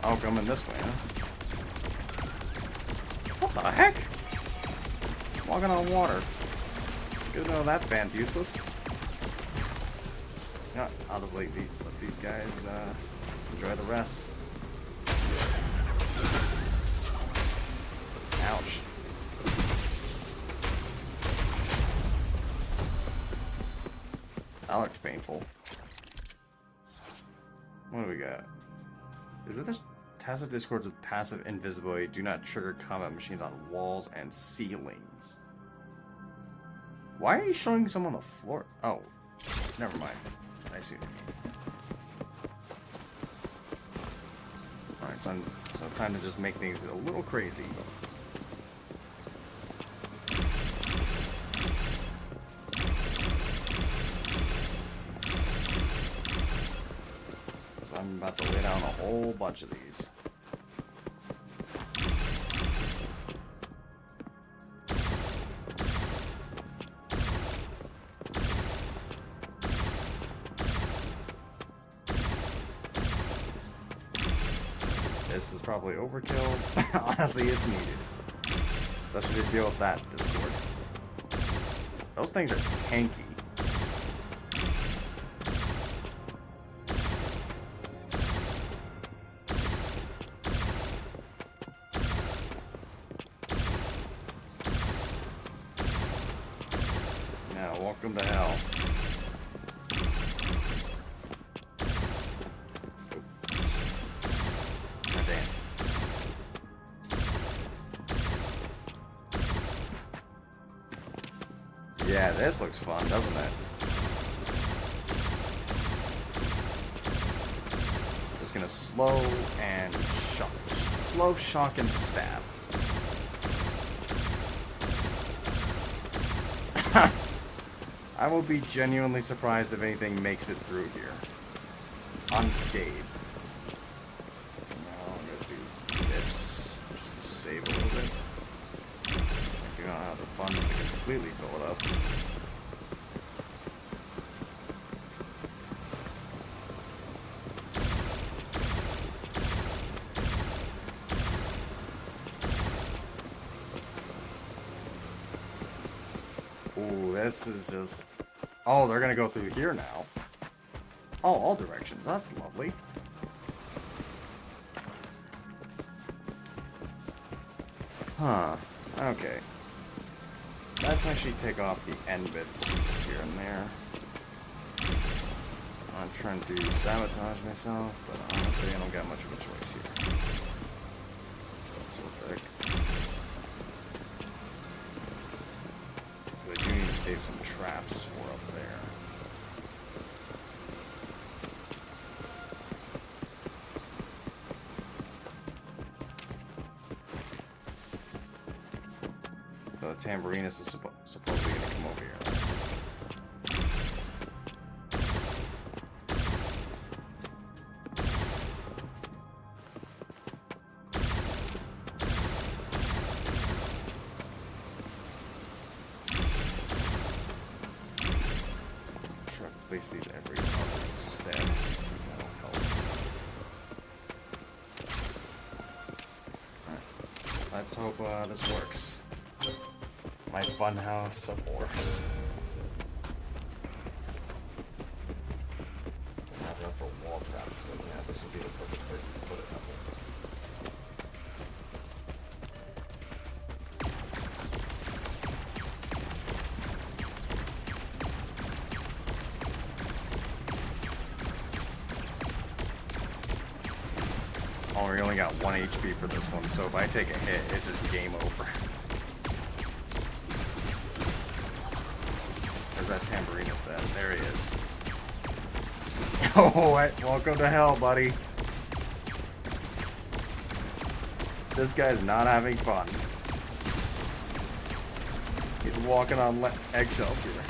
Oh, coming this way, huh? What the heck? Walking on water. Good to know that fan's useless. Yeah, I'll just let these guys enjoy the rest. Ouch. That looked painful. What do we got? Is it this tacit discords with passive invisibility do not trigger combat machines on walls and ceilings? Why are you showing some on the floor? Oh, never mind. I see. Alright, so time to just make things a little crazy. So I'm about to lay down a whole bunch of these. This is probably overkill. Honestly, it's needed. Especially to deal with that Discord. Those things are tanky. Now, welcome to hell. Yeah, this looks fun, doesn't it? Just gonna slow and shock. Slow, shock, and stab. I will be genuinely surprised if anything makes it through here. Unscathed. Now I'm gonna do this. Just to save a little bit. I don't have the funds to completely fill it up. Ooh, this is just... Oh, they're gonna go through here now. Oh, all directions. That's lovely. Huh. Okay. Let's actually take off the end bits here and there. I'm trying to sabotage myself, but honestly I don't got much of a choice here. So thick. I do need to save some traps for up there. The tambourinist is supposedly going to come over here. Try to place these every cover instead. That'll help. Alright. Let's hope this works. My funhouse of horrors. Not enough for wall traps, but yeah, this would be the perfect place to put a temple. Oh, we only got 1 HP for this one, so if I take a hit, it's just game over. That tambourinist at? There he is. Oh, welcome to hell, buddy. This guy's not having fun. He's walking on eggshells here.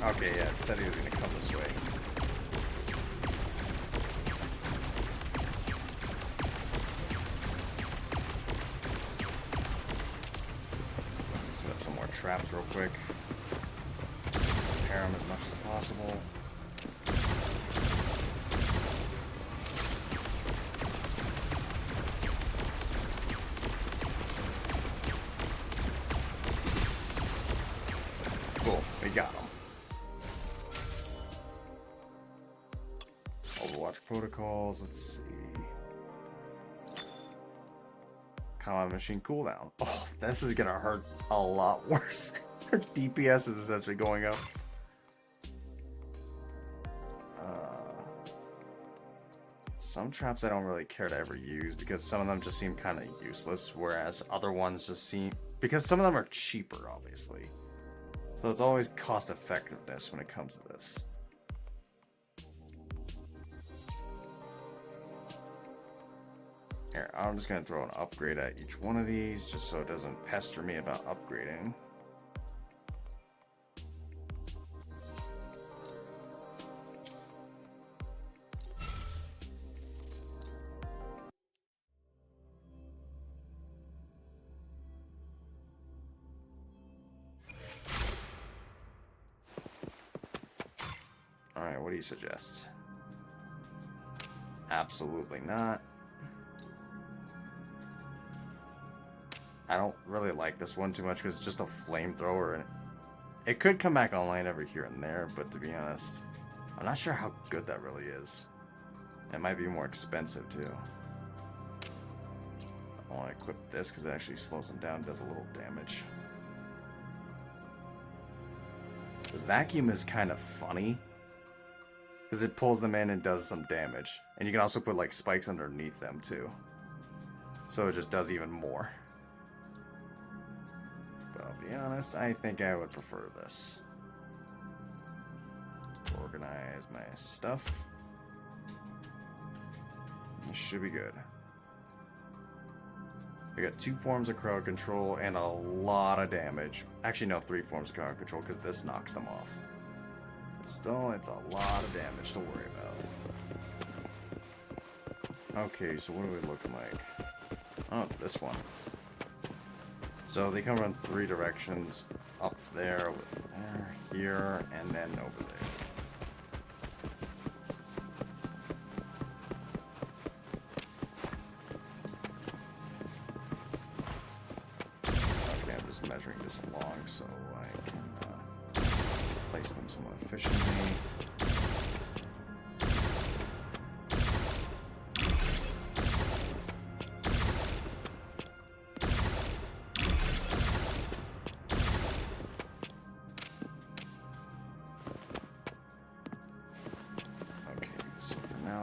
Okay, yeah, it said he was going to come this way. Traps real quick. Repair them as much as possible. Cool, we got them. Overwatch protocols, let's see. combat machine cooldown. Oh, this is gonna hurt a lot worse. Their DPS is essentially going up. Some traps I don't really care to ever use because some of them just seem kind of useless, whereas other ones just seem... Because some of them are cheaper, obviously. So it's always cost effectiveness when it comes to this. Here, I'm just going to throw an upgrade at each one of these just so it doesn't pester me about upgrading. Alright, what do you suggest? Absolutely not. I don't really like this one too much because it's just a flamethrower, and it could come back online every here and there, but to be honest, I'm not sure how good that really is. It might be more expensive too. I want to equip this because it actually slows them down, does a little damage. The vacuum is kind of funny because it pulls them in and does some damage, and you can also put like spikes underneath them too, so it just does even more. But I'll be honest, I think I would prefer this. Organize my stuff. This should be good. We got 2 forms of crowd control and a lot of damage. Actually, no, 3 forms of crowd control because this knocks them off. But still, it's a lot of damage to worry about. Okay, so what are we looking like? Oh, it's this one. So they come from 3 directions. Up there, there, here, and then over there. Okay, I'm just measuring this along so I can place them somewhat efficiently.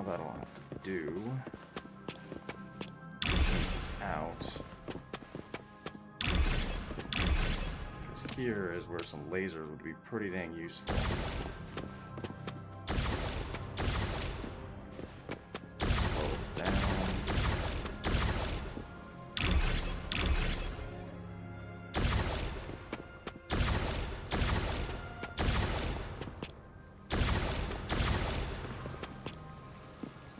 That'll have to do. Check this out. Because here is where some lasers would be pretty dang useful. Slow it down.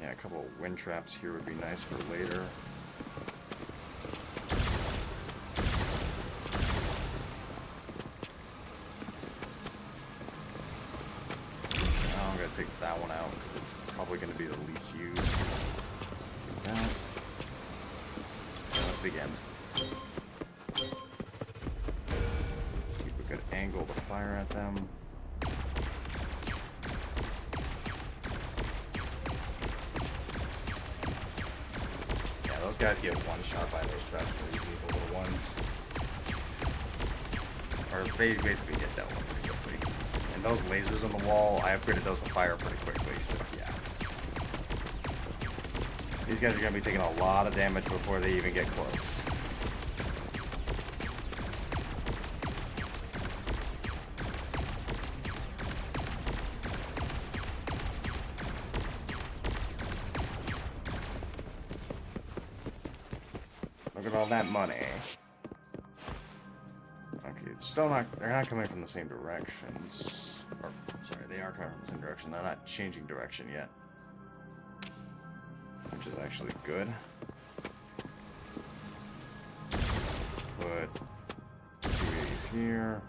Yeah, a couple of wind traps here would be nice for later. Now I'm going to take that one out because it's probably going to be the least used. Like that. Okay, let's begin. Keep a good angle to fire at them. Those guys get one shot by those traps pretty easily, the little ones. Or they basically get that one pretty quickly. And those lasers on the wall, I upgraded those to fire pretty quickly, so yeah. These guys are going to be taking a lot of damage before they even get close. Look at all that money. Okay, they're not coming from the same directions. Or, sorry, they are coming from the same direction. They're not changing direction yet. Which is actually good. Put 2 of these here.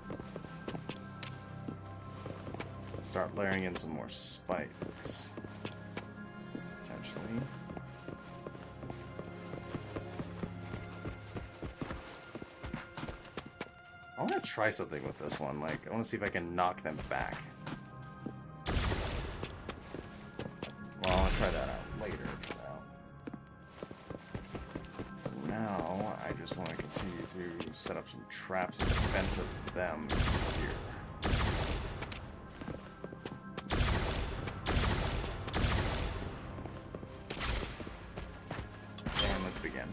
Start layering in some more spikes. Potentially. I want to try something with this one. Like, I want to see if I can knock them back. Well, I want to try that out later for now. now, I just want to continue to set up some traps in defense of them here. And let's begin.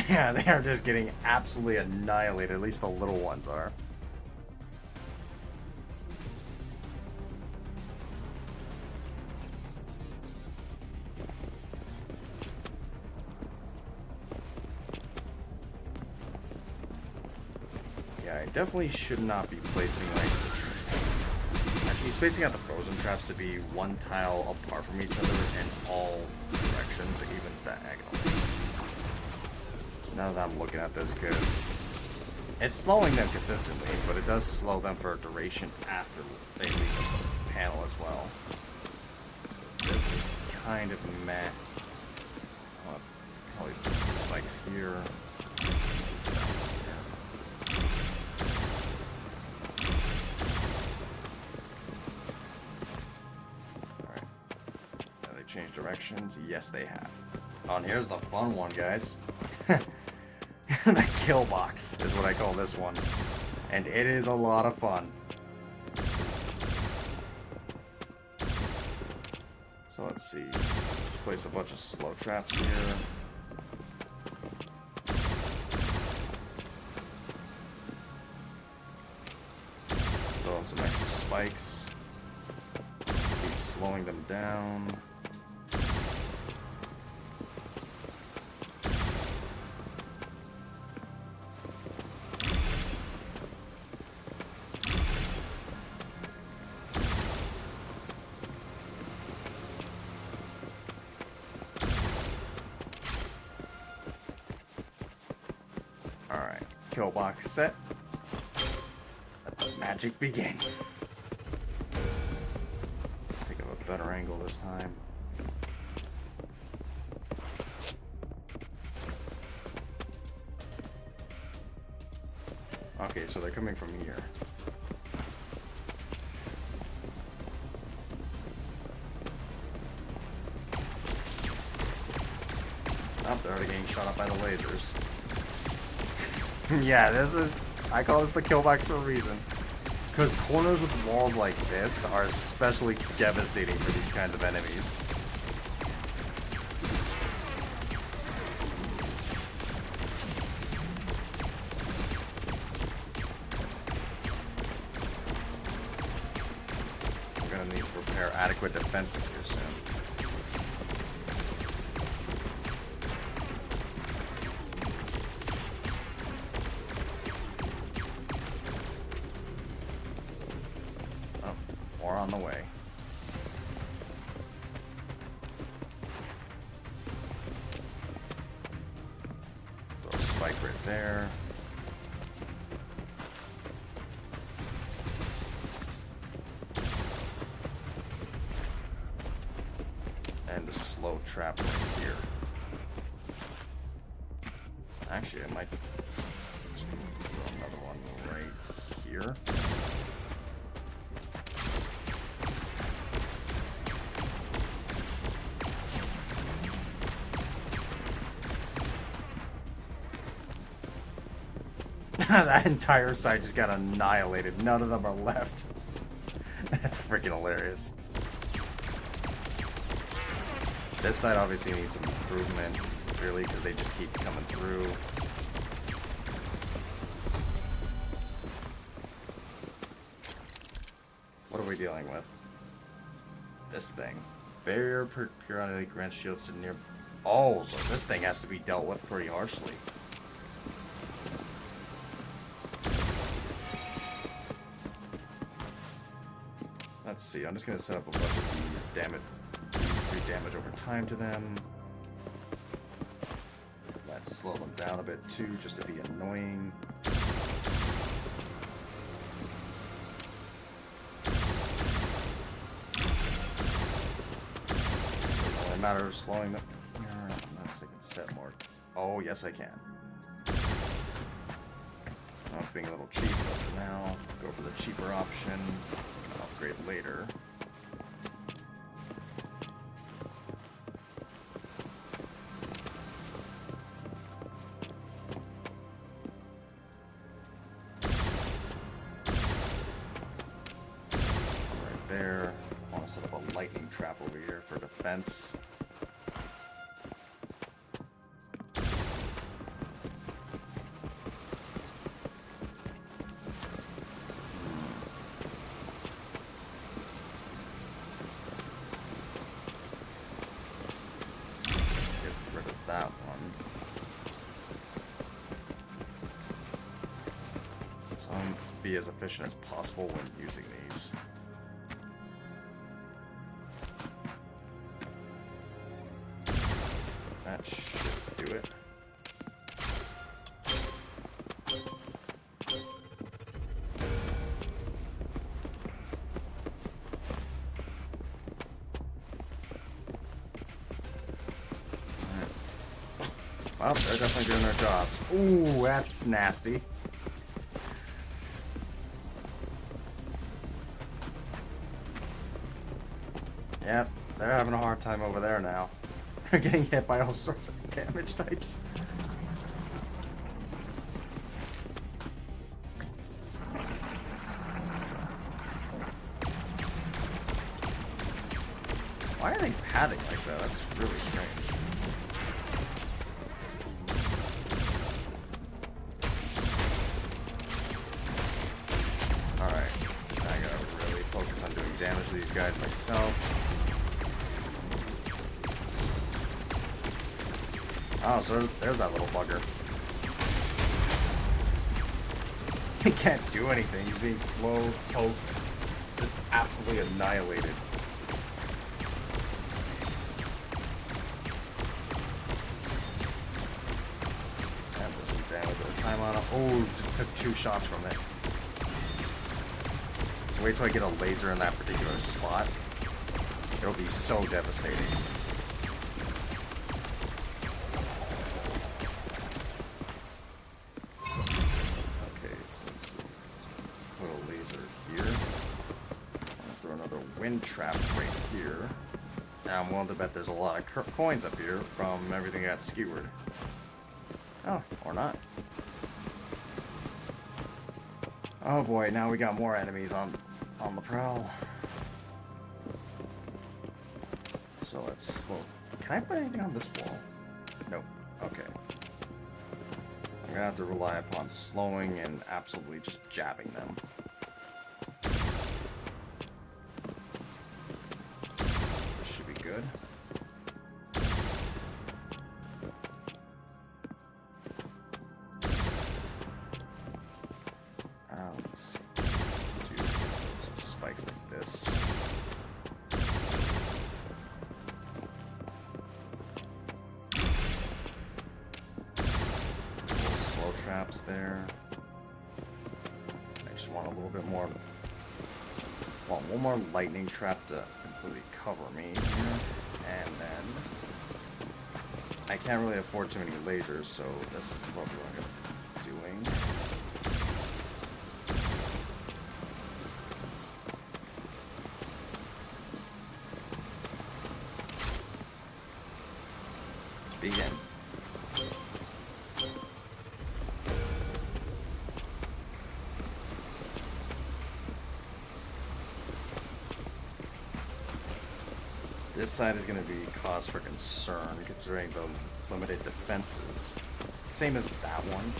Yeah, they are just getting absolutely annihilated. At least the little ones are. Yeah, I definitely should not be placing, like... Actually, spacing out the frozen traps to be one tile apart from each other in all directions, even diagonally. Now that I'm looking at this, because it's slowing them consistently, but it does slow them for a duration after they leave the panel as well. So this is kind of meh. I'll probably put some spikes here. Alright. Have they changed directions? Yes, they have. Oh, and here's the fun one, guys. The kill box is what I call this one. And it is a lot of fun. So let's see. Let's place a bunch of slow traps here. Throw in some extra spikes. Keep slowing them down. Kill box set. Let the magic begin. Let's think of a better angle this time. Okay, so they're coming from here. Oh, they're already getting shot up by the lasers. Yeah, this is... I call this the kill box for a reason. Because corners with walls like this are especially devastating for these kinds of enemies. We're gonna need to prepare adequate defenses here soon. On the way. Throw a spike right there. And a slow trap right here. Actually, I might just throw another one right here. That entire side just got annihilated. None of them are left. That's freaking hilarious. This side obviously needs some improvement, really, because they just keep coming through. What are we dealing with? This thing. Barrier periodically grants shields to near... Oh, so this thing has to be dealt with pretty harshly. Let's see, I'm just going to set up a bunch of these do damage over time to them. Let's slow them down a bit too, just to be annoying. matter of slowing them. Unless I can set more. Oh, yes, I can. Well, it's being a little cheap, but for now, go for the cheaper option. Upgrade later. Right there. I want to set up a lightning trap over here for defense. Be as efficient as possible when using these. That should do it. Well, they're definitely doing their job. Ooh, that's nasty. Yep, they're having a hard time over there now. They're getting hit by all sorts of damage types. Why are they padding like that? That's really strange. Alright, I gotta really focus on doing damage to these guys myself. Oh, so there's that little bugger. He can't do anything. He's being slow, poked, just absolutely annihilated. And put some damage at a time on him. Oh, just took 2 shots from it. So wait till I get a laser in that particular spot. It'll be so devastating. Trap right here. Now I'm willing to bet there's a lot of coins up here from everything that got skewered. Oh, or not. Oh boy, now we got more enemies on the prowl. So let's slow. Can I put anything on this wall? Nope. Okay. I'm gonna have to rely upon slowing and absolutely just jabbing them. Good. Let's see. Do some spikes like this. Little slow traps there. I just want a little bit more. Want one more lightning trap to completely cover me here. And then I can't really afford too many lasers, so this is what we're going to be doing. Begin. This side is going to be cause for concern, considering the limited defenses. Same as that one.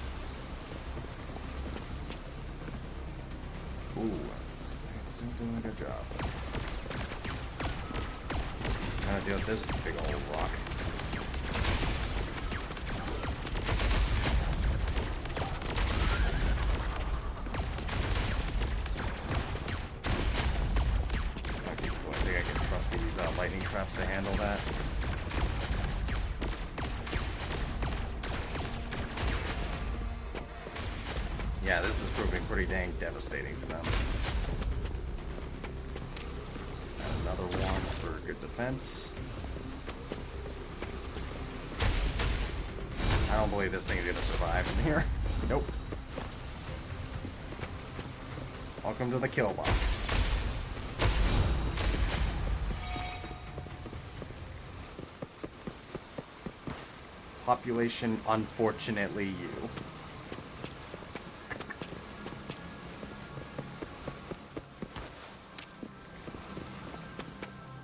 Ooh, it's still doing a good job. I'm going to deal with this big old rock. Lightning traps to handle that. Yeah, this is proving pretty dang devastating to them. And another one for good defense. I don't believe this thing is gonna survive in here. Nope. Welcome to the kill box. Population, unfortunately, you.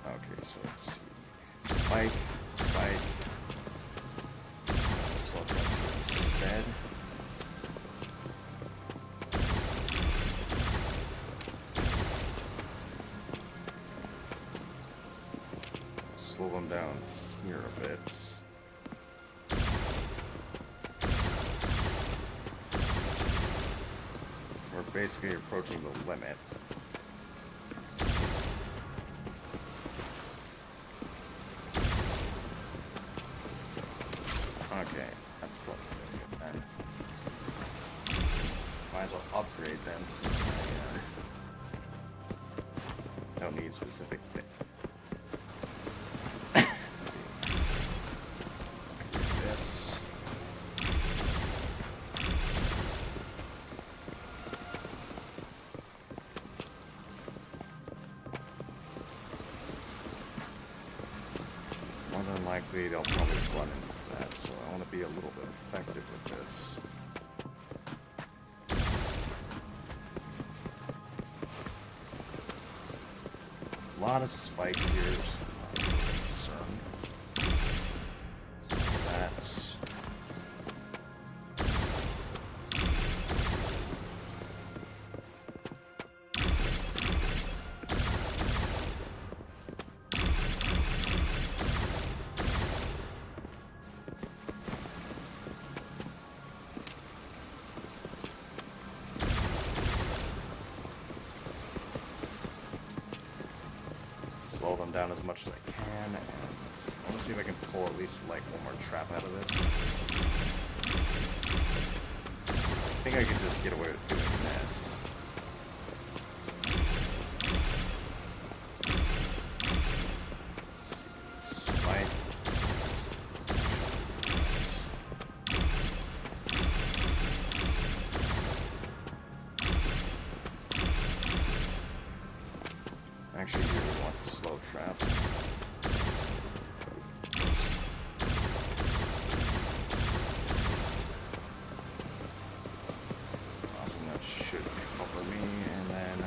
Okay, so let's see. Spike, spike. Slow that instead. Slow them down here a bit. We're basically approaching the limit. Okay, that's probably good then. Might as well upgrade then since I don't need specific things. They'll probably run into that, so I want to be a little bit effective with this. A lot of spikes here, so I'm concerned. So that's... slow them down as much as I can, and I want to see if I can pull at least like one more trap out of this. I think I can just get away with doing this. Let's see. Spike. Actually, here we want slow traps. Awesome, that should cover me. And then,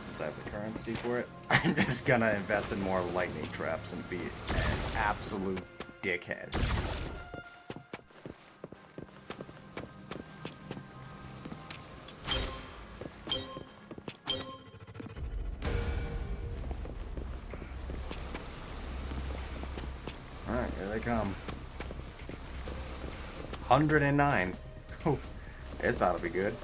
since I have the currency for it, I'm just gonna invest in more lightning traps and be an absolute dickhead. Alright, here they come. 109. Oh, this ought to be good.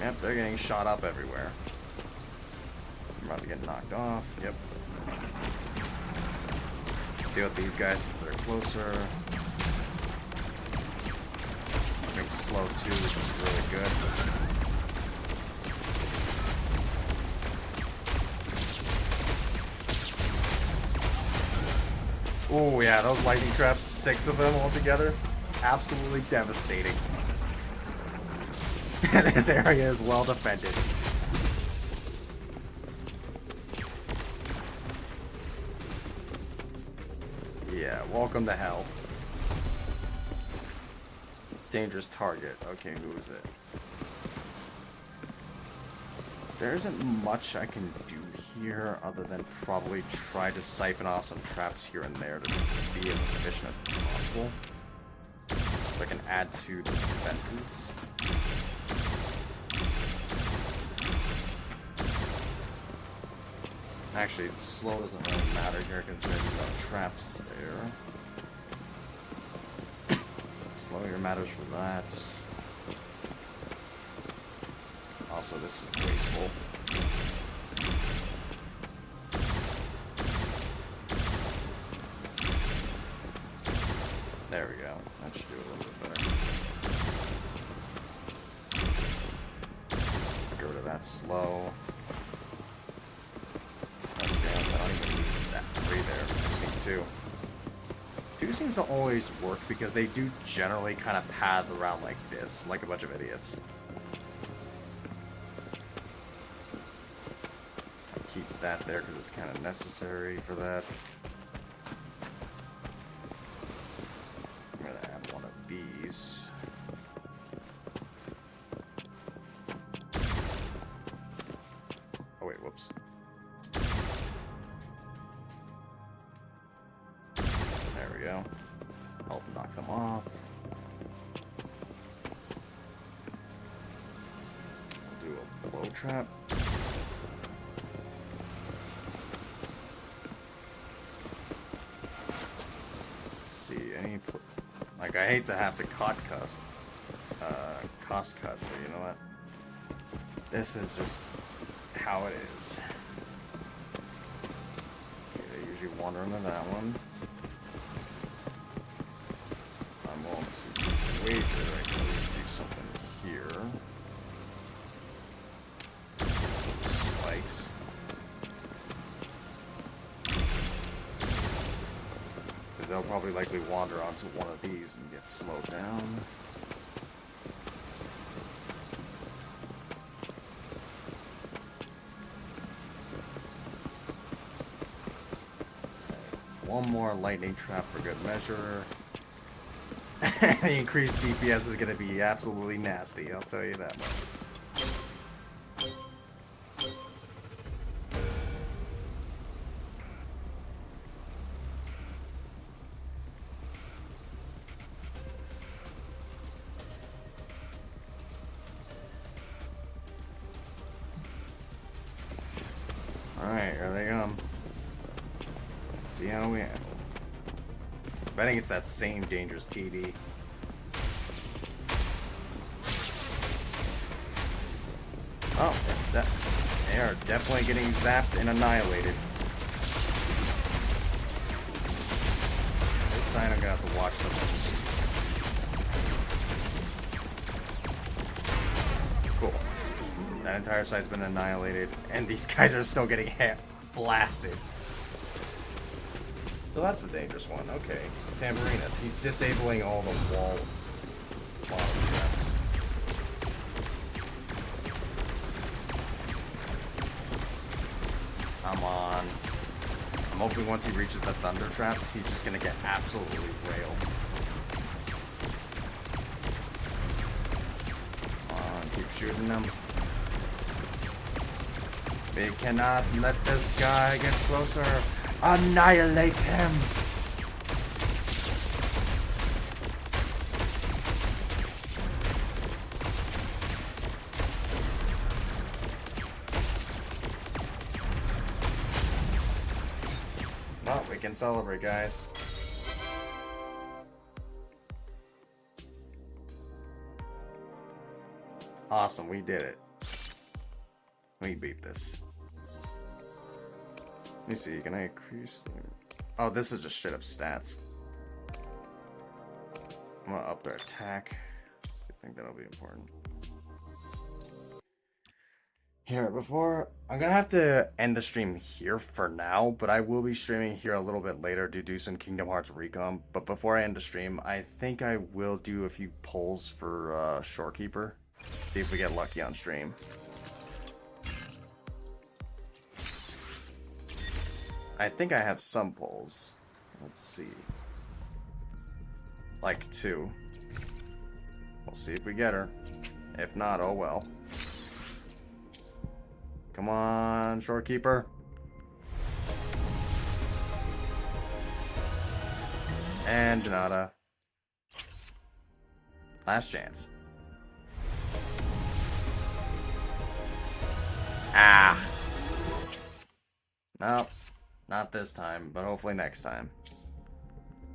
Yep, they're getting shot up everywhere. I'm about to get knocked off. Yep. Deal with these guys since they're closer. Being slow too, which is really good. Oh yeah, those lightning traps, 6 of them altogether, absolutely devastating. This area is well defended. Yeah, welcome to hell. Dangerous target. Okay, who is it? There isn't much I can do here other than probably try to siphon off some traps here and there to be as efficient as possible. So I can add to the defenses. Actually, slow doesn't really matter here because there's no traps there. Slow here matters for that. Also, this is wasteful. There we go. That should do it a little bit better. Get rid of that slow. too. 2 seems to always work because they do generally kind of path around like this, like a bunch of idiots. I'll keep that there because it's kind of necessary for that. I'm gonna add one of these. Oh wait, whoops. There we go. Help knock them off. We'll do a blow trap. Let's see, like, I hate to have to cost cut, but you know what? This is just how it is. Okay, they usually wander into that one. I'm going to wager I can just do something here. Spikes. Because they'll probably likely wander onto one of these and get slowed down. One more lightning trap for good measure. The increased DPS is going to be absolutely nasty, I'll tell you that much. Alright, here they come. Let's see how we handle. I think it's that same dangerous TD. Oh, that's that. They are definitely getting zapped and annihilated. This time I'm gonna have to watch the most. Cool. That entire site's been annihilated, and these guys are still getting blasted. So that's the dangerous one. Okay. Tamburinas. He's disabling all the wall bottom traps. Come on. I'm hoping once he reaches the thunder traps, he's just gonna get absolutely railed. Come on, keep shooting them. We cannot let this guy get closer. Annihilate him! Well, we can celebrate, guys. Awesome, we did it. We beat this. Let me see, can I increase the... Oh, this is just straight up stats. I'm gonna up their attack. I think that'll be important. Here, before... I'm gonna have to end the stream here for now, but I will be streaming here a little bit later to do some Kingdom Hearts recon. But before I end the stream, I think I will do a few polls for Shorekeeper. See if we get lucky on stream. I think I have some polls. Let's see. Like 2. We'll see if we get her. If not, oh well. Come on, Shorekeeper. And nada. Last chance. Ah. Nope. Not this time, but hopefully next time.